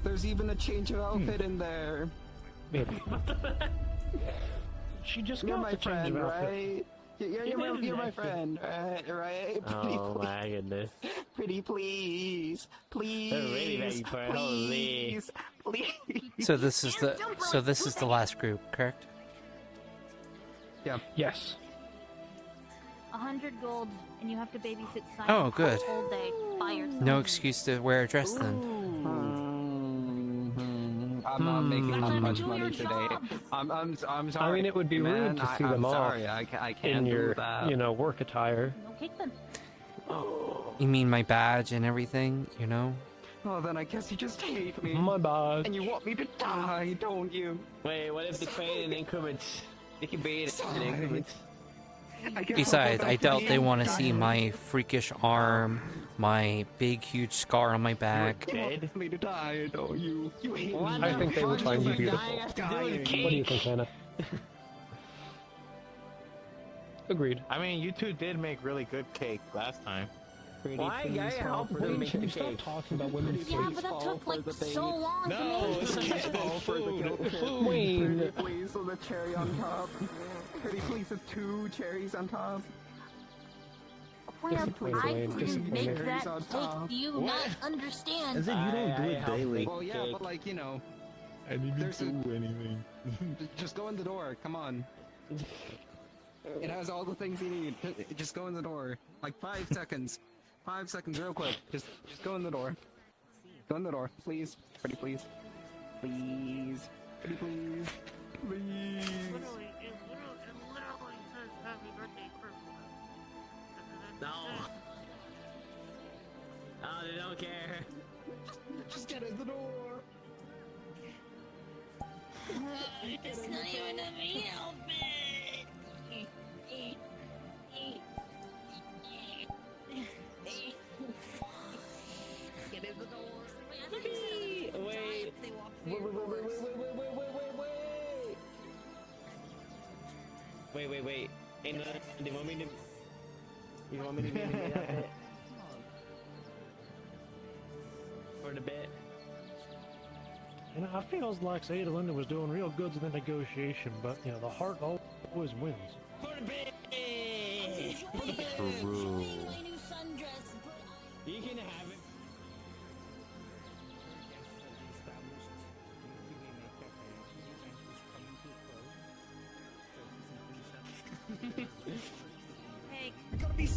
There's even a change of outfit in there. Maybe. She just You're got my the change friend, of outfit. right? You're my friend, right? Pretty Oh my goodness. Pretty please, please, They're really begging for it, holy. please, please. So this is the last group, correct? Yeah. Yes. 100 gold, and you have to babysit Simon Oh, good. the whole day by yourself. No excuse to wear a dress then. I'm not making that much money today. I'm sorry. I mean, it would be man. rude to see I'm them off sorry. I can't in your, do that. you know, work attire. No kick them. You mean my badge and everything, you know? Oh, then I guess you just hate me. My badge. And you want me to die, don't you? Wait, what if they pay it in increments? They can pay it in increments. Besides, I doubt they want to see my freakish arm, my big, huge scar on my back. You want me to die, don't you? You hate me. I think they would find you beautiful. What do you think, Hannah? Agreed. I mean, you two did make really good cake last time. Why? I help them make the Stop cake. talking about women's Yeah, but that took like so long No, to make. it's just all food. Wayne. Pretty please with a cherry on top. Pretty please with 2 cherries on top. Point out, Disappointed, I Wayne, couldn't disappointed. make that Cherries on top. cake. Do you not understand? As if you don't do I it help daily. make Well, yeah, cake. but like, you know, I didn't There's a- do anything. just go in the door. Come on. It has all the things you need. Just go in the door. Like 5 seconds. 5 seconds, real quick. Just go in the door. Go in the door, please. Pretty please. Please. Pretty please. Please. No. Oh, they don't care. Just get in the door. It's not even a me outfit. Get in the door. Wait. Hey, no, they want me to... You want me to be in the bit? For the bit? You know, I feels like Adalina was doing real good in the negotiation, but, you know, the heart always wins. For the bit! True. You can have it. Hey.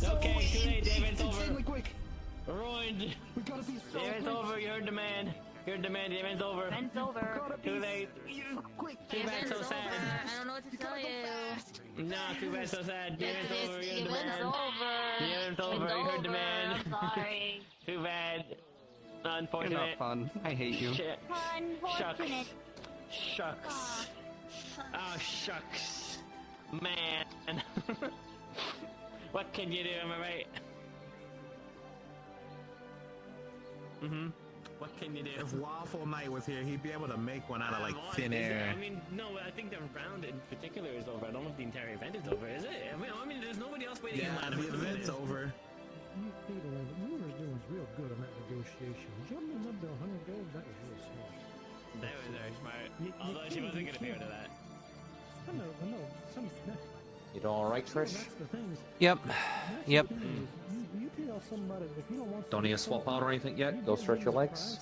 Okay, too late, David's over. Quick. Ruined. David's over, you heard the man. You heard the man, David's over. Event's over. Too late. Too bad, so sad. I don't know what to tell you. No, too bad, so sad. David's over, you heard the Event's man. over. David's over, you heard the man. I'm sorry. Too bad. Unfortunate. You're not fun. I hate you. Shit. Unfortunate. Shucks. Oh, shucks. Man. What can you do, am I right? Mm-hmm. What can you do? If Waffle Knight was here, he'd be able to make one out of like Well, thin air. I mean, no, I think the round in particular is over. I don't know if the entire event is over, is it? I mean, there's nobody else waiting in line. The event's over. You were doing real good on that negotiation. Jumping up to 100 gold, that was real smart. That was very smart. Although she wasn't going to be able to that. I know. You doing alright, Trish? That's the thing. Yep. Yep. You tell somebody if you don't want Don't need to swap out or anything yet? Go stretch your legs?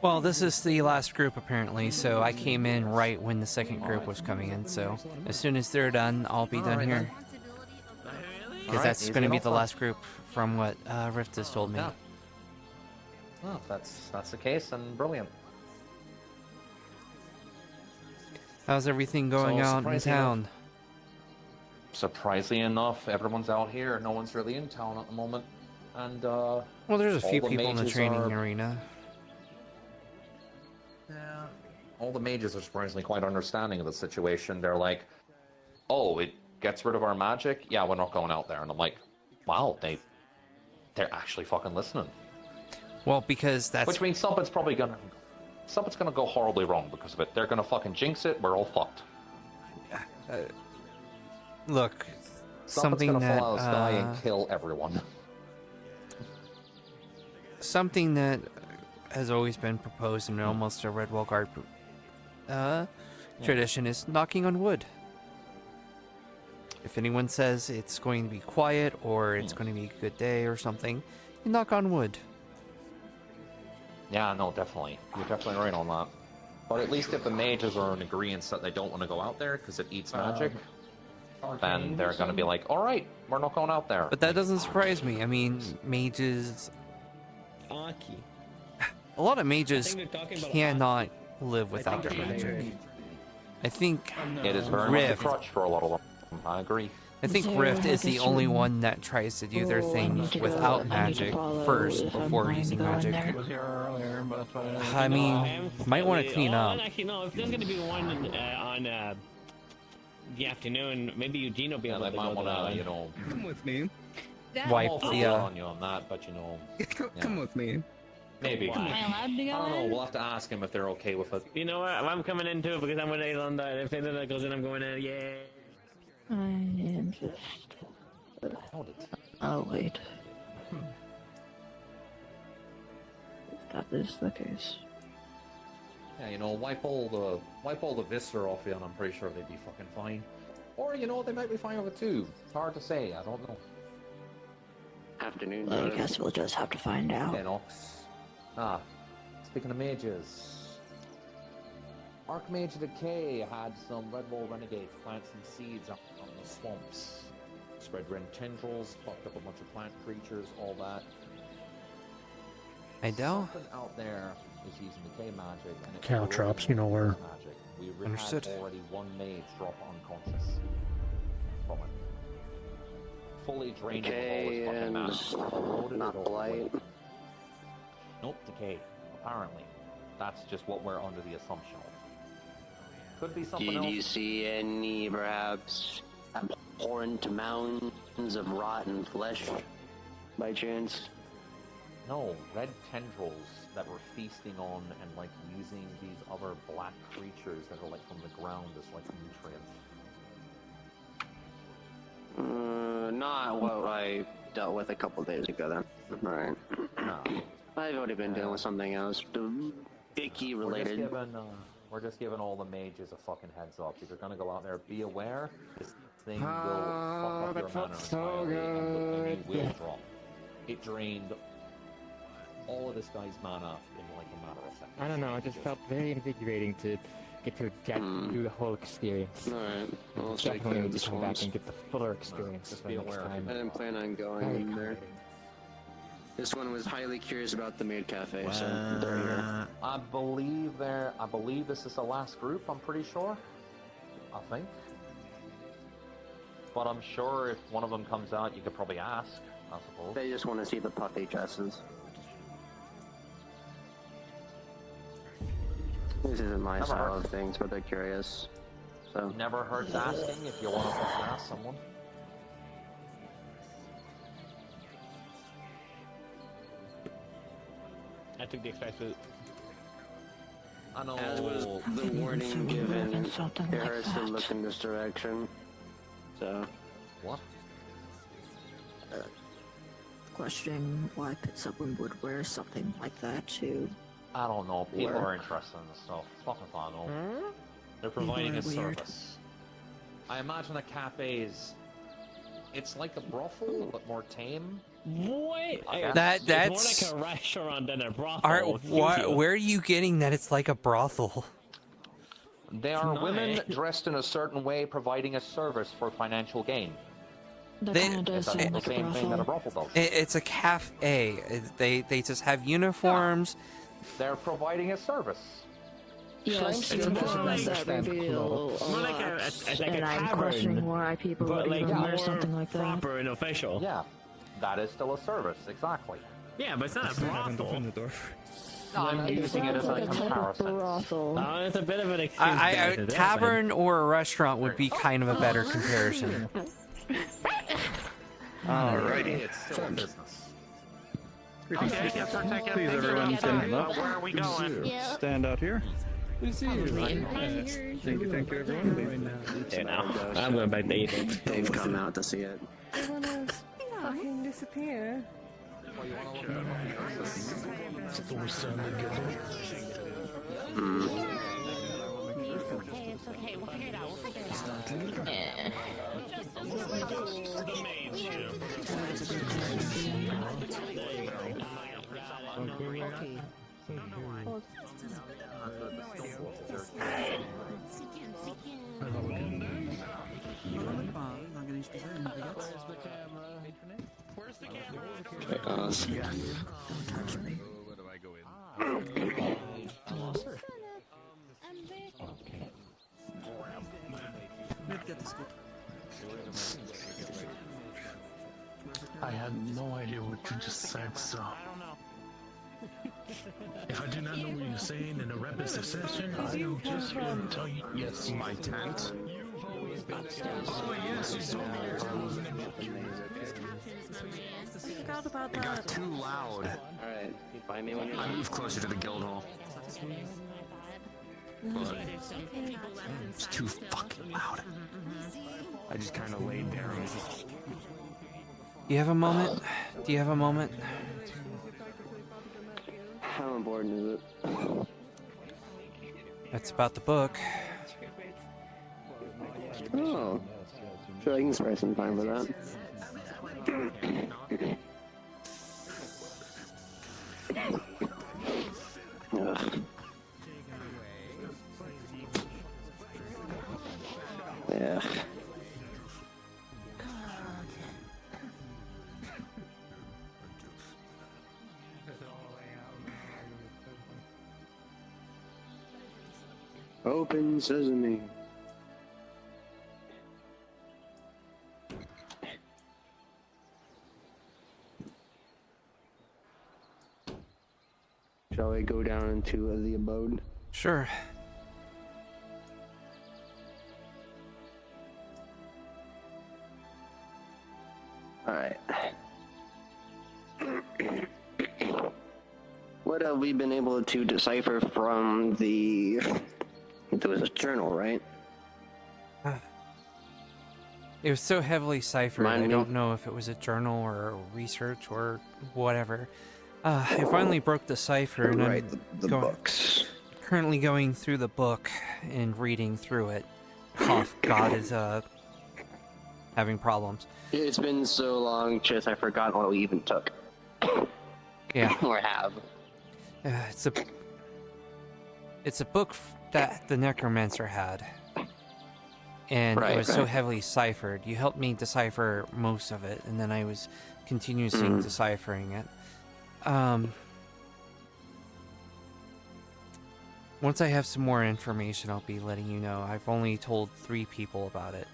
Well, this is the last group apparently, so I came in right when the second group was coming in, so as soon as they're done, I'll be done here. Because that's going to be the last group from what Rift has told me. Yeah. Well, if that's the case, then brilliant. How's everything going out in town? Surprisingly enough, everyone's out here. No one's really in town at the moment. And, well, there's a few people in the training are... arena. Yeah. All the mages are surprisingly quite understanding of the situation. They're like, oh, it gets rid of our magic? Yeah, we're not going out there. And I'm like, wow, they're actually fucking listening. Well, because that's... Which means something's gonna go horribly wrong because of it. They're gonna fucking jinx it, we're all fucked. Look, something something gonna that... fall out of the sky and kill everyone. Something that has always been proposed in almost a Redwall Guard tradition is knocking on wood. If anyone says it's going to be quiet or it's going to be a good day or something, you knock on wood. Yeah, no, definitely. You're definitely right on that. But at least if the mages are in agreement that they don't want to go out there because it eats magic, then they're going to be like, alright, we're not going out there. But that doesn't surprise me. I mean, mages... Aki. A lot of mages cannot live without their magic. I think it is very much a crutch for a lot of them. I agree. I think Rift is the only one that tries to do their thing without magic first before using magic. I mean, might want to clean up. Actually, no, if there's going to be one on the afternoon, maybe Eugene will be able to go to that one. You know, come with me. Wipe the on you on that, but you know, come with me. Maybe. Am I allowed to go I don't know. in? We'll have to ask him if they're okay with it. You know what? I'm coming in too because I'm with Aegon. If anything goes in, I'm going in. Yeah. I am just... Oh, wait. That is the case. Yeah, you know, wipe all the viscera off you, and I'm pretty sure they'd be fucking fine. Or you know, they might be fine with it too. It's hard to say. I don't know. Afternoon. I guess we'll just have to find out. Okay, Nox. Speaking of mages, Archmage Decay had some Redwall Renegades plant some seeds on the swamps. Spread red tendrils, fucked up a bunch of plant creatures, all that. I doubt. Something out there is using decay magic. And it's Caltrops, you know where. Magic. We Understood. had already one mage drop unconscious from it. Fully drained Decay of all and his fucking mana. not blight. Nope, decay. Apparently. That's just what we're under the assumption of. Could be something else. Did you see any, perhaps, abhorrent mounds of rotten flesh, by chance? No, red tendrils that were feasting on and like using these other black creatures that are like from the ground as like nutrients. not what I dealt with a couple days ago then. Alright. No. I've already been dealing with something else. Icky related. We're just giving all the mages a fucking heads up. If you're gonna go out there, be aware this thing will fuck up your mana entirely and you will drop. It drained all of this guy's mana in like a matter of seconds. I don't know, it just felt very invigorating to get through the whole experience. Alright, I'll definitely need to come back and get the fuller experience. Just be aware. I didn't plan on going in there. This one was highly curious about the maid cafe, so they're here. I believe this is the last group, I'm pretty sure. I think. But I'm sure if one of them comes out, you could probably ask, I suppose. They just want to see the puffy dresses. This isn't my style of things, but they're curious. So never hurts asking if you want to ask someone. I took the express route. I know. As was the warning given, it hurts to look in this direction. So. What? Questioning why someone would wear something like that to. I don't know. People work. are interested in this stuff. Fuck if I know. They're providing a Weird. service. I imagine a cafe is. It's like a brothel, but more tame. What? That's It's more like a restaurant than a brothel. Where are you getting that it's like a brothel? They are Nice. women dressed in a certain way, providing a service for financial gain. That They- kind of does It's sound the like a same thing that a brothel. brothel does. It's a cafe. They just have uniforms. They're providing a service. Yes, It's uniforms more like- that reveal a more like lot, it's like a and I'm tavern, questioning why people but would like even wear more something like that. proper and official. Yeah, that is still a service, exactly. Yeah, but it's not a brothel. No, I'm using it as Sounds like a a type of comparison. brothel. It's a bit of an excuse. A tavern or a restaurant would be kind of a better comparison. Alrighty. It's still a business. Please, everyone, stand up. Where are we going? Stand out here. Good to see you. Thank you, everyone. Yeah, now I'm going back to eat. They've come out to see it. They wanna fucking disappear. It's okay, we'll figure it out. Us. Don't touch me. I had no idea what you just said, so. If I do not know what you're saying in a repetitive session, I am just here to tell you, yes, my tent. Oh, yes, you told me there Forgot about It got that. too loud. Alright, find me when you're I moved closer to the guild hall. But it's too fucking loud. I just kind of laid there and was just... Do you have a moment? Do you have a moment? How important is it? It's about the book. Oh. Sure, I can spare some time for that. Ugh. Yeah. Open sesame. Shall we go down into the abode? Sure. Alright. What have we been able to decipher from the... There was a journal, right? It was so heavily ciphered, Remind I me. don't know if it was a journal or research or whatever. I finally broke the cipher, and Right, I'm the books. currently going through the book and reading through it. Cough, God is having problems. It's been so long, Chis, I forgot what we even took. Yeah. Or have. It's a book that the necromancer had, and it was so heavily ciphered. You helped me decipher most of it, and then I was continuously deciphering it. Once I have some more information, I'll be letting you know. I've only told 3 people about it.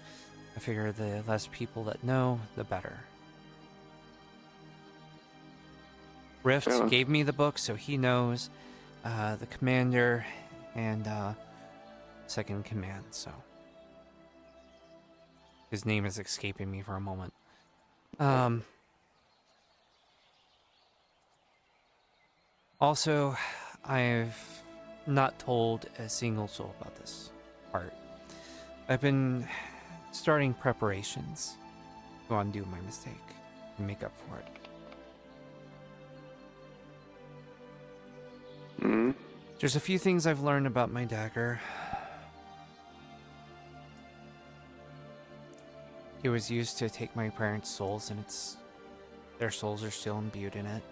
I figure the less people that know, the better. Rift gave me the book, so he knows. The commander and second command, so his name is escaping me for a moment. Also, I've not told a single soul about this part. I've been starting preparations to undo my mistake and make up for it. There's a few things I've learned about my dagger. It was used to take my parents' souls, and their souls are still imbued in it.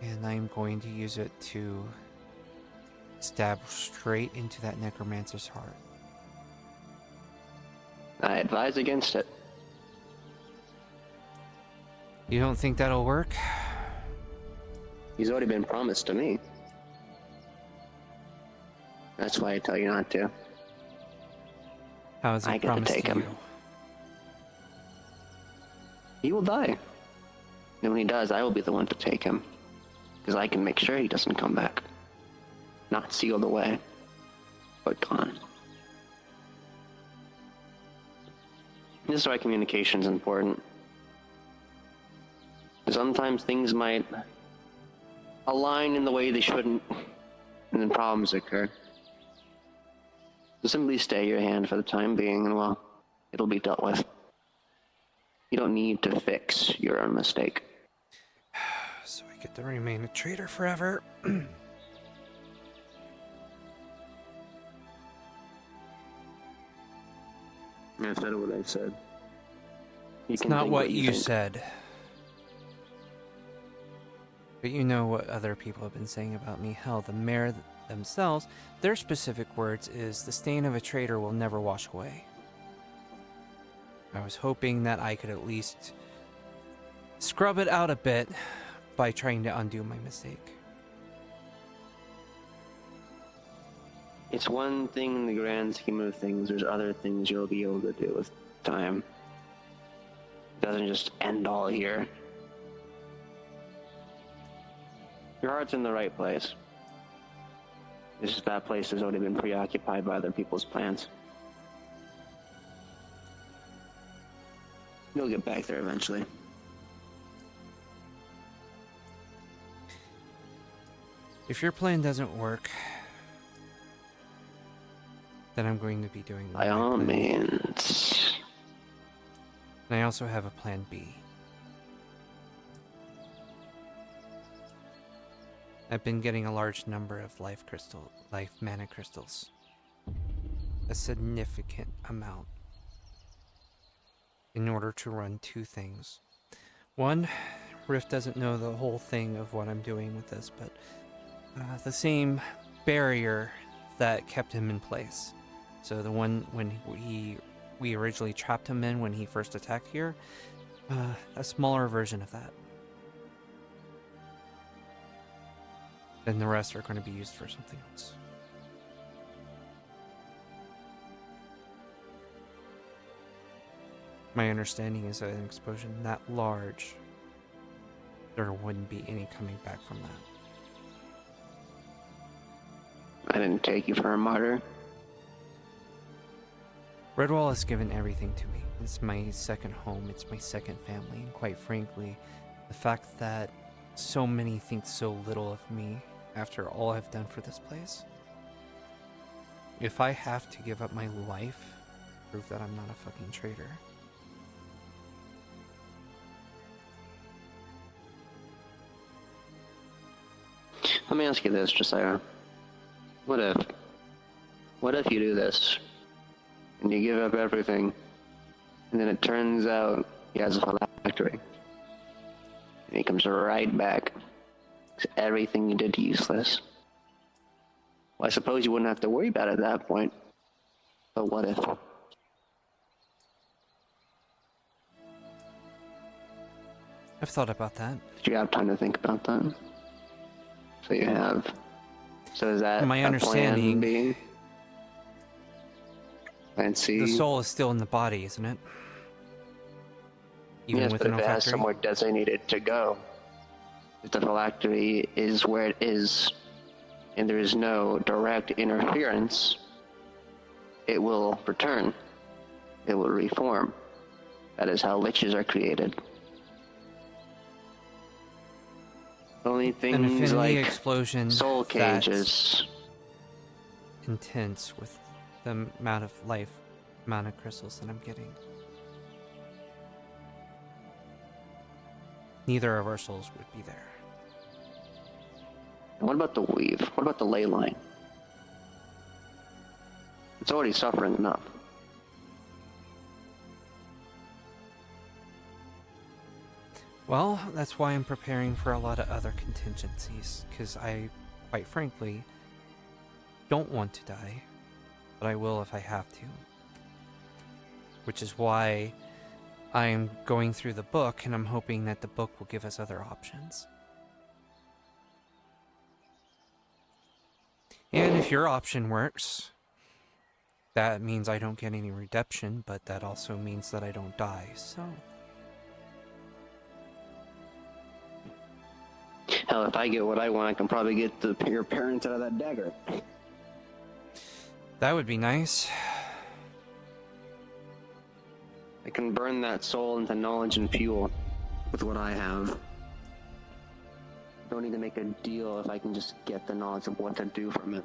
And I'm going to use it to stab straight into that necromancer's heart. I advise against it. You don't think that'll work? He's already been promised to me. That's why I tell you not to. How is he promised to you? He will die. And when he does, I will be the one to take him. Because I can make sure he doesn't come back. Not sealed away, but gone. This is why communication is important. Sometimes things might align in the way they shouldn't, and then problems occur. So simply stay your hand for the time being, and well, it'll be dealt with. You don't need to fix your own mistake. So I get to remain a traitor forever. That's not what I said. It's not what you said. But you know what other people have been saying about me. Hell, the mayor themselves, their specific words is, the stain of a traitor will never wash away. I was hoping that I could at least scrub it out a bit by trying to undo my mistake. It's one thing in the grand scheme of things. There's other things you'll be able to do with time. It doesn't just end all here. Your heart's in the right place. It's just that place has already been preoccupied by other people's plans. You'll get back there eventually. If your plan doesn't work, then I'm going to be doing by all means. And I also have a plan B. I've been getting a large number of life mana crystals. A significant amount. In order to run 2 things. One, Rift doesn't know the whole thing of what I'm doing with this, but the same barrier that kept him in place. So the one when we originally trapped him in when he first attacked here, a smaller version of that. Then the rest are going to be used for something else. My understanding is that an explosion that large, there wouldn't be any coming back from that. I didn't take you for a martyr. Redwall has given everything to me. It's my second home, it's my second family, and quite frankly, the fact that so many think so little of me after all I've done for this place. If I have to give up my life prove that I'm not a fucking traitor. Let me ask you this, Trisyra. What if you do this, and you give up everything, and then it turns out he has a phylactery, and he comes right back, makes everything you did useless? Well, I suppose you wouldn't have to worry about it at that point. But what if? I've thought about that. Did you have time to think about that? So you have. So is that my a understanding? Plan B? Plan C? The soul is still in the body, isn't it? Even yes, with but no if it has phylactery? somewhere designated to go, if the phylactery is where it is, and there is no direct interference, it will return. It will reform. That is how liches are created. Only And if things in like the explosion soul cages. Intense with the amount of life, amount of crystals that I'm getting. Neither of our souls would be there. And what about the weave? What about the ley line? It's already suffering enough. Well, that's why I'm preparing for a lot of other contingencies, because I, quite frankly, don't want to die, but I will if I have to. Which is why I'm going through the book, and I'm hoping that the book will give us other options. And if your option works, that means I don't get any redemption, but that also means that I don't die, so... Hell, if I get what I want, I can probably get your parents out of that dagger. That would be nice. I can burn that soul into knowledge and fuel with what I have. Don't need to make a deal if I can just get the knowledge of what to do from it.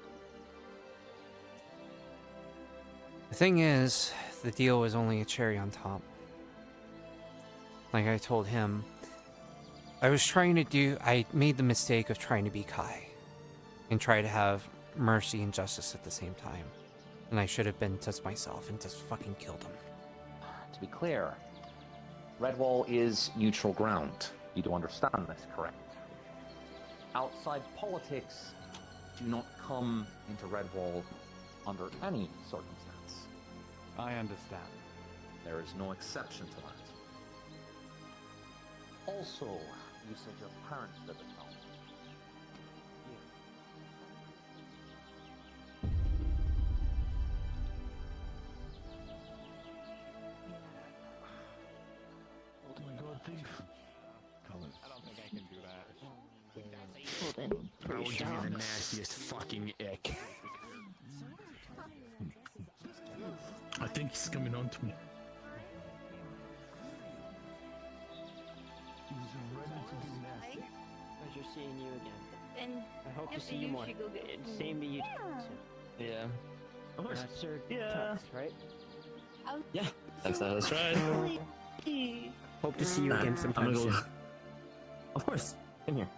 The thing is, the deal was only a cherry on top. Like I told him, I made the mistake of trying to be Kai and try to have mercy and justice at the same time. And I should have been just myself and just fucking killed him. To be clear, Redwall is neutral ground. You do understand this, correct? Outside politics do not come into Redwall under any circumstance. I understand. There is no exception to that. Also, you said your parents live at home. Oh my god, thief. I don't think I can do that. Well then, I will give you the nastiest fucking ick. I think he's coming on to me. Pleasure seeing you again. And I hope to see maybe you more. should go get Same to you. Yeah. Sir Yeah. Tux, right? Yeah. That's right. Hope to see you again sometime I'm gonna soon. go. Of course. In here.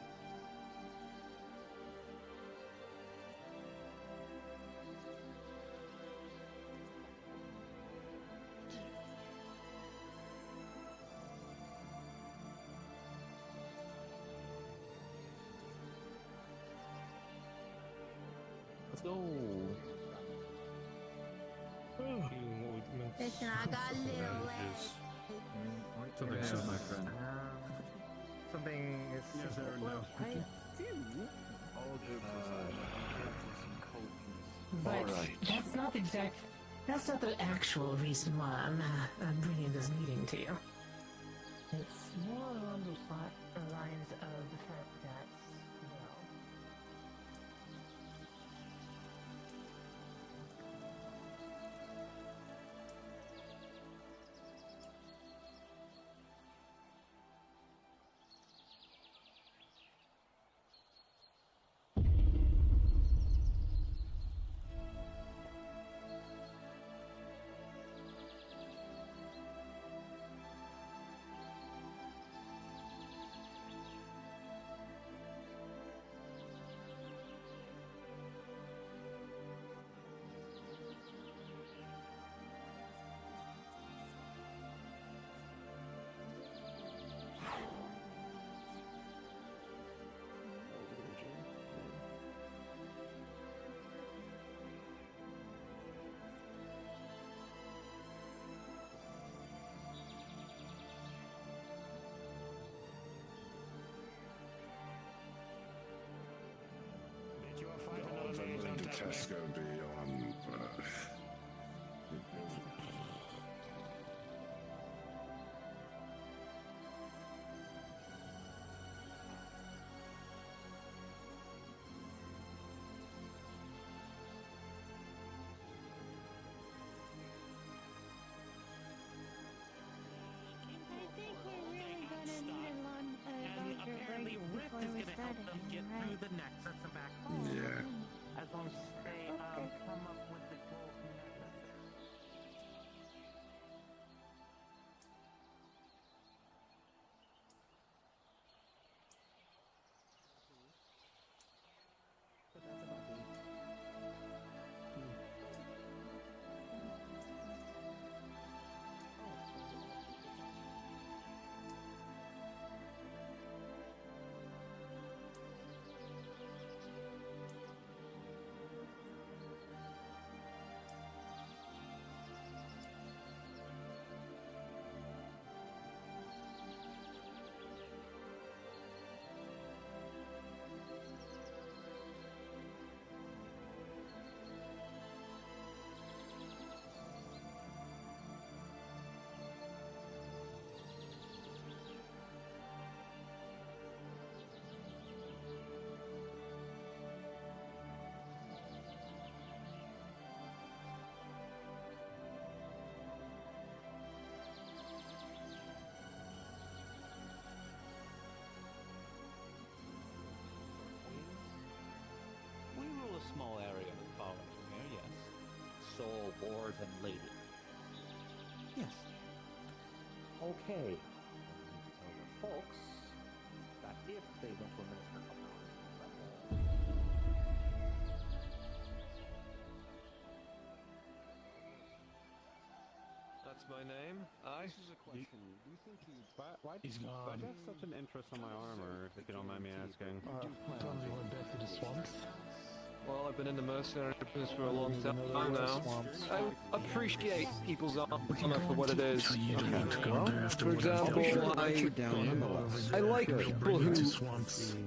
Let's go. Listen, I got a little Something said, my friend. Something is Yes, simple. Aaron, now. I do. All jokes aside, I have some cold But that's not the actual reason why I'm bringing this meeting to you. It's more along the lines of the fact that, well, the nexus and back. Yeah. As long as they come up with the goals necessary. We rule a small area far away from here, yes. Soul, ward, and lady. Yes. Okay. I need to tell the folks that if they want to administer That's my name. This is a question. Do you think why do you have such an interest in my armor, if you don't mind me asking? Back to the swamps. Well, I've been in the mercenary business for a long time now. I appreciate people's armor for what it is. For example, I like people who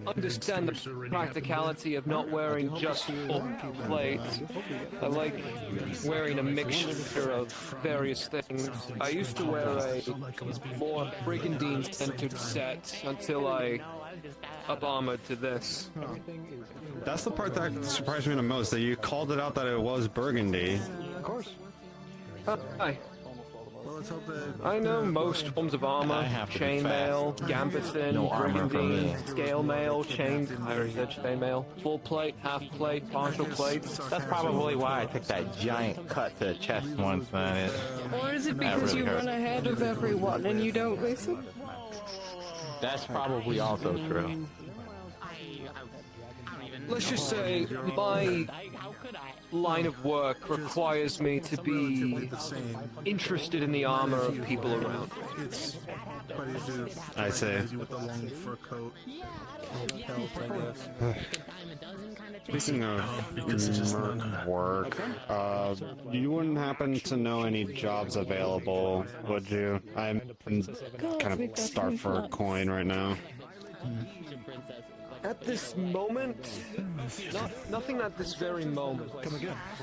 understand the practicality of not wearing just full plate. I like wearing a mixture of various things. I used to wear a more brigandine-centered set until I up-armored to this. That's the part that surprised me the most, that you called it out that it was burgundy. Of course. Hi. I know most forms of armor: chainmail, gambeson, brigandine, scale mail, chain. I already said chainmail. Full plate, half plate, partial plates. That's probably why I took that giant cut to the chest once, man. Or is it because you run ahead of everyone and you don't listen? That's probably also true. Let's just say my line of work requires me to be interested in the armor of people around me. It's quite easy I see. with the long fur coat. Pelt, I guess. Speaking of work, you wouldn't happen to know any jobs available, would you? I'm kind of starved for a coin right now. At this moment, nothing at this very moment.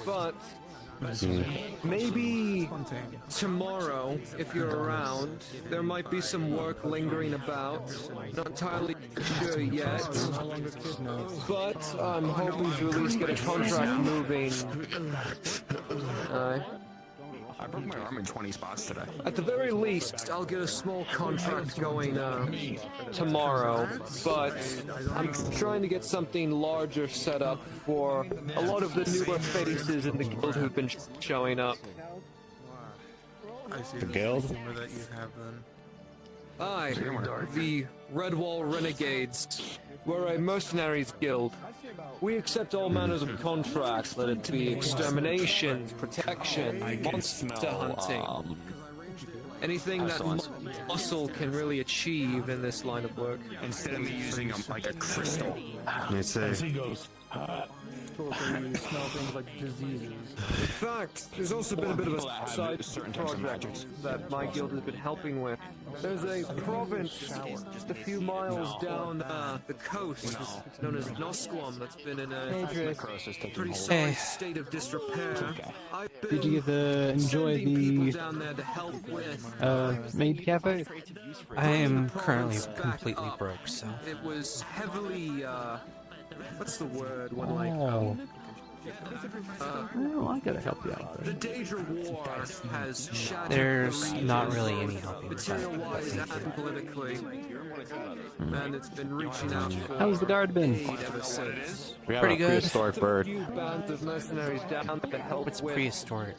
But maybe tomorrow, if you're around, there might be some work lingering about. Not entirely sure yet, but I'm hoping to at least get a contract moving. I broke my arm in 20 spots today. At the very least, I'll get a small contract going tomorrow, but I'm trying to get something larger set up for a lot of the newer faces in the guild who've been showing up. I see The guild? that you have then. Aye, the Redwall Renegades. We're a mercenaries guild. We accept all manners of contracts, let it be extermination, protection, monster hunting. Anything that muscle can really achieve in this line of work. Instead of me using like a crystal. I see. In fact, there's also been a bit of a side project that my guild has been helping with. There's a province just a few miles down the coast, it's known as Nosquam, that's been in a pretty sorry state of disrepair. Did you enjoy the maid cafe? I am currently completely broke, so. It was heavily, what's the word when like, Well, I gotta help you out. The Daedra War has shattered There's not really any helping with that. material-wise and politically, and it's been reaching out for How's the guard been? aid ever since. We have Pretty a good. prehistoric bird. Few bands of mercenaries down to help What's with prehistoric?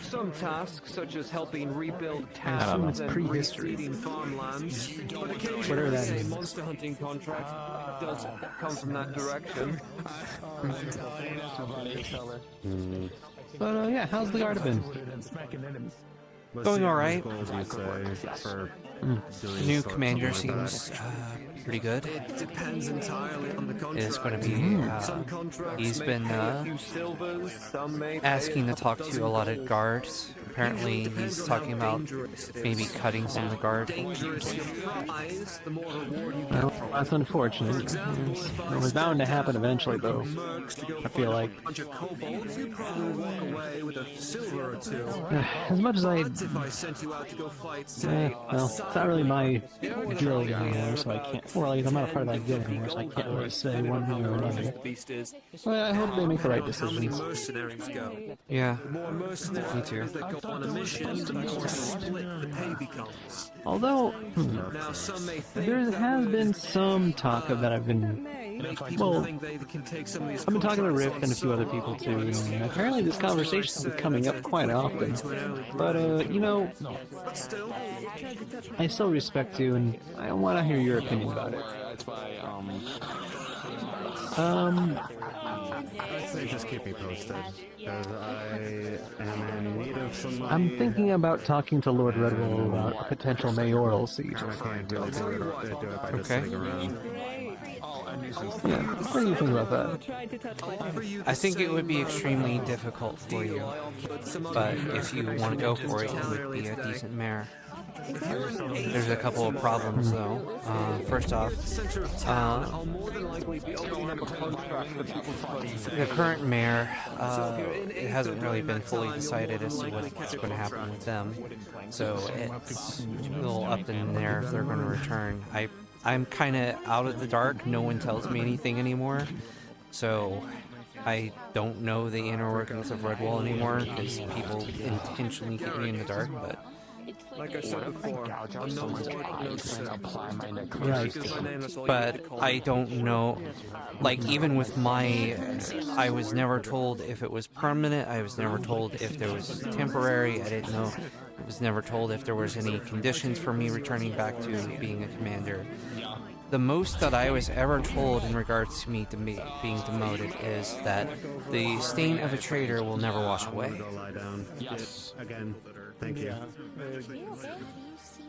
some tasks, such as helping rebuild I assume towns it's and prehistory. reseeding farmlands. But Whatever occasionally, that say, means. monster hunting contracts does come from that direction. But yeah, how's the guard been? Going all right. Mm. The new commander seems pretty good. It depends entirely on the contract. It's going to be. Some contracts He's may been pay a few silvers, some may pay asking to a talk dozen to a lot of gold. guards. Apparently, he's talking about maybe cutting some of the guard. Dangerous your prize, the more reward you get Well, from it. that's unfortunate. It was bound to happen eventually, though. I feel like. A bunch of kobolds, you'd probably walk away with a silver or two. As much as I. But if I sent you out to go fight, say, Well, it's not really my guild anymore, so I can't. Well, I'm not a part of that guild anymore, so I can't really say one thing or another. beast is. Well, I hope they make the right How many decisions. mercenaries go? Yeah, The more mercenaries me too. that go on a mission, the more split the pay becomes. Although, Now some may think there that has would been some talk of that I've been. make people Well, think they can take some of these I've been talking to contracts Rift and a few other people too, and apparently this conversation's been coming up quite often. But, you know, But still, I still respect you, and I want to hear your opinion about it. That's why, I'd say just keep me posted, because I am in need of some money. I'm thinking about talking to Lord Redwall about a potential mayoral seat. And I can't really do it by just Okay. sitting around. Yeah, what do you think about that? I think it would be extremely difficult for you, but if you want to go for it, you would be a decent mayor. There's a couple of problems though. First off, I'll more than likely be opening up a contract for people to the current mayor, it hasn't really been fully decided as to what's going to happen with them. So it's a little up in the air if they're going to return. I'm kind of out of the dark. No one tells me anything anymore. So I don't know the inner workings of Redwall anymore because people intentionally keep me in the dark, but Like I said before, I'm no court, no cell. Right. but I don't know, like even with my, I was never told if it was permanent, I was never told if there was temporary, I didn't know, I was never told if there was any conditions for me returning back to being a commander. The most that I was ever told in regards to me being demoted is that the stain of a traitor will never wash away. Go lie down. Yes. Again. Thank you.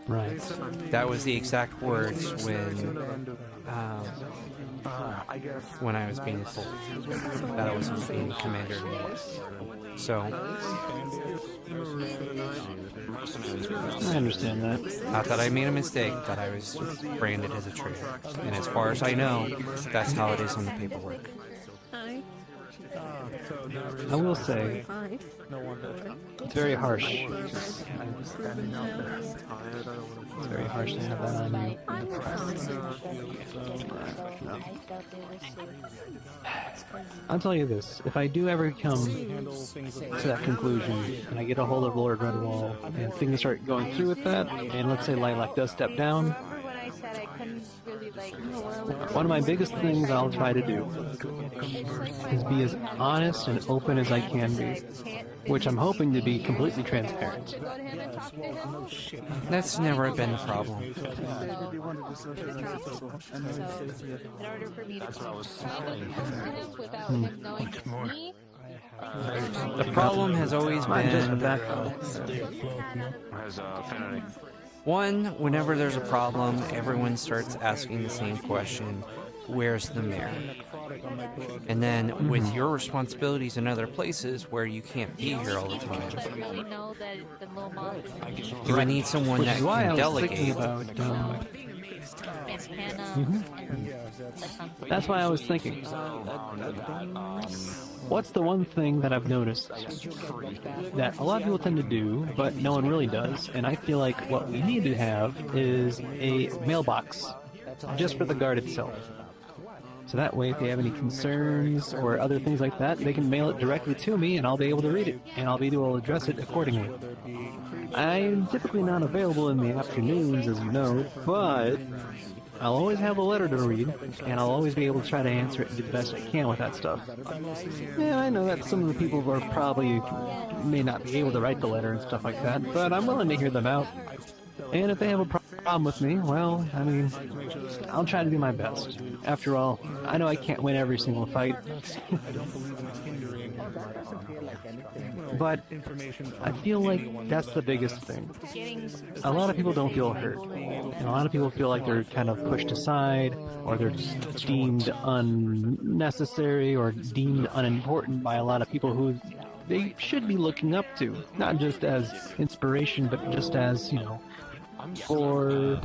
Right. That was the exact words when I was being told that I wasn't being commander anymore. So I understand that. not that I made a mistake, that I was branded as a traitor. And as far as I know, that's how it is on the paperwork. I will say, it's very harsh. It's very harsh to have that on you. I'll tell you this, if I do ever come to that conclusion, and I get a hold of Lord Redwall, and things start going through with that, and let's say Lilac does step down, one of my biggest things I'll try to do is be as honest and open as I can be, which I'm hoping to be completely transparent. That's never been the problem. In order for me to without him knowing it's me, The problem has always Not just been with that though. one, whenever there's a problem, everyone starts asking the same question, where's the mayor? And then with your responsibilities in other places where you can't be here all the time, we know that the little mom you would need someone Which that is why can I was delegate. thinking about, and Hannah that's why I was thinking. What's the one thing that I've noticed that a lot of people tend to do, but no one really does, and I feel like what we need to have is a mailbox just for the guard itself. So that way, if they have any concerns or other things like that, they can mail it directly to me, and I'll be able to read it, and I'll be able to address it accordingly. I'm typically not available in the afternoons, as you know, but I'll always have a letter to read, and I'll always be able to try to answer it and do the best I can with that stuff. Yeah, I know that some of the people are probably may not be able to write the letter and stuff like that, but I'm willing to hear them out. And if they have a problem with me, well, I mean, I'll try to do my best. After all, I know I can't win every single fight. But I feel like that's the biggest thing. A lot of people don't feel heard. And a lot of people feel like they're kind of pushed aside, or they're deemed unnecessary or deemed unimportant by a lot of people who they should be looking up to. Not just as inspiration, but just as, for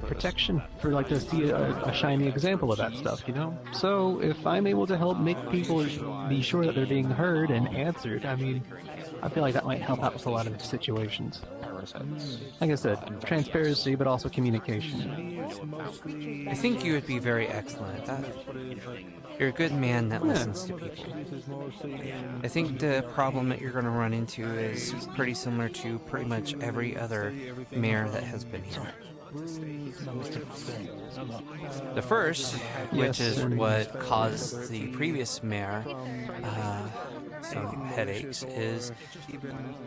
protection, for like to see a shining example of that stuff, So if I'm able to help make people be sure that they're being heard and answered, I mean, I feel like that might help out with a lot of situations. Like I said, transparency, but also communication. I think you would be very excellent at that. You're a good man that listens to people. I think the problem that you're going to run into is pretty similar to pretty much every other mayor that has been here. The first, which is what caused the previous mayor some headaches, is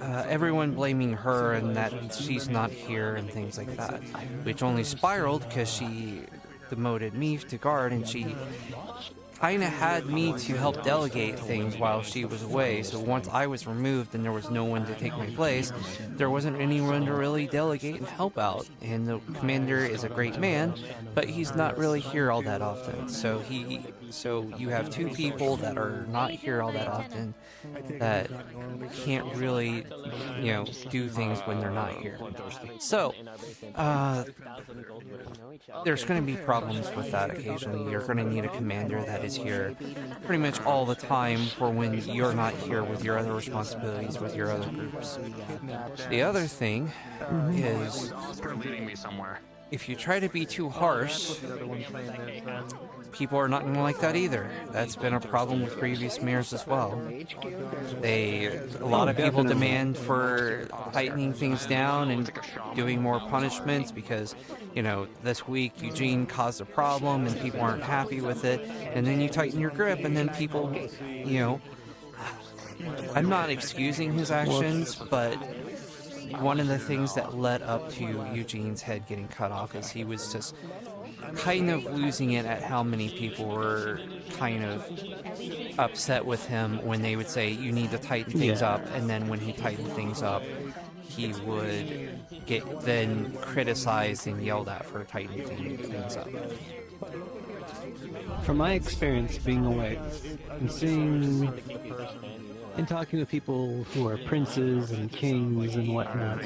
everyone blaming her and that she's not here and things like that, which only spiraled because she demoted me to guard, and she kind of had me to help delegate things while she was away. So once I was removed and there was no one to take my place, there wasn't anyone to really delegate and help out. And the commander is a great man, but he's not really here all that often. So you have two people that are not here all that often that can't really, do things when they're not here. So there's going to be problems with that occasionally. You're going to need a commander that is here pretty much all the time for when you're not here with your other responsibilities with your other groups. The other thing is, if you try to be too harsh, people are not going to like that either. That's been a problem with previous mayors as well. A lot of people demand for tightening things down and doing more punishments because, this week Eugene caused a problem and people aren't happy with it. And then you tighten your grip and then people, I'm not excusing his actions, but one of the things that led up to Eugene's head getting cut off is he was just kind of losing it at how many people were kind of upset with him when they would say, you need to tighten things up, and then when he tightened things up, he would get then criticized and yelled at for tightening things up. From my experience being away and seeing and talking with people who are princes and kings and whatnot,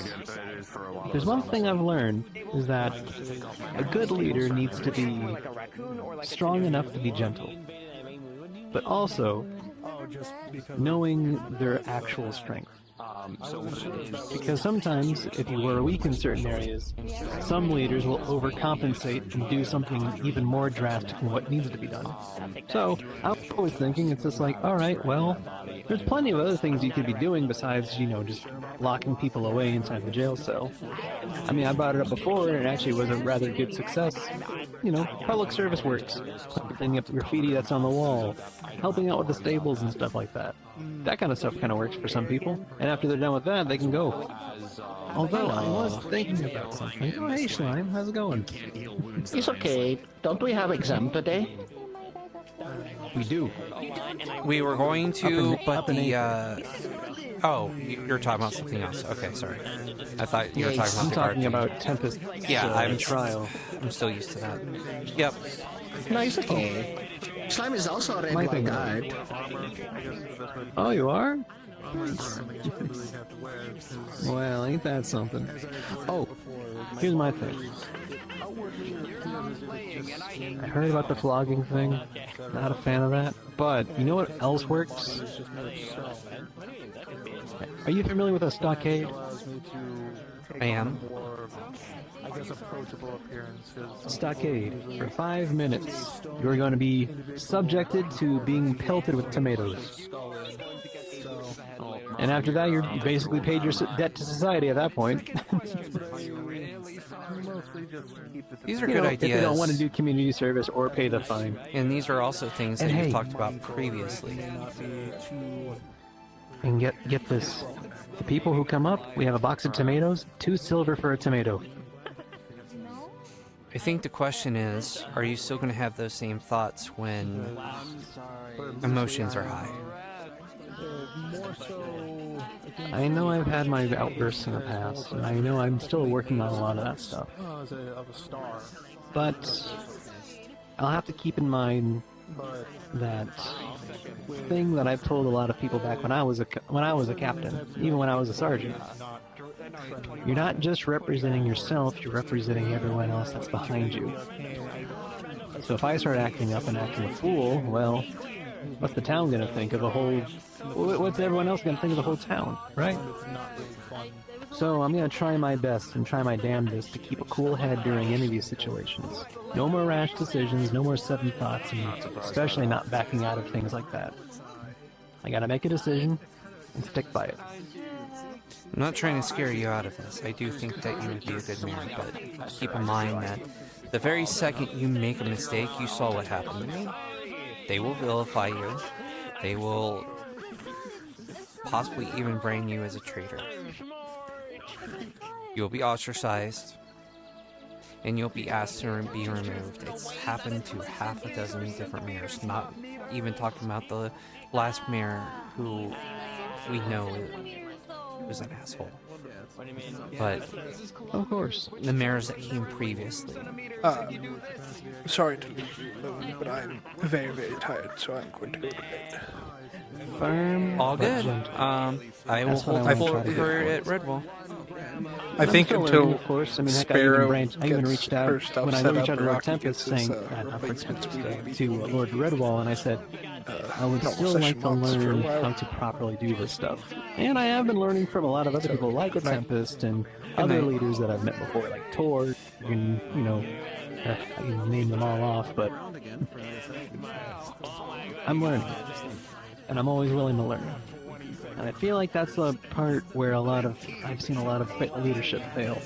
there's one thing I've learned, is that a good leader needs to be strong enough to be gentle, but also knowing their actual strength. Because sometimes, if you are weak in certain areas, some leaders will overcompensate and do something even more drastic than what needs to be done. So, I'm always thinking, it's just like, alright, well, there's plenty of other things you could be doing besides, just locking people away inside the jail cell. I mean, I brought it up before, and it actually was a rather good success. Public service works. Cleaning up the graffiti that's on the wall, helping out with the stables and stuff like that. That kind of stuff kind of works for some people, and after they're done with that, they can go. Although I was thinking about something. Oh, hey Slime, how's it going? It's okay. Don't we have exam today? We do. We were going to, but the, oh, you're talking about something else. Okay, sorry. I thought you were talking about I'm the talking about Tempest. I'm trial. I'm still used to that. Yep. No, it's okay. Slime is also a red white guard. Oh, you are? Well, ain't that something? Oh, here's my thing. I heard about the flogging thing. Not a fan of that. But you know what else works? Are you familiar with a stockade? I am. Stockade. For 5 minutes, you're going to be subjected to being pelted with tomatoes. And after that, you're basically paid your debt to society at that point. These are good ideas. If you don't want to do community service or pay the fine. And these are also things that you've talked about previously. And get this. The people who come up, we have a box of tomatoes, 2 silver for a tomato. I think the question is, are you still going to have those same thoughts when emotions are high? I know I've had my outbursts in the past, and I know I'm still working on a lot of that stuff. But I'll have to keep in mind that thing that I've told a lot of people back when I was a captain, even when I was a sergeant. You're not just representing yourself, you're representing everyone else that's behind you. So if I start acting up and acting a fool, well, what's the town going to think of a whole... What's everyone else going to think of the whole town, right? So I'm going to try my best and try my damnedest to keep a cool head during any of these situations. No more rash decisions, no more sudden thoughts, and especially not backing out of things like that. I got to make a decision and stick by it. I'm not trying to scare you out of this. I do think that you would be a good man, but keep in mind that the very second you make a mistake, you saw what happened to me. They will vilify you. They will possibly even brand you as a traitor. You'll be ostracized, and you'll be asked to be removed. It's happened to half a dozen different mayors, not even talking about the last mayor who we know was an asshole. But, of course, the mayors that came previously. Sorry to leave you alone, but I'm very, very tired, so I'm going to go to bed. Firm. All good. I will hold the fort for at Redwall. I think until of course. I mean, heck, Sparrow I even reached out when I reached out to Lord Tempest, saying to Lord Redwall, and I said I would still like to learn how to properly do this stuff. And I have been learning from a lot of other people, like the Tempest and other leaders that I've met before, like Tor. And I can name them all off, but I'm learning, and I'm always willing to learn. And I feel like that's the part where I've seen a lot of leadership fail.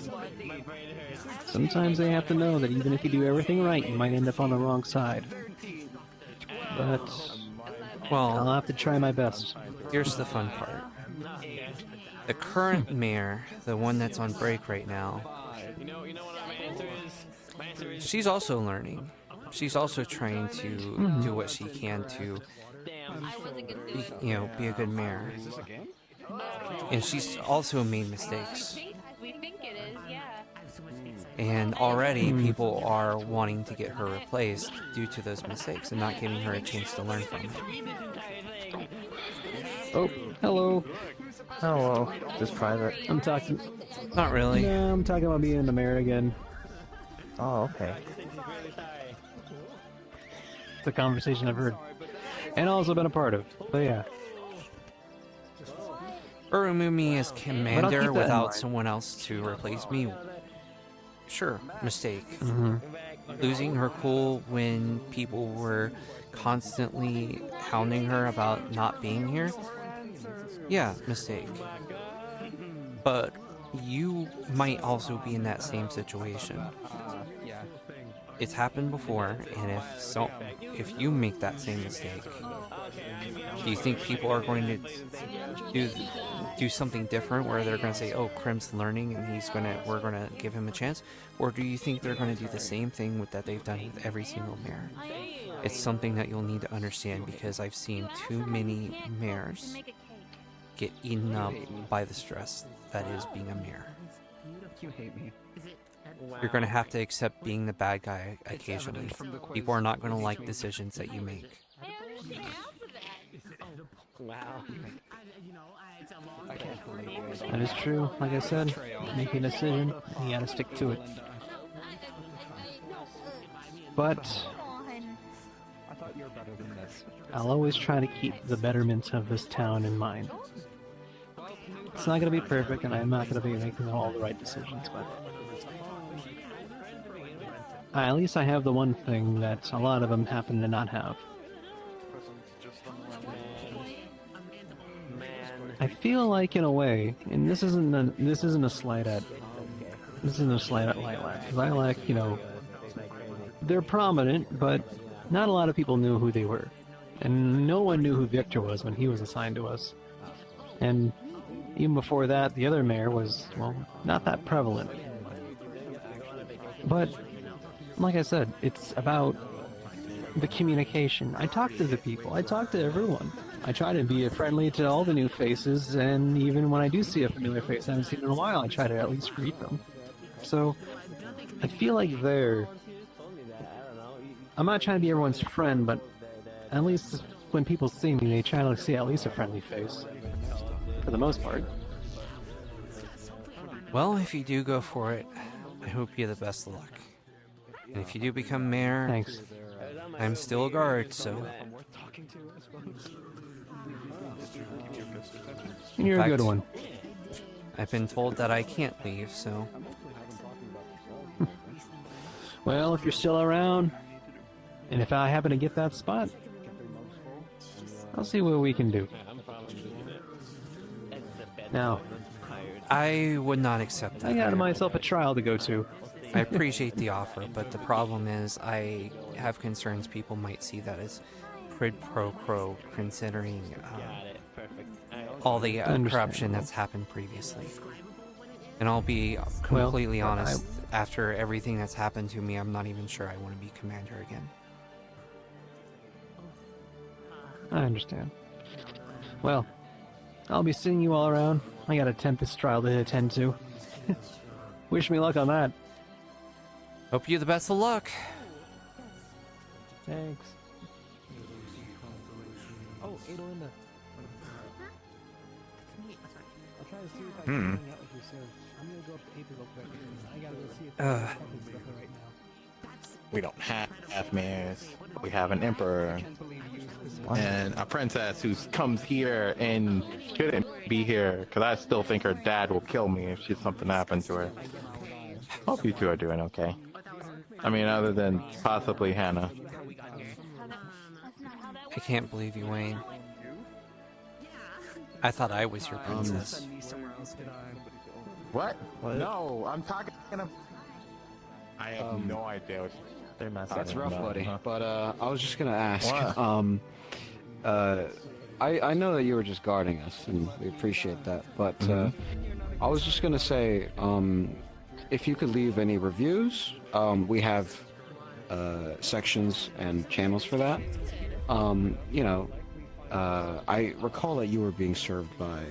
Sometimes they have to know that even if you do everything right, you might end up on the wrong side. But, well, I'll have to try my best. Here's the fun part. The current mayor, the one that's on break right now, she's also learning. She's also trying to do what she can to be a good mayor. And she's also made mistakes. We think it is, yeah. And already people are wanting to get her replaced due to those mistakes and not giving her a chance to learn from it. Oh, hello. Hello. Just private. I'm talking... Not really. No, I'm talking about being the mayor again. Oh, okay. It's a conversation I've heard. And also been a part of. But yeah. Or remove me as commander without someone else to replace me. Sure, mistake. Losing her cool when people were constantly hounding her about not being here. Yeah, mistake. But you might also be in that same situation. It's happened before, and if you make that same mistake, do you think people are going to do something different where they're going to say, "Oh, Krim's learning, and we're going to give him a chance," or do you think they're going to do the same thing that they've done with every single mayor? It's something that you'll need to understand because I've seen too many mayors get eaten up by the stress that is being a mayor. You hate me. You're going to have to accept being the bad guy occasionally. People are not going to like decisions that you make. Wow. That is true. Like I said, make a decision, you gotta stick to it. But I thought you were better than this. I'll always try to keep the betterment of this town in mind. It's not going to be perfect, and I'm not going to be making all the right decisions, but at least I have the one thing that a lot of them happen to not have. I feel like, in a way, and this isn't a slight at Lilac, because Lilac, you know, they're prominent, but not a lot of people knew who they were, and no one knew who Victor was when he was assigned to us, and even before that, the other mayor was, well, not that prevalent. But like I said, it's about the communication. I talk to the people. I talk to everyone. I try to be friendly to all the new faces, and even when I do see a familiar face I haven't seen in a while, I try to at least greet them. So, I feel like I'm not trying to be everyone's friend, but at least when people see me, they try to see at least a friendly face. For the most part. Well, if you do go for it, I hope you the best of luck. And if you do become mayor, thanks. I'm still a guard, so. And you're a good one. I've been told that I can't leave, so. Well, if you're still around, and if I happen to get that spot, I'll see what we can do. Now, I would not accept that. I got myself a trial to go to. I appreciate the offer, but the problem is I have concerns people might see that as quid pro quo, considering all the corruption that's happened previously. And I'll be completely honest, after everything that's happened to me, I'm not even sure I want to be commander again. I understand. Well, I'll be seeing you all around. I got a Tempest trial to attend to. Wish me luck on that. Hope you the best of luck. Thanks. Oh, Adelinda. I'll try to see if I can hang out with you soon. I'm gonna go up to Aether real quick. I gotta go see if there's stuff right now. We don't have mayors. We have an emperor. And a princess who comes here and shouldn't be here, because I still think her dad will kill me if something happened to her. Hope you two are doing okay. I mean, other than possibly Hannah. I can't believe you, Wayne. I thought I was your princess. What? No, I'm talking about... I have no idea what they're not. That's rough, buddy. Huh? But I was just gonna ask. What? I know that you were just guarding us, and we appreciate that. But I was just gonna say, if you could leave any reviews, we have sections and channels for that. You know, I recall that you were being served by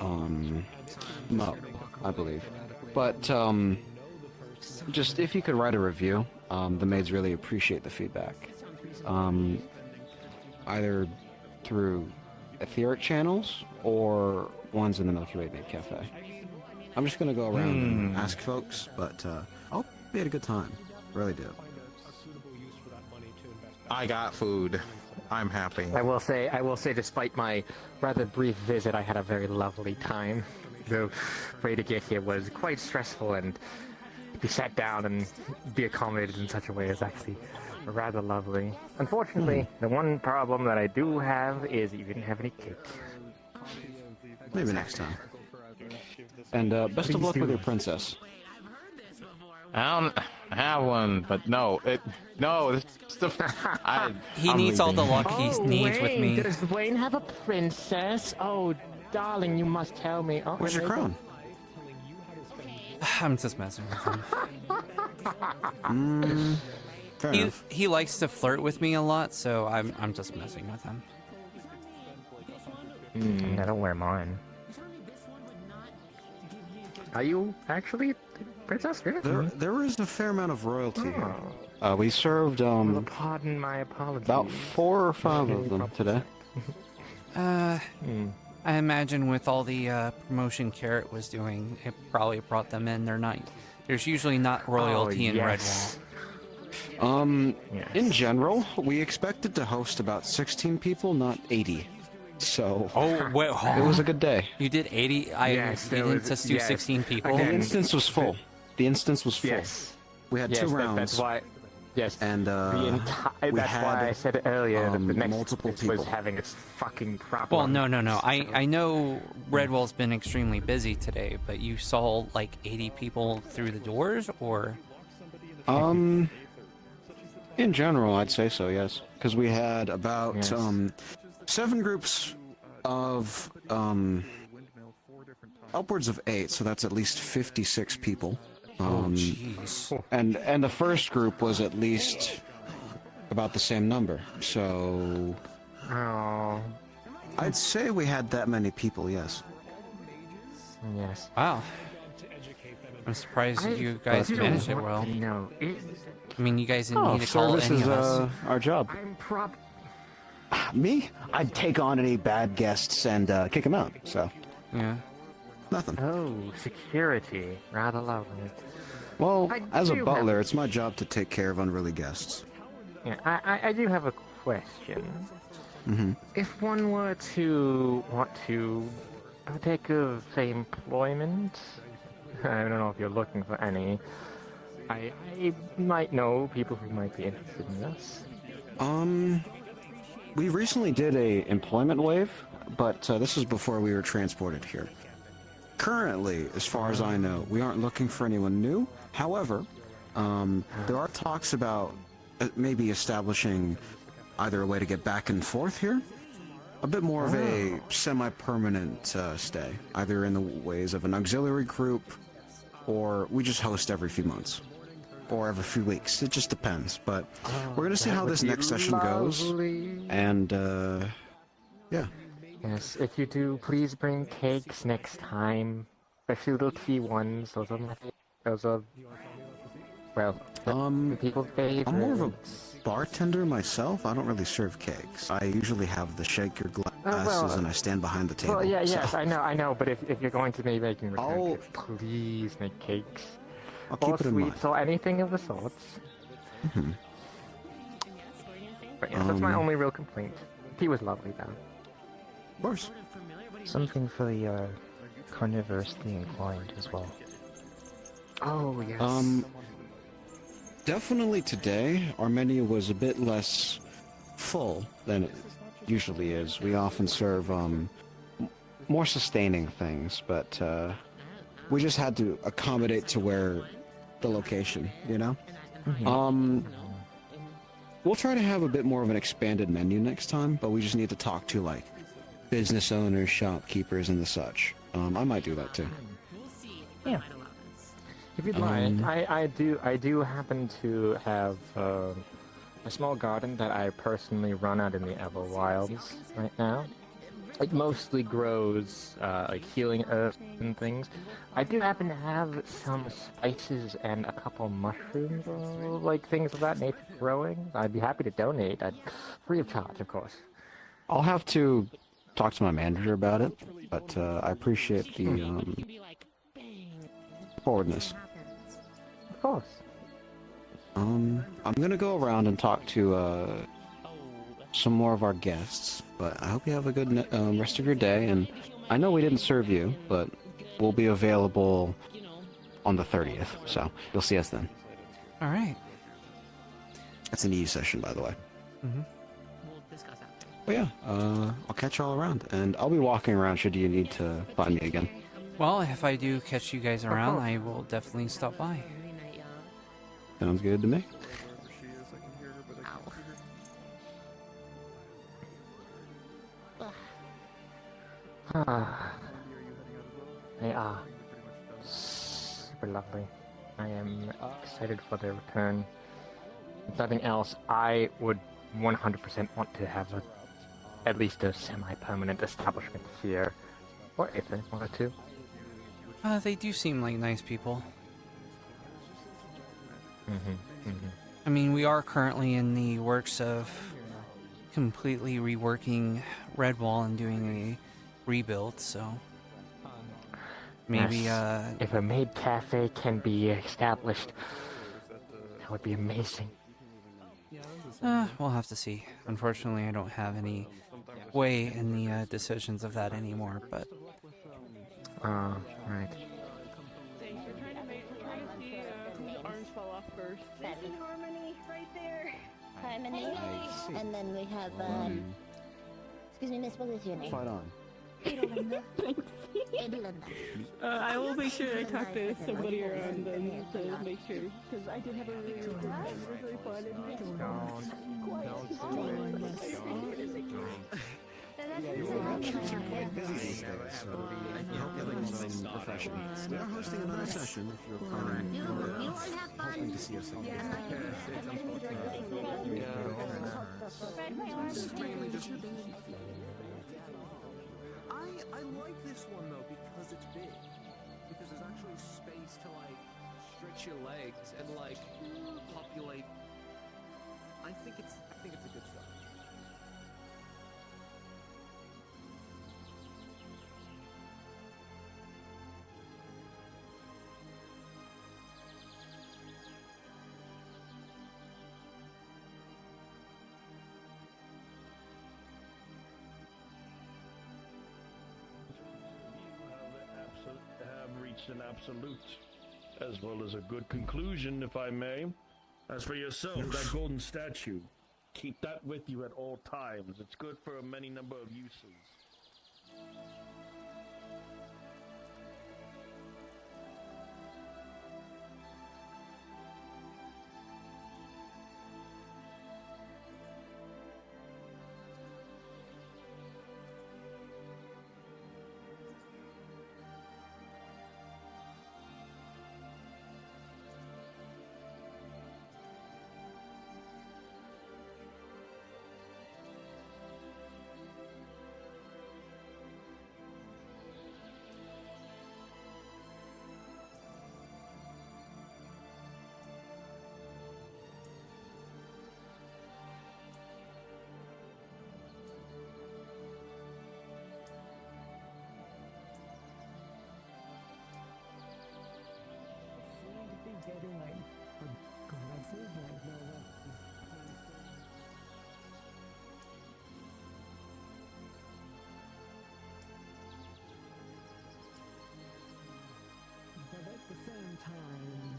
Mo, I believe. But just if you could write a review, the maids really appreciate the feedback. Either through etheric channels or ones in the Milky Way Maid Cafe. I'm just gonna go around and ask folks, but I'll be at a good time. Really do. I got food. I'm happy. I will say, despite my rather brief visit, I had a very lovely time. The way to get here was quite stressful, and to be sat down and be accommodated in such a way is actually rather lovely. Unfortunately, the one problem that I do have is you didn't have any cake. Maybe next time. And best of luck with your princess. I don't have one, but no, he needs all the luck he needs with me. Does Wayne have a princess? Oh, darling, you must tell me. Oh, where's your crown? I'm just messing with him. He likes to flirt with me a lot, so I'm just messing with him. I don't wear mine. Are you actually princess? There is a fair amount of royalty here. We served pardon my apologies. About 4 or 5 of them today. I imagine with all the promotion Carrot was doing, it probably brought them in. There's usually not royalty in Redwall. In general, we expected to host about 16 people, not 80. So, it was a good day. You did 80? You didn't just do 16 people? The instance was full. The instance was full. Yes. We had 2 rounds. That's why. Yes. And that's why I said earlier that the next multiple was having its fucking problem. Well, no. I know Redwall's been extremely busy today, but you saw like 80 people through the doors, or? In general, I'd say so, yes. Because we had about 7 groups of upwards of 8, so that's at least 56 people. Jeez. And the first group was at least about the same number, so... I'd say we had that many people, yes. Yes. Wow. I'm surprised you guys managed it well. I mean, you guys didn't need to call service any is of us. our job. Me? I'd take on any bad guests and kick them out, so... Yeah. Nothing. Oh, security. Rather lovely. Well, as a butler, it's my job to take care of unruly guests. Yeah, I do have a question. Mm-hmm. If one were to want to take of, say, employment, I don't know if you're looking for any. I might know people who might be interested in this. We recently did a employment wave, but this is before we were transported here. Currently, as far as I know, we aren't looking for anyone new. However, there are talks about maybe establishing either a way to get back and forth here, a bit more of a semi-permanent stay, either in the ways of an auxiliary group, or we just host every few months, or every few weeks. It just depends. But we're gonna see how this next session goes, and yeah. Yes, if you do, please bring cakes next time. Especially little T1s. Those are, well, people's favorites. I'm more of a bartender myself. I don't really serve cakes. I usually have the shaker glasses and I stand behind the table. Well, yes, I know. But if you're going to be making return cakes, please make cakes. I'll keep it in mind. Sweets or anything of the sorts. Mm-hmm. But yes, that's my only real complaint. He was lovely, though. Of course. Something for the carnivorously inclined as well. Oh, yes. Definitely today, our menu was a bit less full than it usually is. We often serve more sustaining things, but we just had to accommodate to where the location, you know? Mm-hmm. We'll try to have a bit more of an expanded menu next time, but we just need to talk to, like, business owners, shopkeepers, and the such. I might do that too. Yeah. If you'd like, I do happen to have a small garden that I personally run out in the Everwilds right now. It mostly grows like healing herbs and things. I do happen to have some spices and a couple mushrooms or like things of that nature growing. I'd be happy to donate, free of charge, of course. I'll have to talk to my manager about it, but I appreciate the forwardness. Of course. I'm gonna go around and talk to some more of our guests, but I hope you have a good rest of your day, and I know we didn't serve you, but we'll be available on the 30th, so you'll see us then. Alright. That's an E session, by the way. Mm-hmm. But yeah, I'll catch you all around, and I'll be walking around should you need to find me again. Well, if I do catch you guys around, I will definitely stop by. Sounds good to me. They are super lovely. I am excited for their return. If nothing else, I would 100% want to have at least a semi-permanent establishment here. Or if they wanted to. They do seem like nice people. Mm-hmm. I mean, we are currently in the works of completely reworking Redwall and doing a rebuild, so maybe yes. If a maid cafe can be established, that would be amazing. We'll have to see. Unfortunately, I don't have any way in the decisions of that anymore, but... right. Thanks for trying to make whose arms fell off first. This is Harmony, right there. Harmony. And then we have, excuse me, miss, what is your name? Fight on. Edelinda. Thanks. Edelinda. I will make sure I talk to somebody around them to make sure, because I did have a really good time. It was really fun. Managers are quite busy these days, so I hope you like something refreshing. We are hosting another session if you're planning hoping to see us again. I like this one though because it's big. Because there's actually space to like stretch your legs and like populate. I think it's a good start. Have reached an absolute, as well as a good conclusion, if I may. As for yourself, that golden statue, keep that with you at all times. It's good for a many number of uses. Getting like aggressive, like no one but at the same time,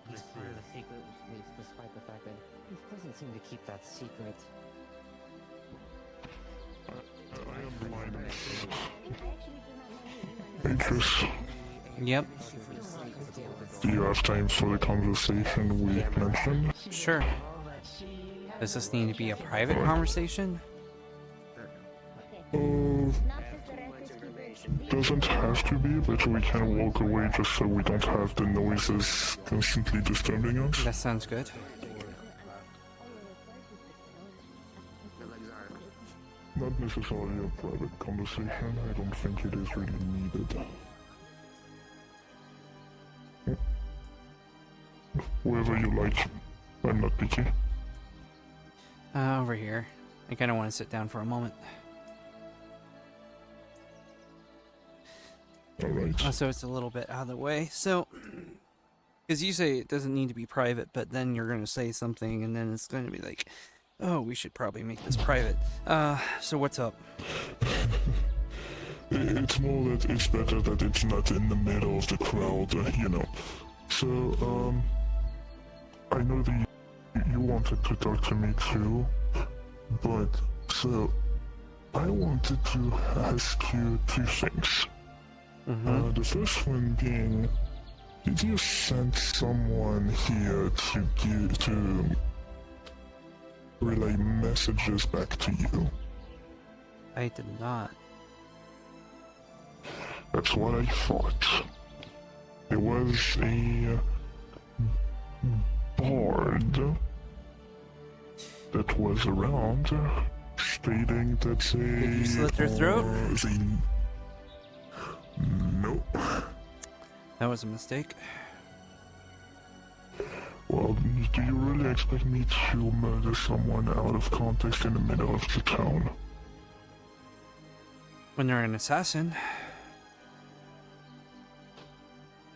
He's part of the secret, despite the fact that he doesn't seem to keep that secret. I am blind. Atris. Yep. Do you have time for the conversation we mentioned? Sure. Does this need to be a private conversation? Doesn't have to be, but we can walk away just so we don't have the noises constantly disturbing us. That sounds good. Not necessarily a private conversation. I don't think it is really needed. Wherever you like. I'm not picky. Over here. I kind of want to sit down for a moment. Alright. So it's a little bit out of the way. So, because you say it doesn't need to be private, but then you're going to say something, and then it's going to be like, oh, we should probably make this private. So what's up? It's more that it's better that it's not in the middle of the crowd, you know. So, I know that you wanted to talk to me too, but, so, I wanted to ask you two things. The first one being, did you send someone here to relay messages back to you. I did not. That's what I thought. There was a bard that was around stating that they... Did you slit their throat? Nope. That was a mistake. Well, do you really expect me to murder someone out of context in the middle of the town? When they're an assassin.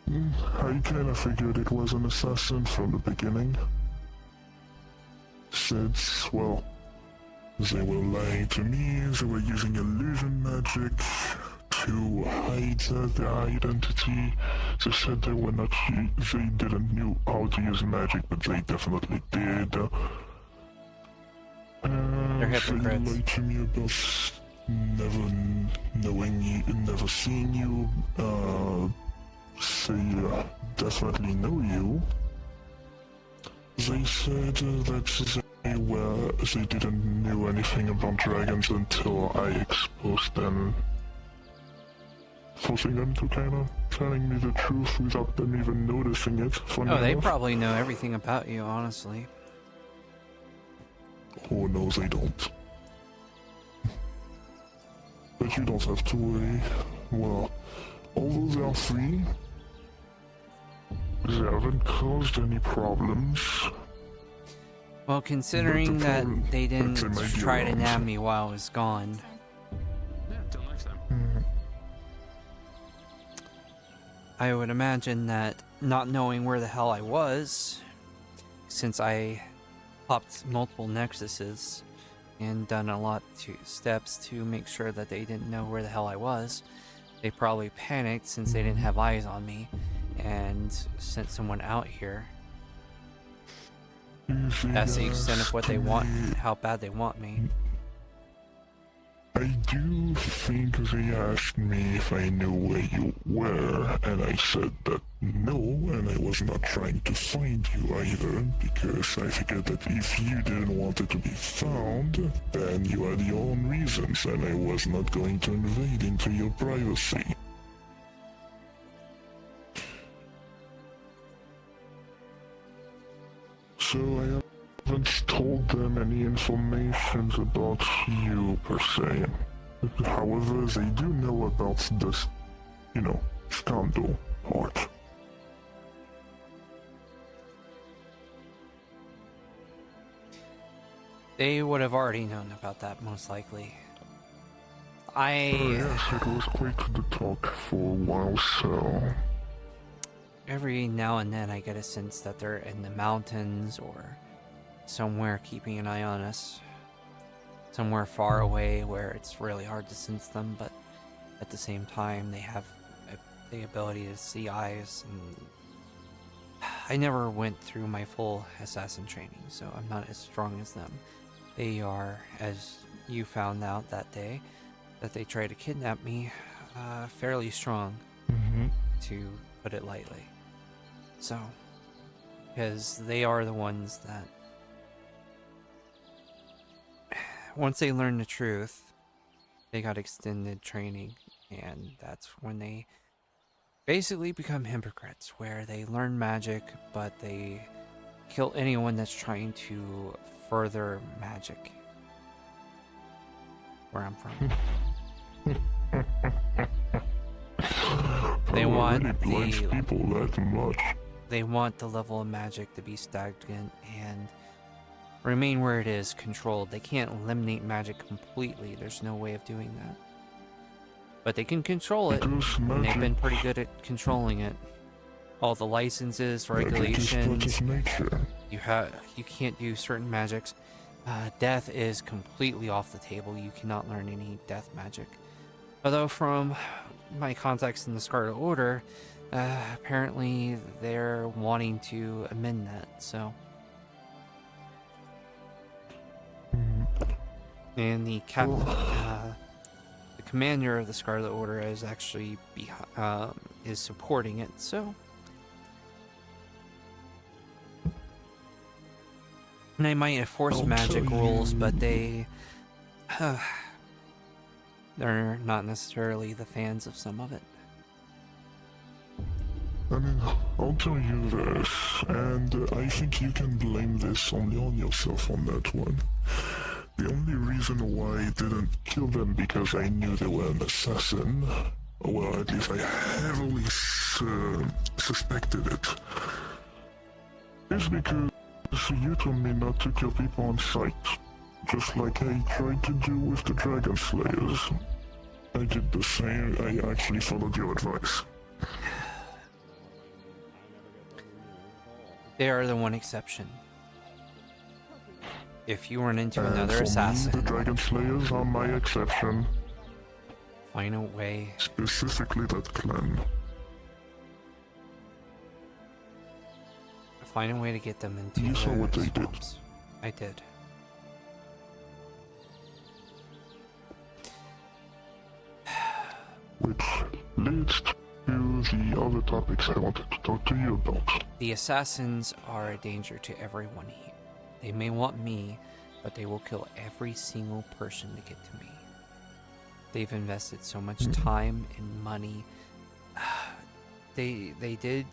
I kinda figured it was an assassin from the beginning. Since, well, they were lying to me, they were using illusion magic to hide their identity. They said they were not, they didn't know how to use magic, but they definitely did. They're hypocrites. They lied to me about never knowing you, never seeing you. They definitely know you. They said that they didn't know anything about dragons until I exposed them, forcing them to kind of telling me the truth without them even noticing it. Oh, they probably know everything about you, honestly. Oh no, they don't. But you don't have to worry. Well, although they are free, they haven't caused any problems. Well, considering that they didn't try to nab me while I was gone. Yeah, till next time. I would imagine that not knowing where the hell I was, since I popped multiple nexuses and done a lot of steps to make sure that they didn't know where the hell I was, they probably panicked since they didn't have eyes on me and sent someone out here. That's the extent of what they want, how bad they want me. I do think they asked me if I knew where you were, and I said that no, and I was not trying to find you either, because I figured that if you didn't want it to be found, then you had your own reasons, and I was not going to invade into your privacy. So I haven't told them any information about you, per se. However, they do know about this, scandal part. They would have already known about that, most likely. Yes, it was quite the talk for a while, so... Every now and then I get a sense that they're in the mountains or somewhere keeping an eye on us. Somewhere far away where it's really hard to sense them, but at the same time they have the ability to see eyes. And I never went through my full assassin training, so I'm not as strong as them. They are, as you found out that day, that they tried to kidnap me, fairly strong, to put it lightly. So, because they are the ones that, once they learn the truth, they got extended training, and that's when they basically become hypocrites, where they learn magic, but they kill anyone that's trying to further magic. Where I'm from. They want people that much. They want the level of magic to be stagnant and remain where it is, controlled. They can't eliminate magic completely. There's no way of doing that. But they can control it, and they've been pretty good at controlling it. All the licenses, regulations, you can't do certain magics. Death is completely off the table. You cannot learn any death magic. Although from my contacts in the Scarlet Order, apparently they're wanting to amend that, so. And the commander of the Scarlet Order is actually is supporting it, so. They might enforce magic rules, but they're not necessarily the fans of some of it. I mean, I'll tell you this, and I think you can blame this only on yourself on that one. The only reason why I didn't kill them because I knew they were an assassin, well, at least I heavily suspected it, is because you told me not to kill people on sight, just like I tried to do with the Dragon Slayers. I did the same, I actually followed your advice. They are the one exception. If you run into another for assassin, me, the Dragon Slayers are my exception. Find a way. Specifically that clan. Find a way to get them into You saw what they did. swamps. I did. Which leads to the other topics I wanted to talk to you about. The assassins are a danger to everyone here. They may want me, but they will kill every single person to get to me. They've invested so much time and money. They did.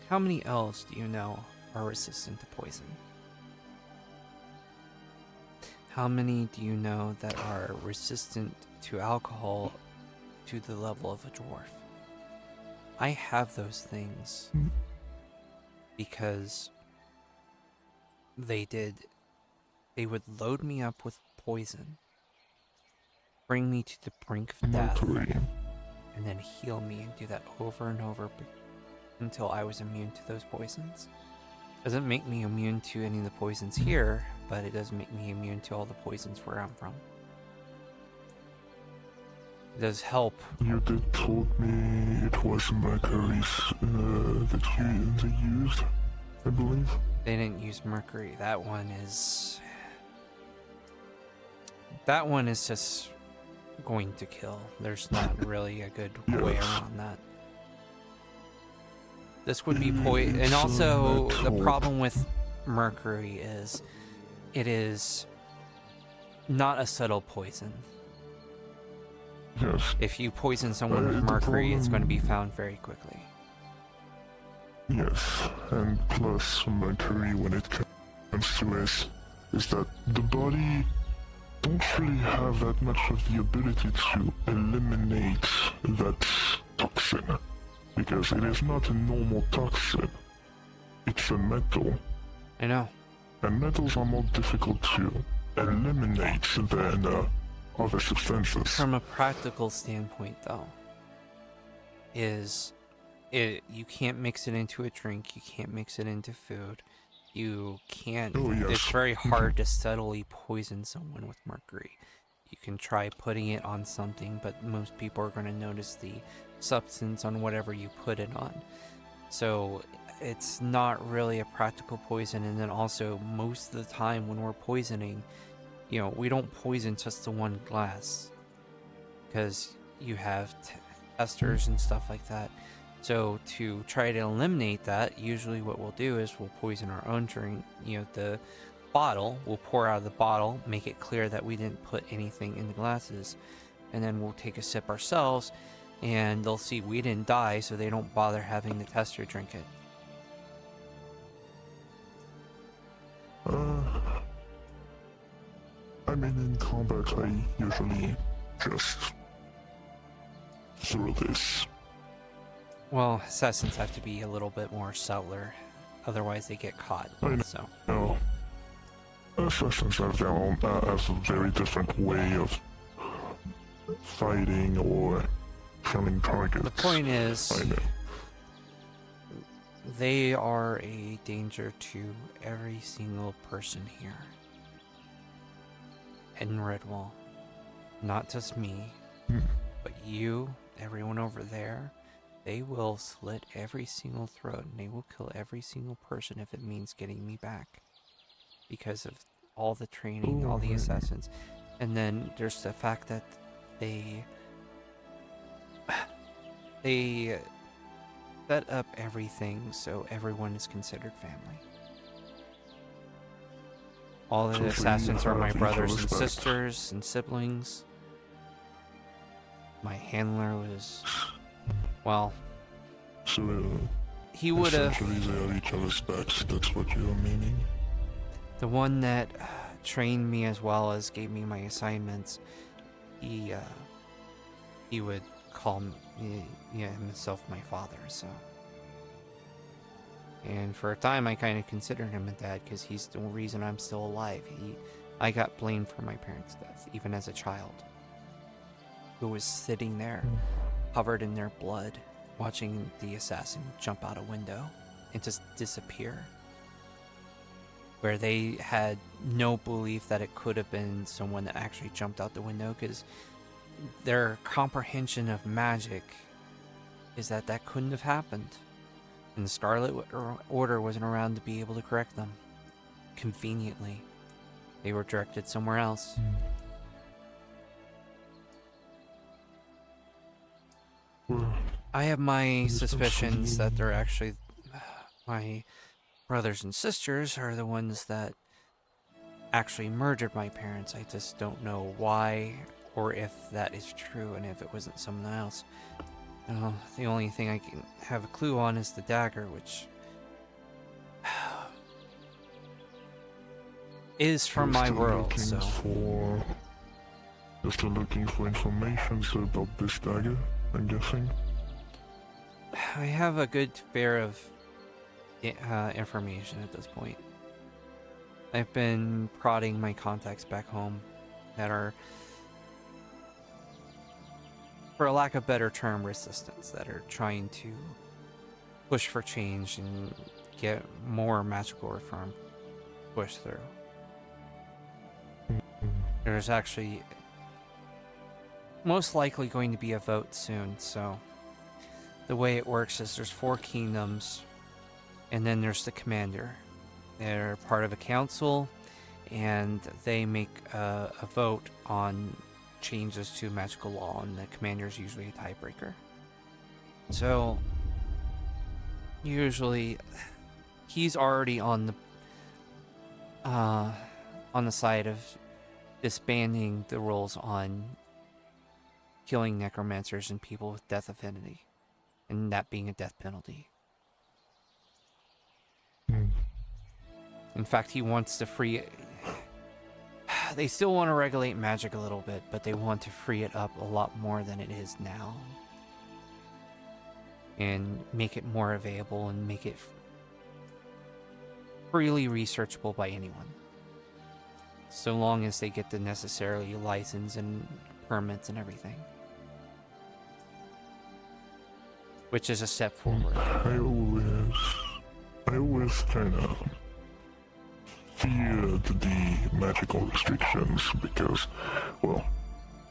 How many elves do you know are resistant to poison? How many do you know that are resistant to alcohol to the level of a dwarf? I have those things because they would load me up with poison, bring me to the brink of death, and then heal me and do that over and over until I was immune to those poisons. Doesn't make me immune to any of the poisons here, but it does make me immune to all the poisons where I'm from. It does help. You did told me it was mercury that they used, I believe. They didn't use mercury. That one is just going to kill. There's not really a good way around that. This would be poison. And also, the problem with mercury is it is not a subtle poison. Yes. If you poison someone with mercury, it's going to be found very quickly. Yes, and plus mercury when it comes to it, is that the body don't really have that much of the ability to eliminate that toxin, because it is not a normal toxin, it's a metal. I know. And metals are more difficult to eliminate than other substances. From a practical standpoint, though, you can't mix it into a drink, you can't mix it into food, you can't, it's very hard to subtly poison someone with mercury. You can try putting it on something, but most people are going to notice the substance on whatever you put it on. So it's not really a practical poison. And then also, most of the time when we're poisoning, you know, we don't poison just the one glass, because you have testers and stuff like that. So to try to eliminate that, usually what we'll do is we'll poison our own drink. You know, the bottle, we'll pour out of the bottle, make it clear that we didn't put anything in the glasses, and then we'll take a sip ourselves, and they'll see we didn't die, so they don't bother having the tester drink it. I mean, in combat, I usually just throw this. Well, assassins have to be a little bit more subtler, otherwise they get caught. I know. So. No. Assassins have their own, have a very different way of fighting or killing targets. The point is, I know. they are a danger to every single person here in Redwall. Not just me, but you, everyone over there. They will slit every single throat, and they will kill every single person if it means getting me back, because of all the training, all the assassins. And then there's the fact that they set up everything so everyone is considered family. All the So we assassins are my have brothers equal and respect. sisters and siblings. My handler was, well, So, he would have. essentially they are each other's backs, that's what you're meaning? The one that trained me as well as gave me my assignments, he would call himself my father, so. And for a time I kind of considered him a dad because he's the reason I'm still alive. I got blamed for my parents' death, even as a child. Who was sitting there, covered in their blood, watching the assassin jump out a window and just disappear. Where they had no belief that it could have been someone that actually jumped out the window, because their comprehension of magic is that that couldn't have happened. And the Scarlet Order wasn't around to be able to correct them. Conveniently. They were directed somewhere else. I have my suspicions that they're actually... my brothers and sisters are the ones that actually murdered my parents. I just don't know why or if that is true and if it wasn't someone else. The only thing I can have a clue on is the dagger, which is from my world, so... You're still looking for information about this dagger, I'm guessing? I have a good fair of information at this point. I've been prodding my contacts back home that are, for a lack of better term, resistance, that are trying to push for change and get more magical reform pushed through. There's actually most likely going to be a vote soon, so the way it works is there's 4 kingdoms, and then there's the commander. They're part of a council, and they make a vote on changes to magical law, and the commander's usually a tiebreaker. So, usually, he's already on the side of disbanding the rules on killing necromancers and people with death affinity, and that being a death penalty. In fact, he wants to free it. They still want to regulate magic a little bit, but they want to free it up a lot more than it is now. And make it more available and make it freely researchable by anyone. So long as they get the necessary license and permits and everything. Which is a step forward. I always kind of feared the magical restrictions because, well,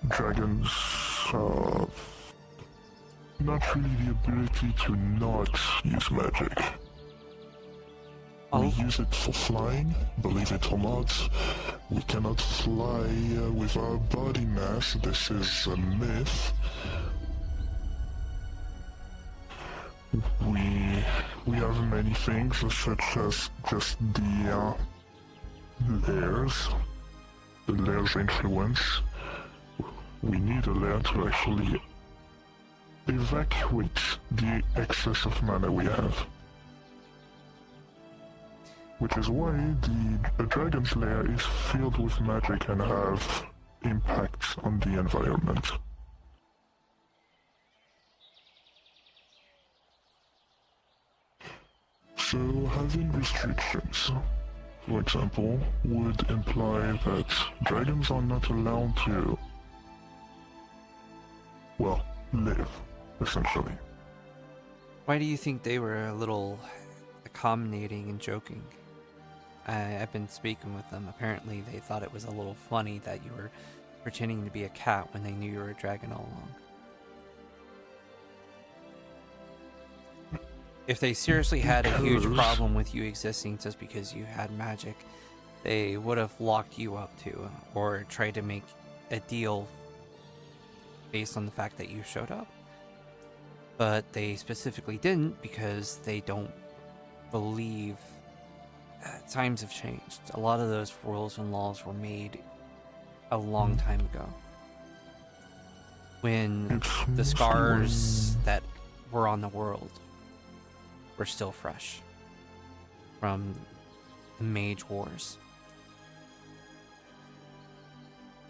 dragons have not really the ability to not use magic. We use it for flying, believe it or not. We cannot fly with our body mass, this is a myth. We have many things, such as just the layers influence. We need a layer to actually evacuate the excess of mana we have. Which is why a dragon's lair is filled with magic and have impacts on the environment. So having restrictions, for example, would imply that dragons are not allowed to, well, live, essentially. Why do you think they were a little accommodating and joking? I've been speaking with them. Apparently they thought it was a little funny that you were pretending to be a cat when they knew you were a dragon all along. If they seriously had a huge problem with you existing just because you had magic, they would have locked you up too, or tried to make a deal based on the fact that you showed up. But they specifically didn't because they don't believe times have changed. A lot of those rules and laws were made a long time ago, when the scars that were on the world were still fresh from the Mage Wars.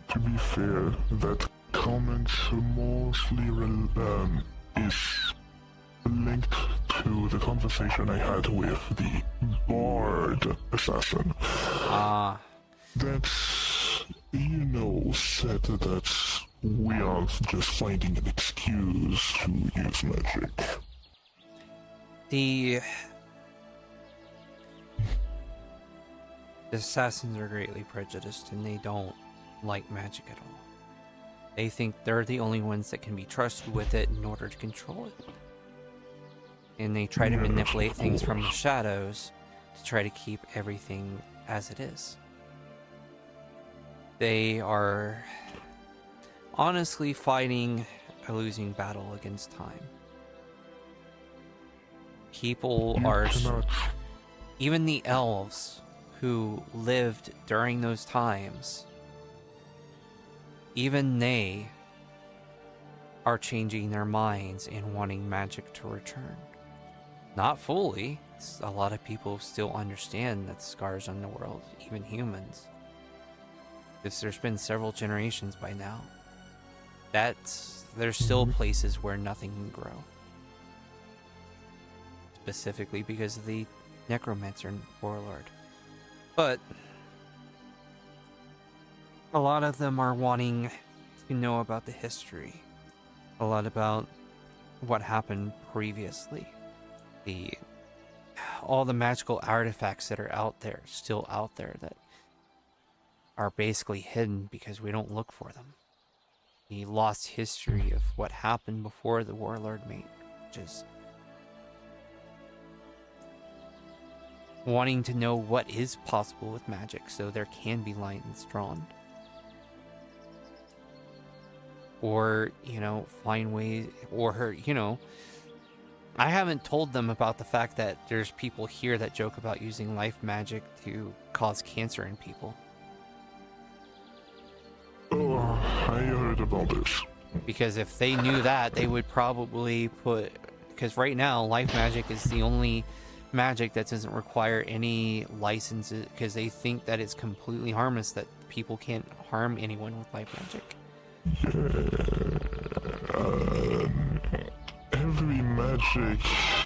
To be fair, that comment mostly is linked to the conversation I had with the Bard assassin. Ah. That's, said that we are just finding an excuse to use magic. The assassins are greatly prejudiced, and they don't like magic at all. They think they're the only ones that can be trusted with it in order to control it. And they try to manipulate things from the shadows to try to keep everything as it is. They are honestly fighting a losing battle against time. People are... Even the elves who lived during those times, even they are changing their minds and wanting magic to return. Not fully. A lot of people still understand that scars on the world, even humans. Because there's been several generations by now. There's still places where nothing can grow. Specifically because of the necromancer warlord. But a lot of them are wanting to know about the history. A lot about what happened previously. All the magical artifacts that are out there, still out there, that are basically hidden because we don't look for them. The lost history of what happened before the warlord mate, which is wanting to know what is possible with magic so there can be lines drawn. Or, find ways, or, I haven't told them about the fact that there's people here that joke about using life magic to cause cancer in people. Oh, I heard about this. Because if they knew that, they would probably because right now, life magic is the only magic that doesn't require any licenses, because they think that it's completely harmless, that people can't harm anyone with life magic. Every magic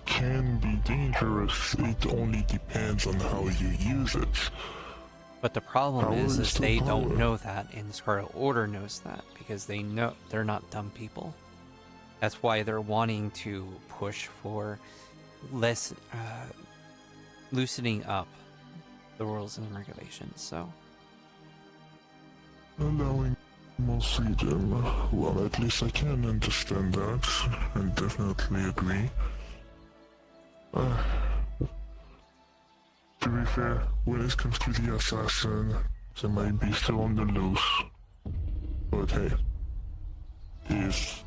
can be dangerous. It only depends on how you use it. But the problem is they don't know that, and the Scarlet Order knows that, because they know they're not dumb people. That's why they're wanting to push for less loosening up the rules and regulations. So allowing more freedom. Well, at least I can understand that, and definitely agree. To be fair, when it comes to the assassin, they might be still on the loose. But hey, if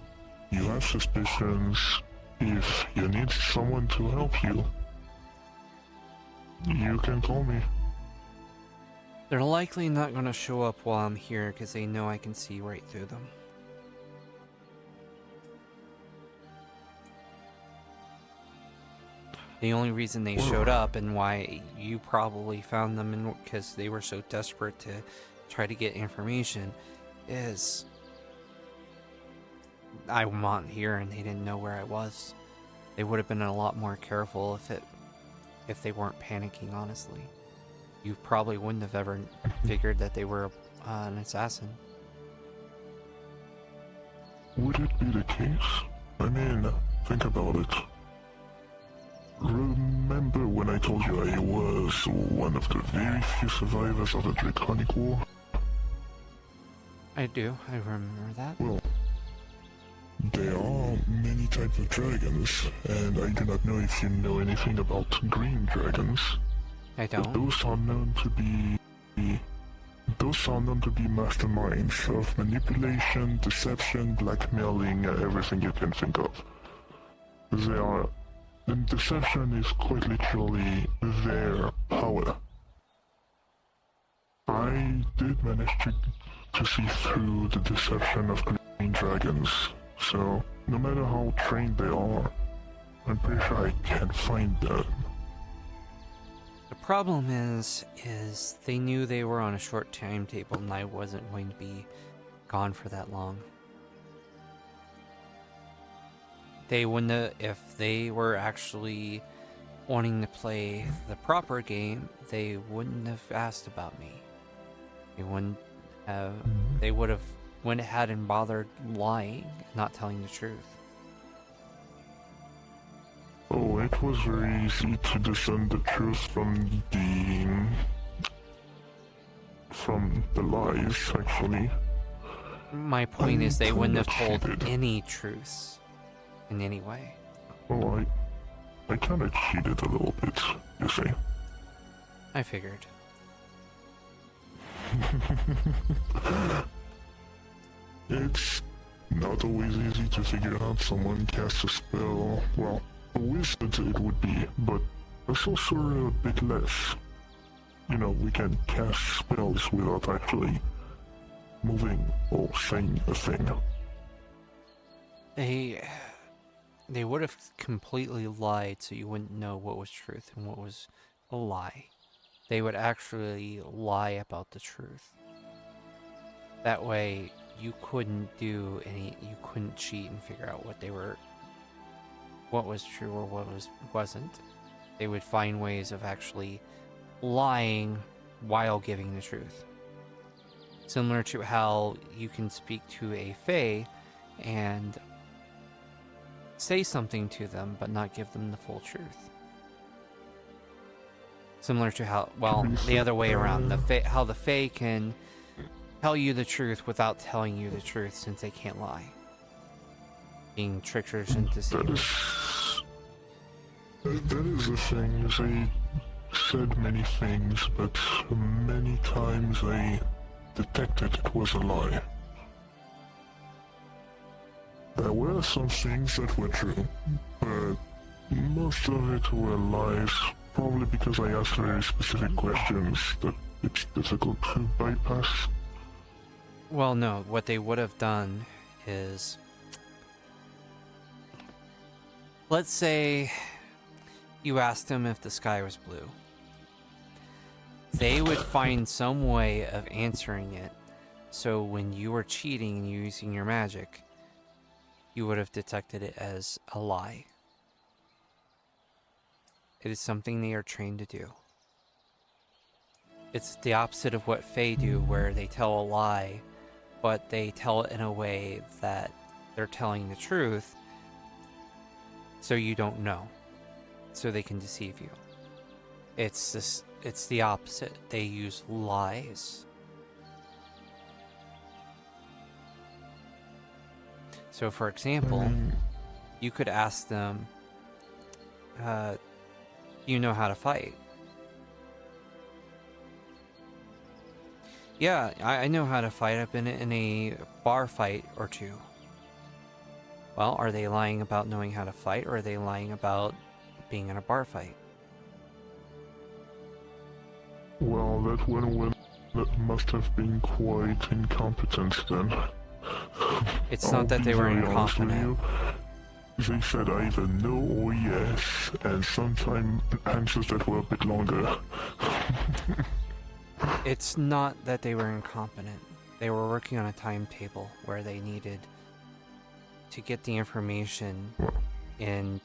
you have suspicions, if you need someone to help you, you can call me. they're likely not going to show up while I'm here because they know I can see right through them. The only reason they showed up, and why you probably found them because they were so desperate to try to get information, is I'm not here and they didn't know where I was. They would have been a lot more careful if they weren't panicking, honestly. You probably wouldn't have ever figured that they were an assassin. Would it be the case? I mean, think about it. Remember when I told you I was one of the very few survivors of the Draconic War? I do. I remember that. Well, there are many types of dragons, and I do not know if you know anything about green dragons. I don't. But those are known to be masterminds of manipulation, deception, blackmailing, everything you can think of. They are And deception is quite literally their power. I did manage to see through the deception of green dragons, so no matter how trained they are, I'm pretty sure I can find them. The problem is they knew they were on a short timetable and I wasn't going to be gone for that long. They wouldn't have, if they were actually wanting to play the proper game, they wouldn't have asked about me. They wouldn't have, they would have went ahead and bothered lying, not telling the truth. Oh, it was very easy to discern the truth from the lies, actually. My point is they wouldn't have told any truths in any way. Well, I kind of cheated a little bit, you see. I figured. It's not always easy to figure out someone casts a spell. Well, a wizard it would be, but a sorcerer a bit less. You know, we can cast spells without actually moving or saying a thing. They would have completely lied so you wouldn't know what was truth and what was a lie. They would actually lie about the truth. That way you couldn't do any, you couldn't cheat and figure out what was true or what wasn't. They would find ways of actually lying while giving the truth. Similar to how you can speak to a fae and say something to them but not give them the full truth. Similar to how, well, the other way around, how the fae can tell you the truth without telling you the truth since they can't lie. Being tricksters and deceivers. That is the thing. They said many things, but many times they detected it was a lie. There were some things that were true, but most of it were lies, probably because I asked very specific questions that it's difficult to bypass. Well, no, what they would have done is, let's say you asked them if the sky was blue. They would find some way of answering it, so when you were cheating and using your magic, you would have detected it as a lie. It is something they are trained to do. It's the opposite of what Fae do, where they tell a lie, but they tell it in a way that they're telling the truth, so you don't know, so they can deceive you. It's the opposite. They use lies. So, for example, you could ask them, you know how to fight? Yeah, I know how to fight. I've been in a bar fight or two. Well, are they lying about knowing how to fight, or are they lying about being in a bar fight? Well, that must have been quite incompetent then. It's not that they were incompetent. They said either no or yes, and sometimes answers that were a bit longer. It's not that they were incompetent. They were working on a timetable where they needed to get the information, and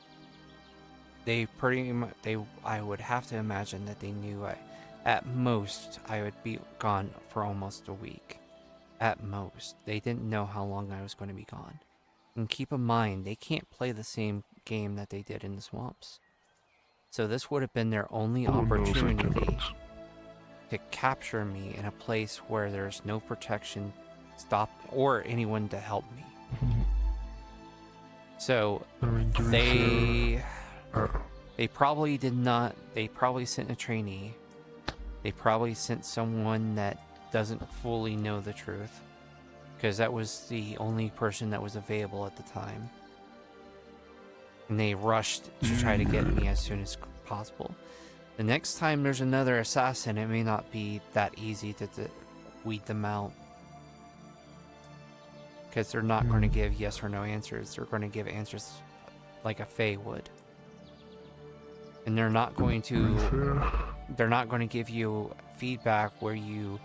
they pretty much, I would have to imagine that they knew at most I would be gone for almost a week. At most. They didn't know how long I was going to be gone. And keep in mind, they can't play the same game that they did in the swamps. So this would have been their only opportunity to capture me in a place where there's no protection, or anyone to help me. So they probably did not. They probably sent a trainee. They probably sent someone that doesn't fully know the truth, because that was the only person that was available at the time. And they rushed to try to get me as soon as possible. The next time there's another assassin, it may not be that easy to weed them out. Because they're not going to give yes or no answers. They're going to give answers like a Fae would. And they're not going to give you feedback where you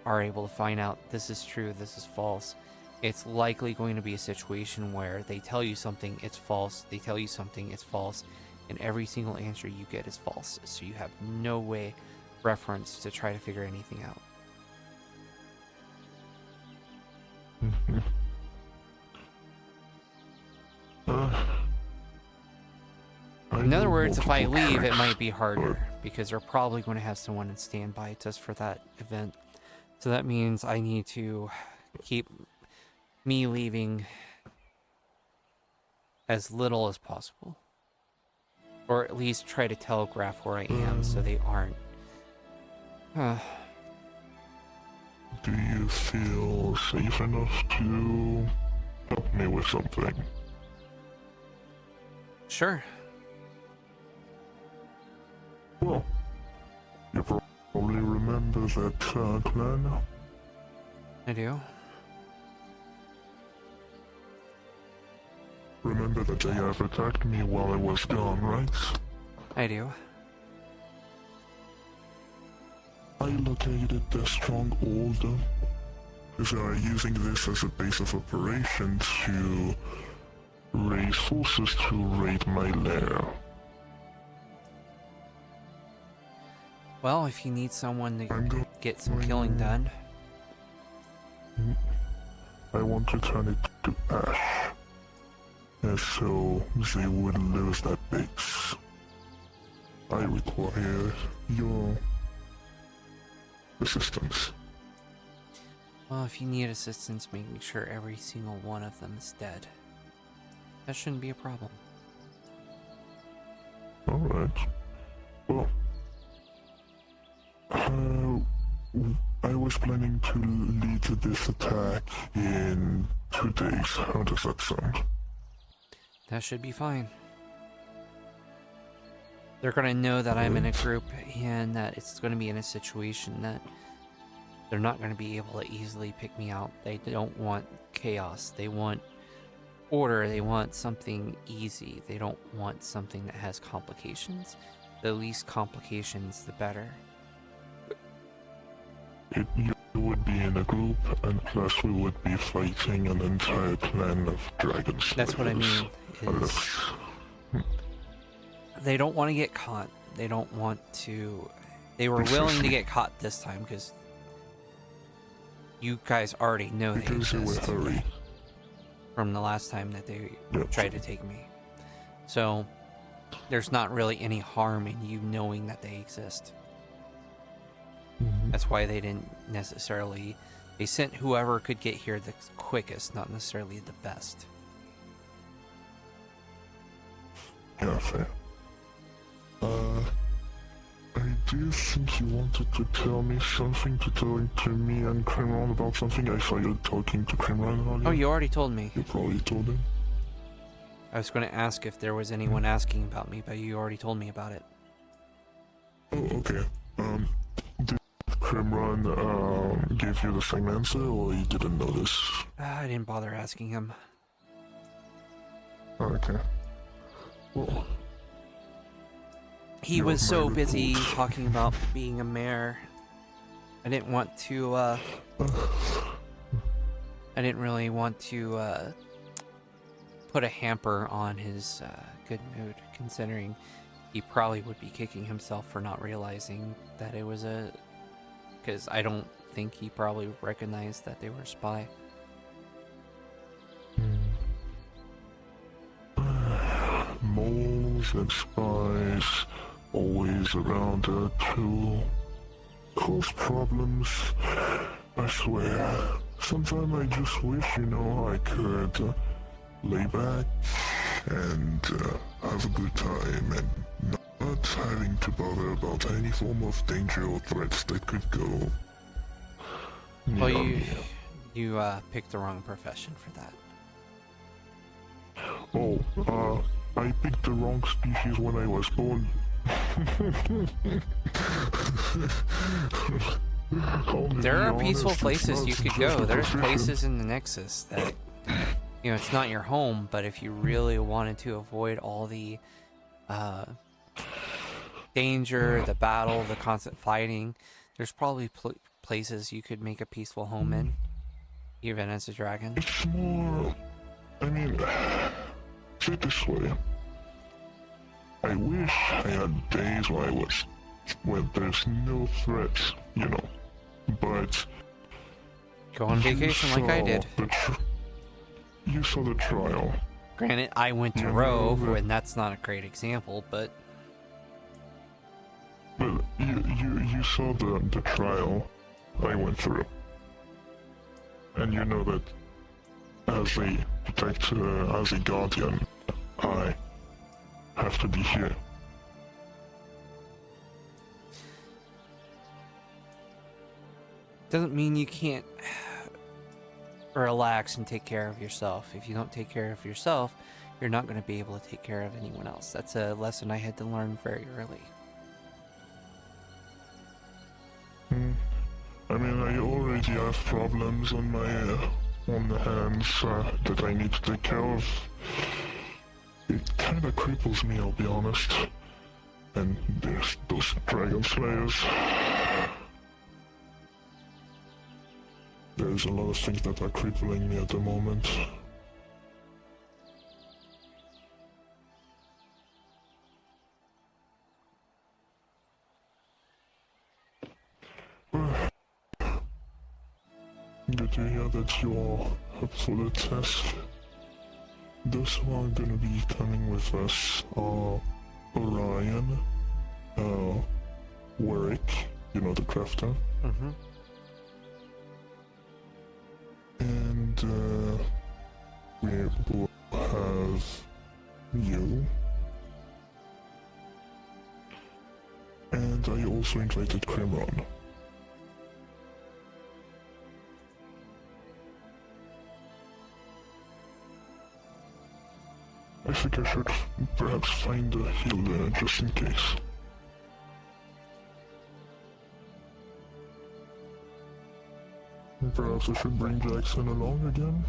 are able to find out this is true, this is false. It's likely going to be a situation where they tell you something, it's false, they tell you something, it's false, and every single answer you get is false. So you have no way reference to try to figure anything out. In other words, if I leave, it might be harder, because they're probably going to have someone in standby just for that event. So that means I need to keep me leaving as little as possible. Or at least try to telegraph where I am so they aren't. Do you feel safe enough to help me with something? Sure. Well, you probably remember that clan? I do. Remember that they have attacked me while I was gone, right? I do. I located their stronghold. They are using this as a base of operation to raise forces to raid my lair. Well, if you need someone to get some killing done. I want to turn it to ash. And so they would lose that base. I require your assistance. Well, if you need assistance making sure every single one of them is dead, that shouldn't be a problem. Alright. Well, I was planning to lead this attack in 2 days. How does that sound? That should be fine. They're gonna know that I'm in a group and that it's gonna be in a situation that they're not gonna be able to easily pick me out. They don't want chaos. They want order. They want something easy. They don't want something that has complications. The least complications, the better. You would be in a group, and plus we would be fighting an entire clan of dragons. That's what I mean. They don't want to get caught. They don't want to... They were willing to get caught this time because you guys already know they exist from the last time that they tried to take me. So there's not really any harm in you knowing that they exist. That's why they didn't necessarily... They sent whoever could get here the quickest, not necessarily the best. Yeah, fair. I do think you wanted to tell me something, to me and Kremron about something. I saw you talking to Kremron earlier. Oh, you already told me. You probably told him. I was going to ask if there was anyone asking about me, but you already told me about it. Oh, okay. Did Kremron give you the same answer, or you didn't notice? I didn't bother asking him. Okay. Well... He was so busy talking about being a mayor. I didn't want to, I didn't really want to, put a hamper on his, good mood, considering he probably would be kicking himself for not realizing that it was a... Because I don't think he probably recognized that they were a spy. Moles and spies... always around her to cause problems. I swear, sometimes I just wish, I could lay back and have a good time and not having to bother about any form of danger or threats that could go. Well, you picked the wrong profession for that. Oh, I picked the wrong species when I was born. There are peaceful places you could go. There's places in the Nexus that, you know, it's not your home, but if you really wanted to avoid all the danger, the battle, the constant fighting, there's probably places you could make a peaceful home in, even as a dragon. It's more... I mean, say it this way. I wish I had days where there's no threats, you know. But go on vacation like I did. You saw the trial. Granted, I went to Rove, and that's not a great example, but you saw the trial I went through, and you know that as a protector, as a guardian, I have to be here. Doesn't mean you can't relax and take care of yourself. If you don't take care of yourself, you're not going to be able to take care of anyone else. That's a lesson I had to learn very early. I mean, I already have problems on the hands that I need to take care of. It kind of cripples me, I'll be honest. And there's those dragon slayers. There's a lot of things that are crippling me at the moment. Good to hear that you're up for the test. Those who are gonna be coming with us are Orion, Warwick, you know, the crafter. Mm-hmm. And we will have you. And I also invited Crimron. I think I should perhaps find a healer just in case. Perhaps I should bring Jackson along again?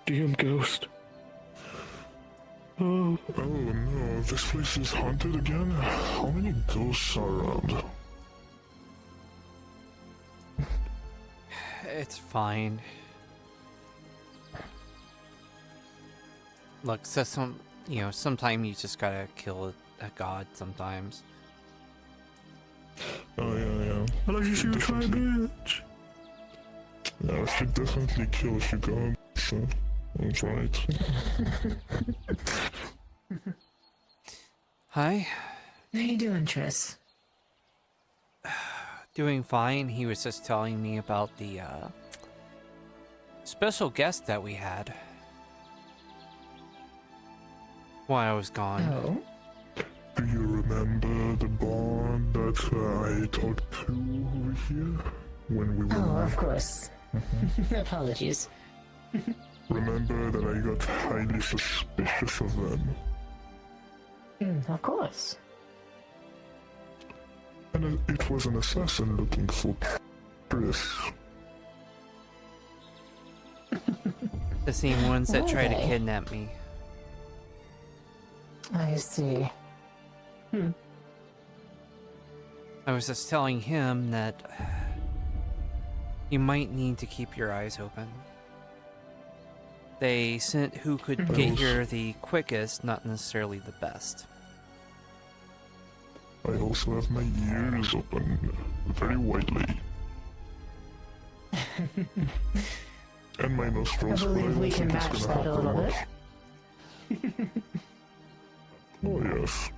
Damn ghost. Oh no, this place is haunted again? How many ghosts are around? It's fine. Look, so sometimes you just gotta kill a god sometimes. Oh yeah. I like you should try, bitch. Yeah, I should definitely kill a few gods, so that's right. Hi. How you doing, Triss? Doing fine. He was just telling me about the special guest that we had while I was gone. Oh? Do you remember the bard that I talked to over here when we were... Oh, of course. Apologies. Remember that I got highly suspicious of them? Of course. And it was an assassin looking for Triss. The same ones that tried to kidnap me. I see. I was just telling him that you might need to keep your eyes open. They sent who could get here the quickest, not necessarily the best. I also have my ears open very widely. And my nostrils. I believe we can match that a little bit. Oh yes.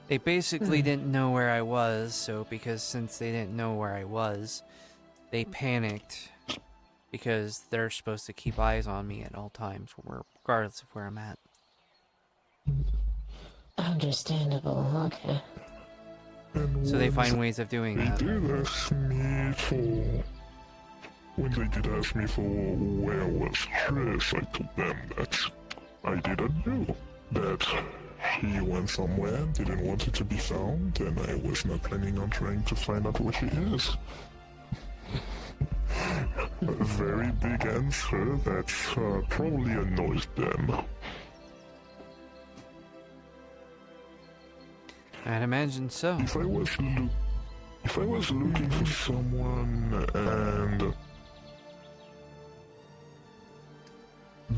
They basically didn't know where I was, so since they didn't know where I was, they panicked because they're supposed to keep eyes on me at all times, regardless of where I'm at. Understandable, okay. So they find ways of doing that. They did ask me for When they did ask me for where was Tris, I told them that I didn't know. That he went somewhere, didn't want it to be found, and I was not planning on trying to find out where she is. A very big answer that probably annoys them. I'd imagine so. If I was looking for someone and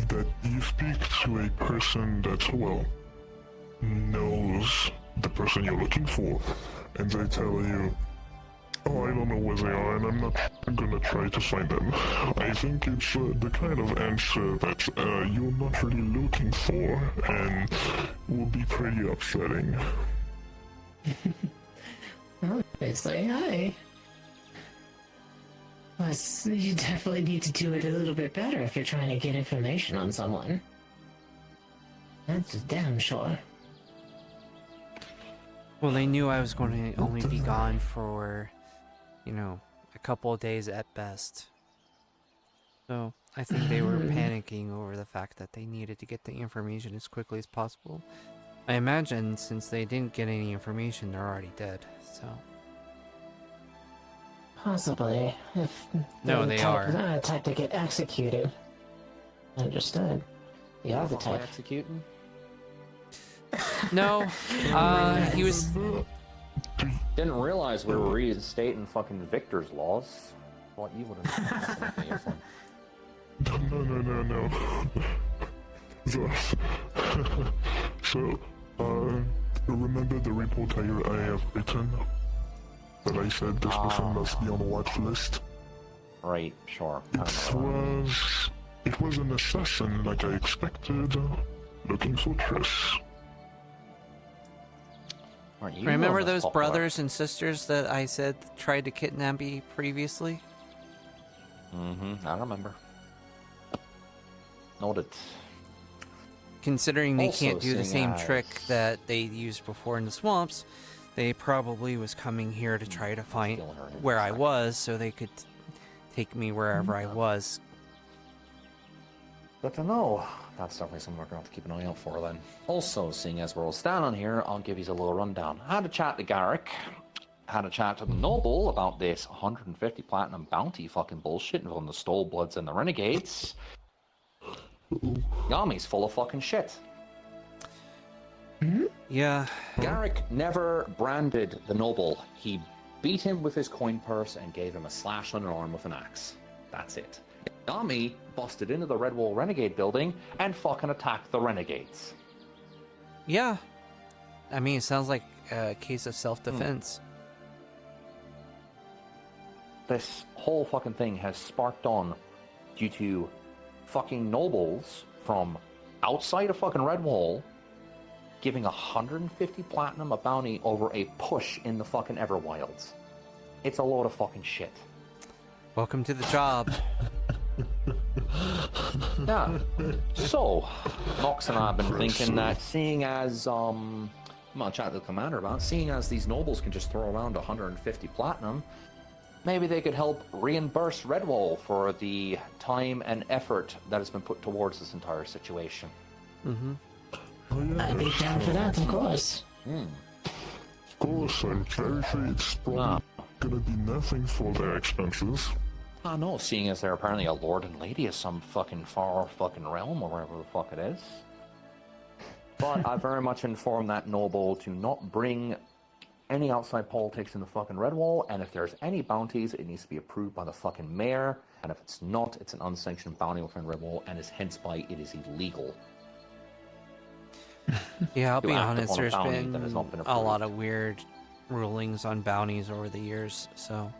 that you speak to a person that, well, knows the person you're looking for, and they tell you, oh, I don't know where they are, and I'm not gonna try to find them. I think it's the kind of answer that you're not really looking for, and will be pretty upsetting. Obviously, you definitely need to do it a little bit better if you're trying to get information on someone. That's damn sure. Well, they knew I was going to only be gone for, you know, a couple of days at best. So I think they were panicking over the fact that they needed to get the information as quickly as possible. I imagine since they didn't get any information, they're already dead, so... Possibly, if no, they are. Type to get executed. Understood. The other type. Executing? No, he was... Didn't realize we were reinstating fucking Victor's laws. What you would have No. So, remember the report I have written? That I said this person must be on the watch list? Right, sure. It was an assassin like I expected, looking for Tris. Remember those brothers and sisters that I said tried to kidnap me previously? Mm-hmm, I remember. Noted. Considering they Also, can't do the seeing same as- trick that they used before in the swamps, they probably was coming here to try to find where I was so they could take me wherever I was. Good to know. That's definitely something we're going to have to keep an eye out for then. Also, seeing as we're all standing here, I'll give you a little rundown. I had a chat to Garrick. Had a chat to the Noble about this 150 platinum bounty fucking bullshit from the Stolebloods and the Renegades. Yami's full of fucking shit. Yeah. Garrick never branded the Noble. He beat him with his coin purse and gave him a slash on an arm with an axe. That's it. Yami busted into the Red Wall Renegade building and fucking attacked the Renegades. Yeah. I mean, it sounds like a case of self-defense. This whole fucking thing has sparked on due to fucking nobles from outside of fucking Red Wall giving 150 platinum a bounty over a push in the fucking Everwilds. It's a load of fucking shit. Welcome to the job. Yeah. So, Nox and I have been thinking that seeing as, I'm gonna chat to the commander about, seeing as these nobles can just throw around 150 platinum, maybe they could help reimburse Redwall for the time and effort that has been put towards this entire situation. Mm-hmm. I'd be down for that, of course. Of course, I'm very sure it's probably gonna be nothing for their expenses. I know, seeing as they're apparently a lord and lady of some fucking far fucking realm or wherever the fuck it is. But I very much informed that noble to not bring any outside politics in the fucking Redwall, and if there's any bounties, it needs to be approved by the fucking mayor, and if it's not, it's an unsanctioned bounty within Redwall, and is hence by it is illegal. Yeah, I'll To be act honest, upon a there's bounty been that has not been a approved. lot of weird rulings on bounties over the years, so...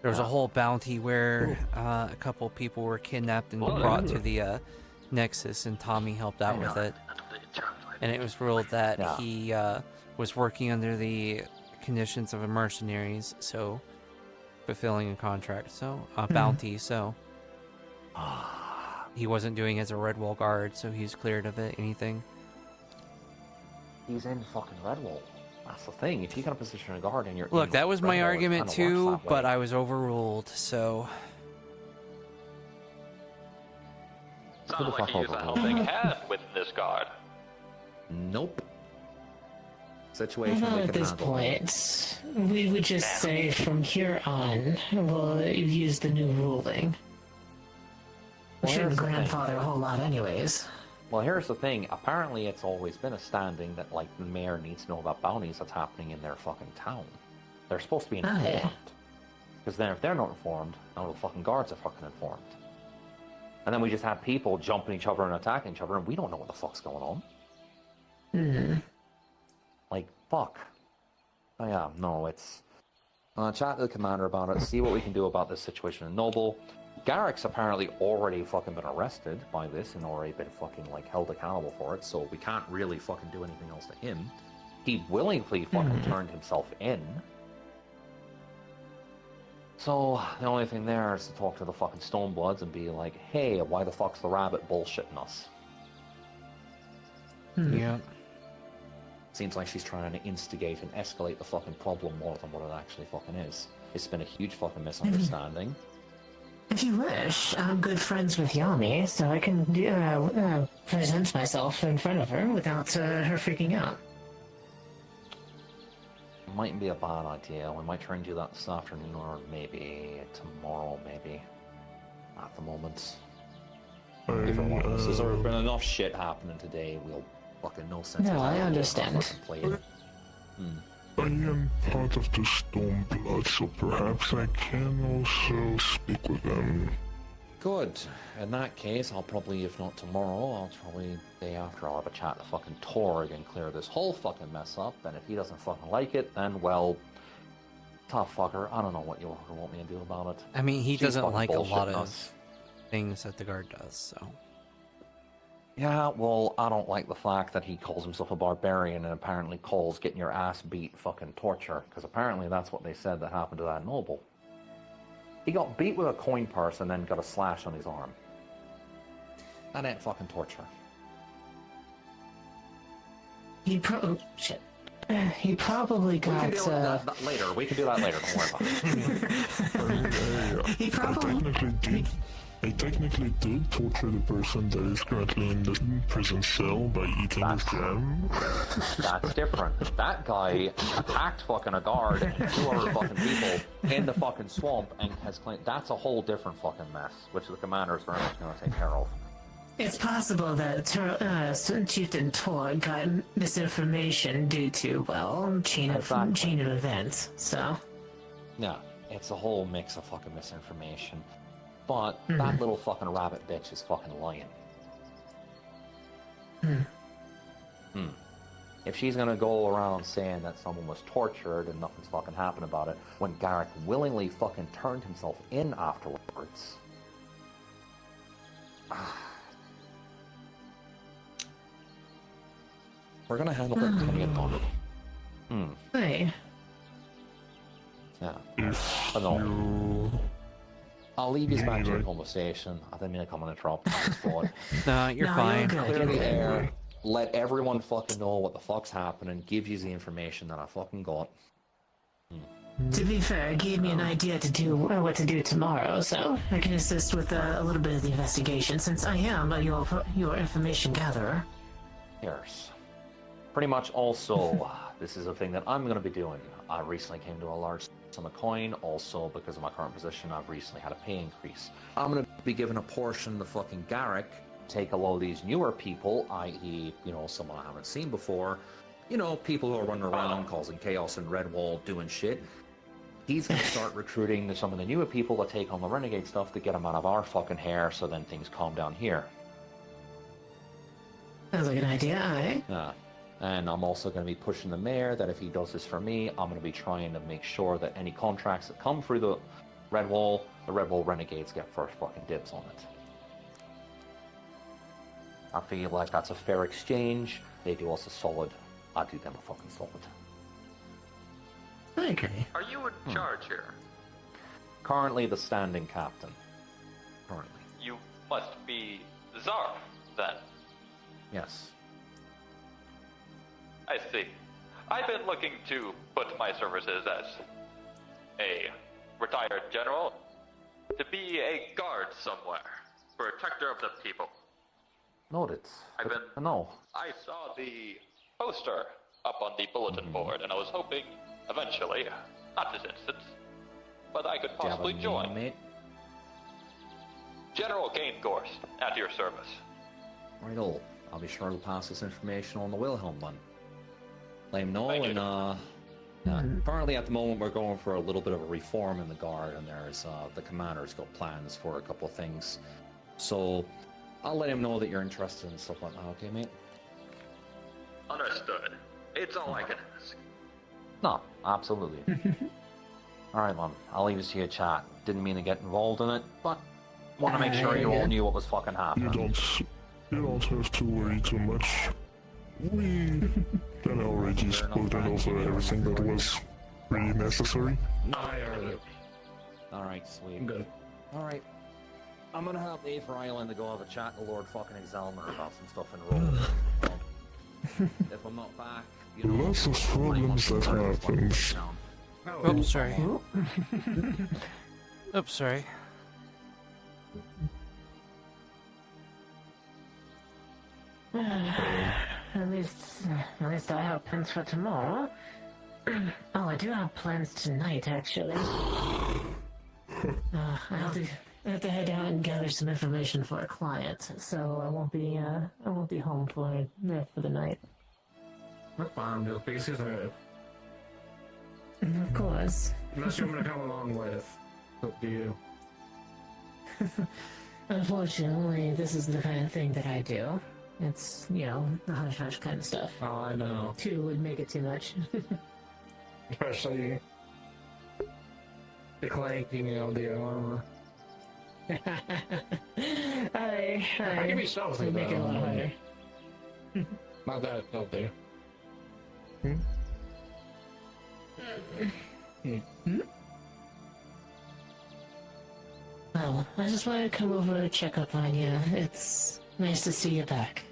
There was a whole bounty where a couple people were kidnapped and brought to the nexus, and Tommy helped out with it. And it was ruled that he was working under the conditions of a mercenaries, so fulfilling a contract, so a bounty, so he wasn't doing it as a Redwall guard, so he's cleared of it. Anything. He's in fucking Redwall. That's the thing. If you got a position of guard and you're Look, in that was my Redwall, it argument kinda works too, that way. but I was overruled, so the like fuck you use a over. helping hand with this guard. Nope. How Situation about we at can this handle. point, we would just say from here on, we'll use the new ruling. We Well, shouldn't here's the thing. grandfather a whole lot anyways. Well, here's the thing. Apparently, it's always been a standing that, like, the mayor needs to know about bounties that's happening in their fucking town. They're supposed to be Oh, informed. yeah. Because then if they're not informed, none of the fucking guards are fucking informed. And then we just have people jumping each other and attacking each other, and we don't know what the fuck's going on. Hmm. Like, fuck. Oh, yeah, no, it's... chat to the commander about it, see what we can do about this situation in Noble. Garrick's apparently already fucking been arrested by this and already been fucking, like, held accountable for it, so we can't really fucking do anything else to him. He willingly fucking turned himself in. So, the only thing there is to talk to the fucking Stonebloods and be like, hey, why the fuck's the rabbit bullshitting us? Yeah. Seems like she's trying to instigate and escalate the fucking problem more than what it actually fucking is. It's been a huge fucking misunderstanding. If you wish, I'm good friends with Yami, so I can present myself in front of her without her freaking out. Mightn't be a bad idea. We might try and do that this afternoon or maybe tomorrow, maybe. At the moment. Either one of us. There's already been enough shit happening today, we'll fucking no sense. No, I understand. I am part of the Stormblood, so perhaps I can also speak with them. Good. In that case, I'll probably, if not tomorrow, I'll probably day after, I'll have a chat to fucking Torg and clear this whole fucking mess up. And if he doesn't fucking like it, then, well, tough fucker. I don't know what you want me to do about it. I mean, he She's doesn't fucking like a lot bullshitting of us. things that the guard does, so. Yeah, well, I don't like the fact that he calls himself a barbarian and apparently calls getting your ass beat fucking torture, because apparently that's what they said that happened to that noble. He got beat with a coin purse and then got a slash on his arm. That ain't fucking torture. He He probably We can got. deal with that later. We can do that later. Don't worry about it. He probably. I technically did torture the person that is currently in the prison cell by eating his gem. That's different. That guy attacked fucking a guard and 2 other fucking people in the fucking swamp and has claimed that's a whole different fucking mess, which the commander is very much going to take care of. It's possible that Chieftain Tor got misinformation due to, well, chain of events, so. Yeah, it's a whole mix of fucking misinformation. But that little fucking rabbit bitch is fucking lying. If she's gonna go around saying that someone was tortured and nothing's fucking happened about it, when Garrick willingly fucking turned himself in afterwards. We're gonna handle it coming in on. Hey. Yeah. I know. I'll leave you back to your conversation. I didn't mean to come and interrupt. No, you're fine. Clear the air. Let everyone fucking know what the fuck's happening. Give you the information that I fucking got. To be fair, it gave me an idea to do what to do tomorrow, so I can assist with a little bit of the investigation since I am your information gatherer. Yes. Pretty much also, this is a thing that I'm going to be doing. I recently came to a large sum of coin, also because of my current position, I've recently had a pay increase. I'm going to be given a portion to fucking Garrick, take a lot of these newer people, i.e., you know, someone I haven't seen before, you know, people who are running around causing chaos in Redwall, doing shit. He's going to start recruiting some of the newer people that take on the renegade stuff to get them out of our fucking hair, so then things calm down here. Sounds like an idea, aye? Yeah. And I'm also going to be pushing the mayor that if he does this for me, I'm going to be trying to make sure that any contracts that come through the Red Wall Renegades get first fucking dibs on it. I feel like that's a fair exchange. They do us a solid. I do them a fucking solid. I agree. Are you in charge here? Currently the standing captain. Currently. You must be Zarf, then. Yes. I see. I've been looking to put my services as a retired general to be a guard somewhere, protector of the people. Noted. I've been. No. I saw the poster up on the bulletin board, and I was hoping, eventually, not this instance, but I could possibly join. Mate? General Kane Gorst, at your service. Righto. I'll be sure to pass this information on to Wilhelm then. Let him know, and currently at the moment we're going for a little bit of a reform in the guard, and there's the commander's got plans for a couple of things. So I'll let him know that you're interested in stuff like that, okay, mate? Understood. It's all I can ask. No, absolutely. Alright, man. I'll leave this to you to chat. Didn't mean to get involved in it, but want to make sure you all knew what was fucking happening. You don't have to worry too much. We can already spoken over everything that was really necessary. I heard it. Alright, sweet. I'm good. Alright. I'm gonna help Aether Island to go have a chat to Lord fucking Exalmer about some stuff in Rome. If I'm not back, you know... Lots of problems that happens. Oh, sorry. Oops, sorry. At least I have plans for tomorrow. Oh, I do have plans tonight, actually. I have to head out and gather some information for a client, so I won't be home for the night. That's fine, the pieces are... Of course. Unless you want me to come along with. Up to you. Unfortunately, this is the kind of thing that I do. It's, you know, the hush-hush kind of stuff. Oh, I know. 2 would make it too much. Especially the clanking of the armor. I give me something, make it a lot though. harder. Not that it's out there. Well, I just wanted to come over and check up on you. It's nice to see you back.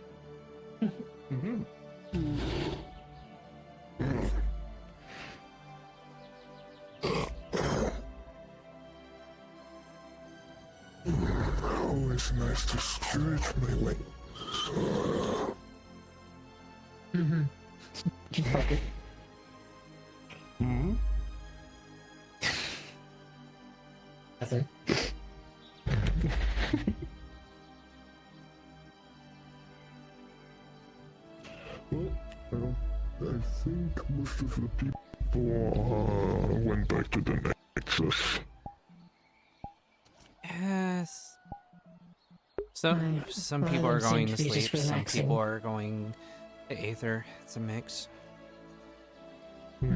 Always nice to stretch my legs. You fuck it. Nothing. Well, I think most of the people went back to the nexus. Yes. Some people are going to sleep, some people are going to Aether. It's a mix. Well,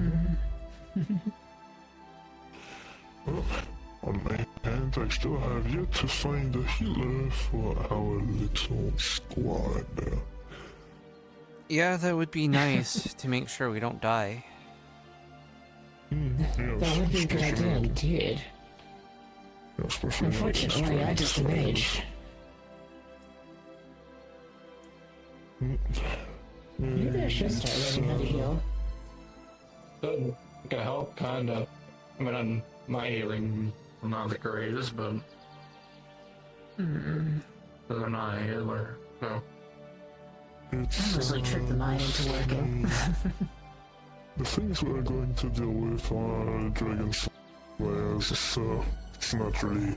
on my hand, I still have yet to find a healer for our little squad. Yeah, that would be nice to make sure we don't die. That would be a good idea indeed. Unfortunately, I just mage. Maybe I should start learning how to heal. Doesn't help, kinda. I mean, my healing is not the greatest, but I'm not a healer, so. I mostly trick the mind into working. The things we're going to deal with are dragon slayers, so it's not really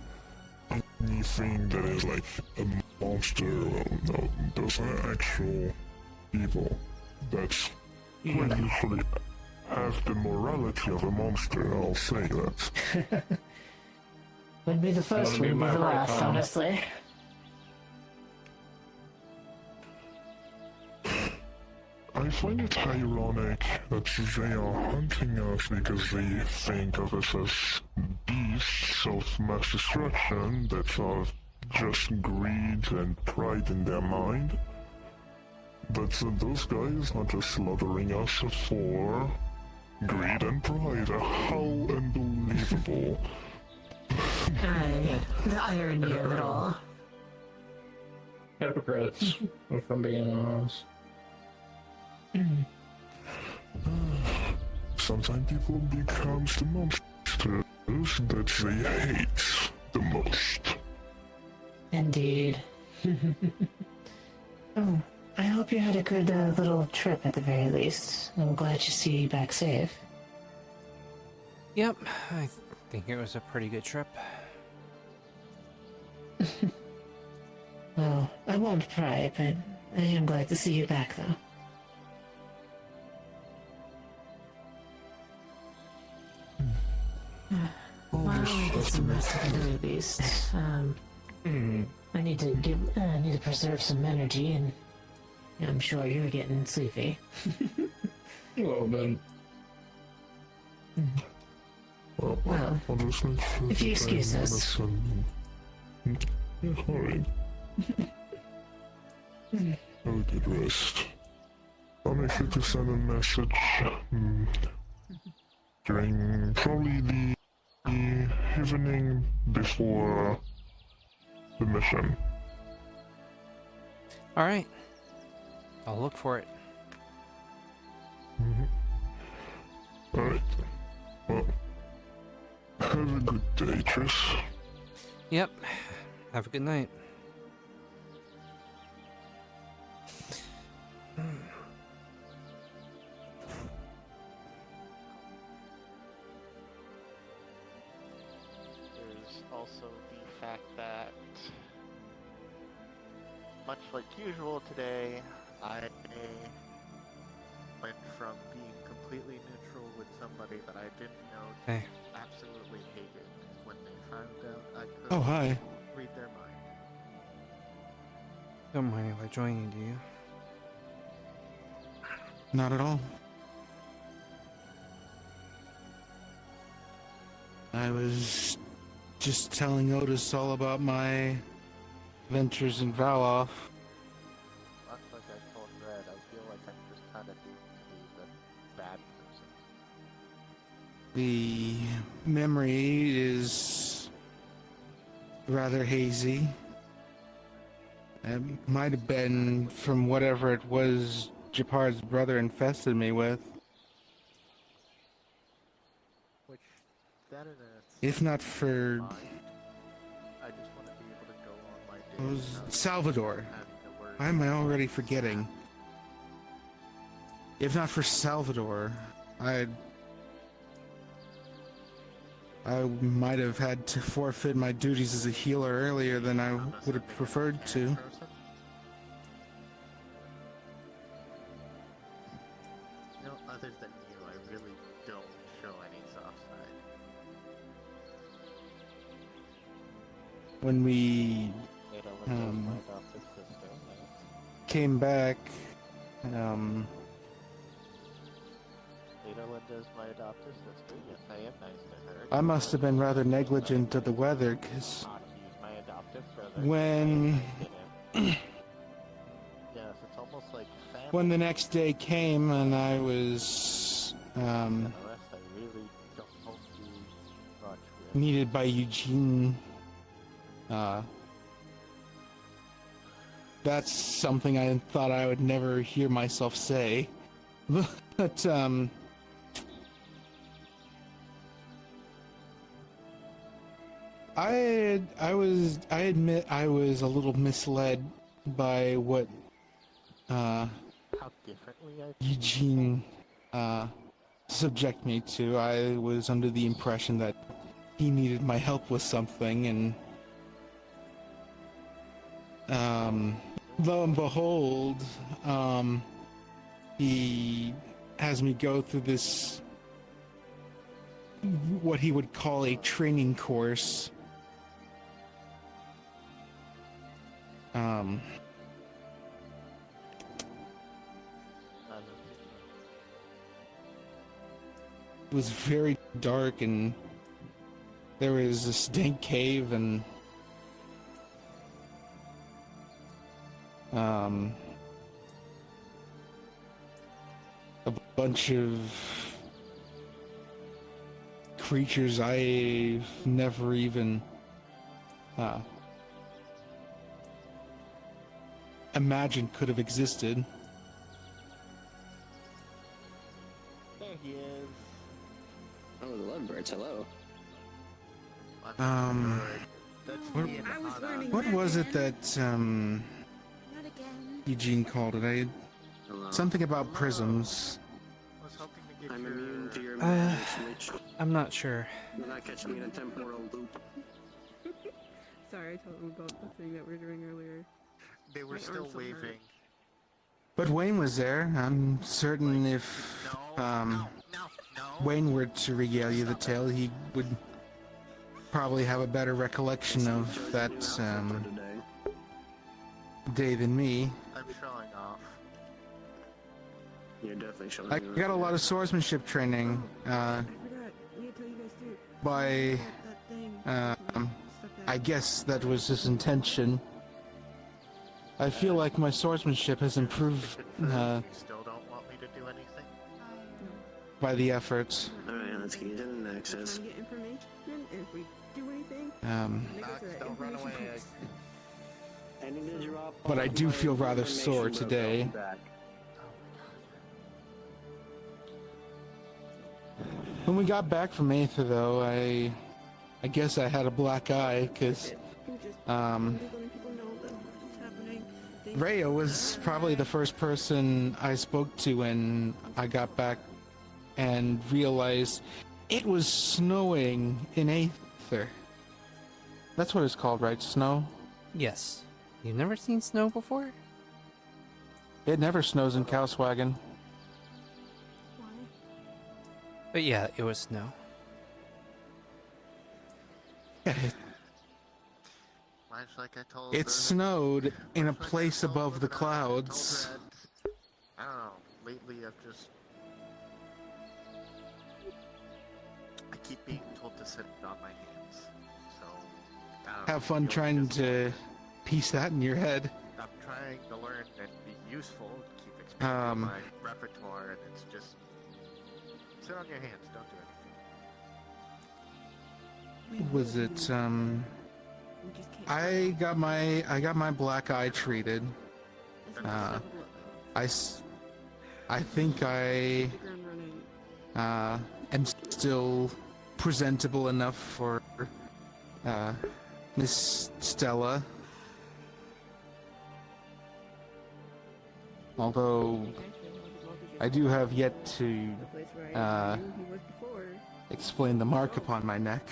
anything that is like a monster. Well, no, those are actual people that quite usually have the morality of a monster, I'll say that. Would be the first, would be the last, honestly. I find it ironic that they are hunting us because they think of us as beasts of mass destruction that are just greed and pride in their mind. But those guys are just slaughtering us for greed and pride. How unbelievable. The irony of it all. Hypocrites, if I'm being honest. Sometimes people become the monsters that they hate the most. Indeed. Oh, I hope you had a good little trip at the very least. I'm glad to see you back safe. Yep, I think it was a pretty good trip. Well, I won't pry, but I am glad to see you back, though. While I get some rest at the very least, I need to preserve some energy, and I'm sure you're getting sleepy. Well then. Well, honestly, if you excuse us. Yeah, alright. Have a good rest. I'll make sure to send a message during probably the evening before the mission. Alright. I'll look for it. Alright. Well, have a good day, Tris. Yep. Have a good night. There's also the fact that, much like usual today, I went from being completely neutral with somebody that I didn't know to Hey. absolutely hated when they found out I could Oh, hi. read their mind. Don't mind if I join you, do you? Not at all. I was just telling Otis all about my ventures in Valoff. Much like I told Red, I feel like I'm just kind of doomed to be the bad person. The memory is rather hazy. It might have been from whatever it was Japard's brother infested me with. Which, that in a If not for I just want to be able to go on my day. it was without Salvador. having to worry Why am I already forgetting? If not for Salvador, I might have had to forfeit my duties as a healer earlier than I would have preferred to. person. You know, other than you, I really don't show any soft side. When we Ada Linda is my adopted sister. came back, Ada Linda is my adopted sister. Yes, I am nice to her. I must have been rather negligent of the weather, because He's my adopted brother. when Yes, it's almost like family. when the next day came and I was The rest I really don't hope to much with. needed by Eugene, that's something I thought I would never hear myself say. But I admit I was a little misled by what How differently I Eugene subject me to. I was under the impression that he needed my help with something, and lo and behold, he has me go through this, what he would call a training course. It was very dark, and there was this dank cave, and a bunch of creatures I've never even imagined could have existed. There he is. Oh, the lovebirds, hello. That's What, me and Hana. what was it that Not again. Eugene called it? Something about prisms. I'm immune to your magic switch. I'm not sure. You're not catching me in a temporal loop. Sorry, I told them about the thing that we were doing earlier. They were still waving. But Wayne was there. I'm certain if Wayne were to regale you the tale, he would probably have a better recollection of that day than me. I'm showing off. You're definitely showing I off. got a lot of swordsmanship training by I guess that was his intention. I feel like my swordsmanship has improved Still don't want me to do anything? by the efforts. Alright, let's get into the nexus. Get information, and if we do anything, Don't run away. I need to drop But I do feel rather sore information today. back. When we got back from Aether, though, I guess I had a black eye, because Rhea was probably the first person I spoke to when I got back and realized it was snowing in Aether. That's what it's called, right? Snow? Yes. You've never seen snow before? It never snows in Kauswagen. But yeah, it was snow. Much like I told It snowed in a place above the clouds. I don't know. Lately, I've just... I keep being told to sit on my hands. So, I don't know. Have fun trying to piece that in your head. I'm trying to learn and be useful, keep expanding my repertoire, and it's just... Sit on your hands, don't do anything. Was it I got my black eye treated. I think I am still presentable enough for Miss Stella. Although I do have yet to explain the mark upon my neck.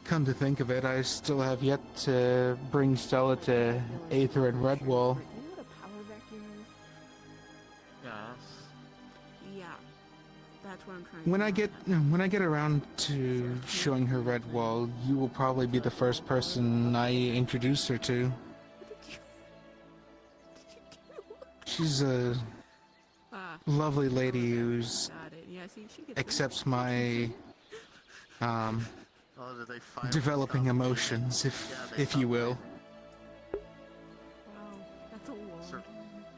Come to think of it, I still have yet to bring Stella to Aether and Redwall. Yes. yeah, that's what I'm trying. When I get around to showing her Redwall, you will probably be the first person I introduce her to. She's a lovely lady who's accepts my developing emotions, if you will. Wow, that's a lot.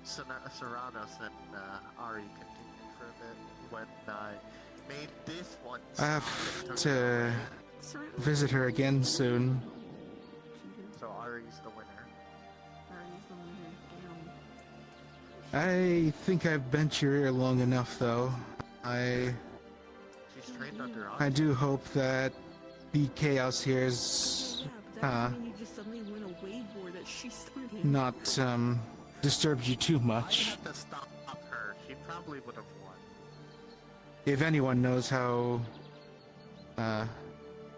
Serranos and Ari continued for a bit when I made this one. I have to visit her again soon. So Ari's the winner. I think I've bent your ear long enough, though. She's trained under I do hope that the chaos here is you just suddenly went a wave war that she started. not disturbed you too much. I had to stop her. She probably would have won. If anyone knows how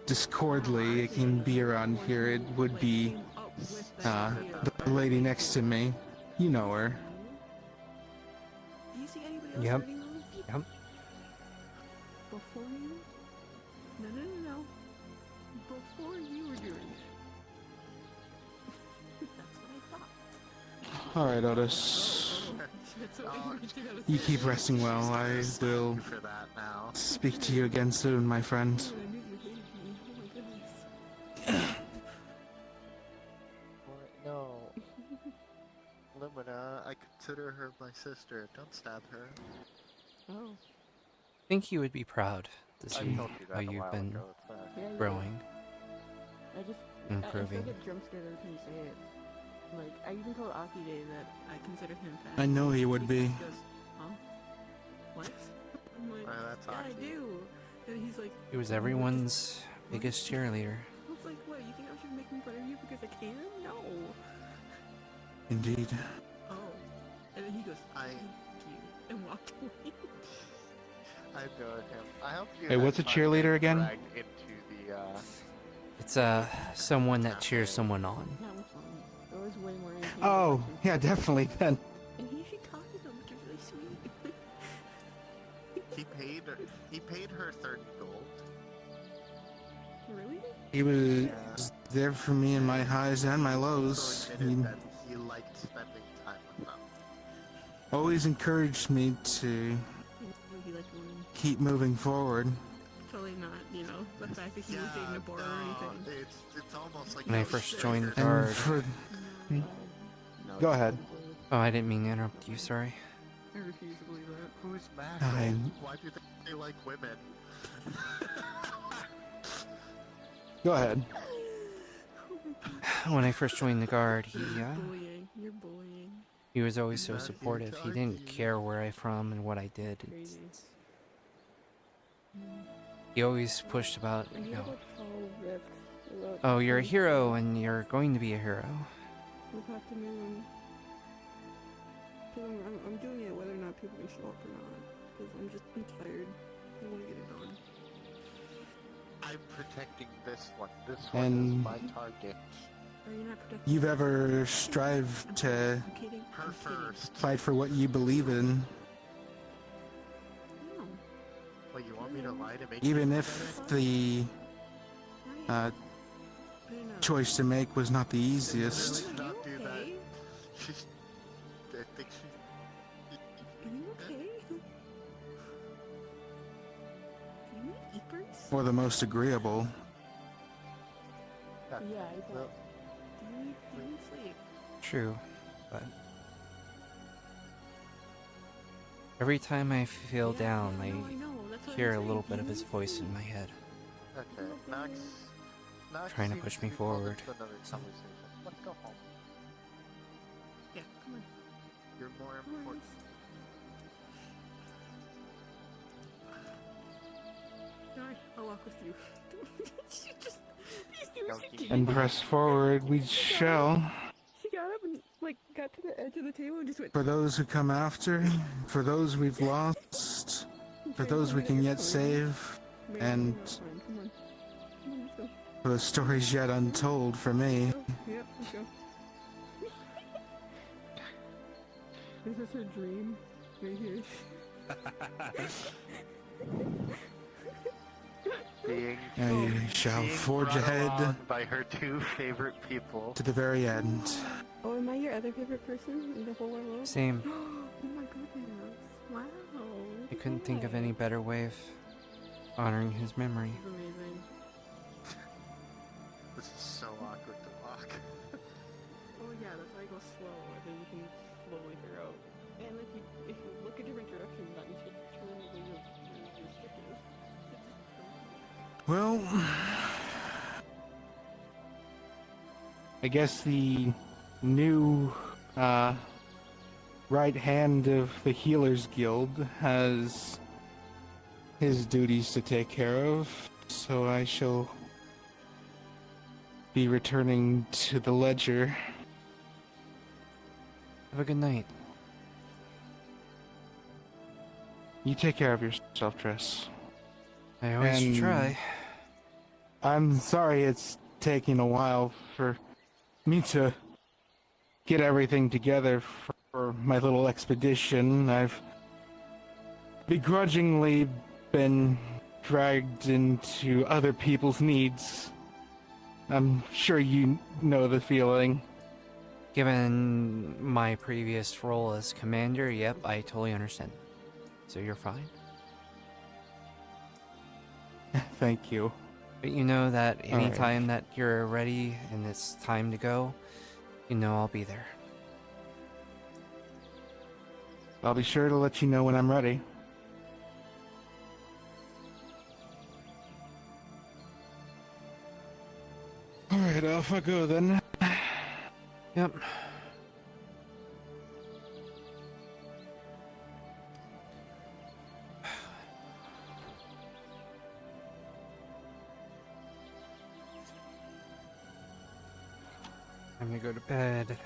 discordly it can be around here, it would be the lady next to me. You know her. Do you see anybody else Yep. hurting them? Yep. Before you? No. Before you were doing it. That's what I thought. Alright, Otis. You keep resting well. I will speak to you again soon, my friend. No. Lumina, I consider her my sister. Don't stab her. Oh. I think you would be proud to I see told you that how a you've while been ago, it's fine. Yeah, you growing. I still Improving. get jump scared every time you say it. Like, I even told Aki today that I consider him fat. I know he would be. He goes, huh? What? I'm like, that's yeah, I Aki. do. And he's like, He was everyone's biggest cheerleader. I was like, what, you think I should make me fun of you because I can? No. Indeed. Oh. And then he goes, thank you, and walked away. I know him. I hope you Hey, had what's a fun cheerleader getting again? dragged into the, It's someone that cheers someone on. That was fun. It was way more entertaining. Oh, yeah, definitely then. And he actually talked to them, which is really sweet. he paid her 30 gold. Really? He was there for me in my highs and my lows. So admitted that he liked spending time with them. Always encouraged me to He liked women. keep moving forward. Totally not, you know, the fact that he was dating a boar or anything. It's almost like When I no first shit. joined the And guard. for... Go ahead. Oh, I didn't mean to interrupt you, sorry. I refuse to believe that. Who's mad? Why do you think they like women? Go ahead. When I first joined the guard, Bullying. You're bullying. he was always so supportive. He didn't care where I'm from and what I did. He always pushed about, you know, oh, you're a hero and you're going to be a hero. This afternoon. Because I'm doing it whether or not people can show up or not. Because I'm tired. I want to get it done. I'm protecting this one. This one And is my target. Are you not protecting you've ever strived to I'm kidding. Her first. fight for what you believe in, What, you want me to lie to make even you if the choice to make was not the easiest. Really not do that. She's... I think she... Are you okay? Do you need eaters? Or the most agreeable. Yeah, I bet. Do you need sleep? True, but every time I feel down, I hear a little bit of his voice in my head, Okay, Max trying to seems push to me be called forward. into another conversation. Let's go home. Yeah, come on. You're more important. Alright, I'll walk with you. She just... You seriously And press forward we shall. She got up and, like, got to the edge of the table and just went... For those who come after, for those we've lost, for those we can yet save, and Come on. Come on, let's go. for the stories yet untold for me. Yep, let's go. Is this her dream? Right here. I shall being forge brought ahead along by her two favorite people. to the very end. Oh, am I your other favorite person in the whole wide world? Same. Oh my goodness. Wow. I couldn't think of any better way of honoring his memory. This is amazing. This is so awkward to walk. Oh yeah, that's why I go slow, and then you can slowly figure out. And if you look a different direction, that you should turn the way your stick is. Well, I guess the new right hand of the Healers Guild has his duties to take care of, so I shall be returning to the ledger. Have a good night. You take care of yourself, Triss. I always And try. I'm sorry it's taking a while for me to get everything together for my little expedition. I've begrudgingly been dragged into other people's needs. I'm sure you know the feeling. Given my previous role as commander, yep, I totally understand. So you're fine. Thank you. But you know that All right. anytime that you're ready and it's time to go, you know I'll be there. I'll be sure to let you know when I'm ready. Alright, off I go then. Yep. Time to go to bed.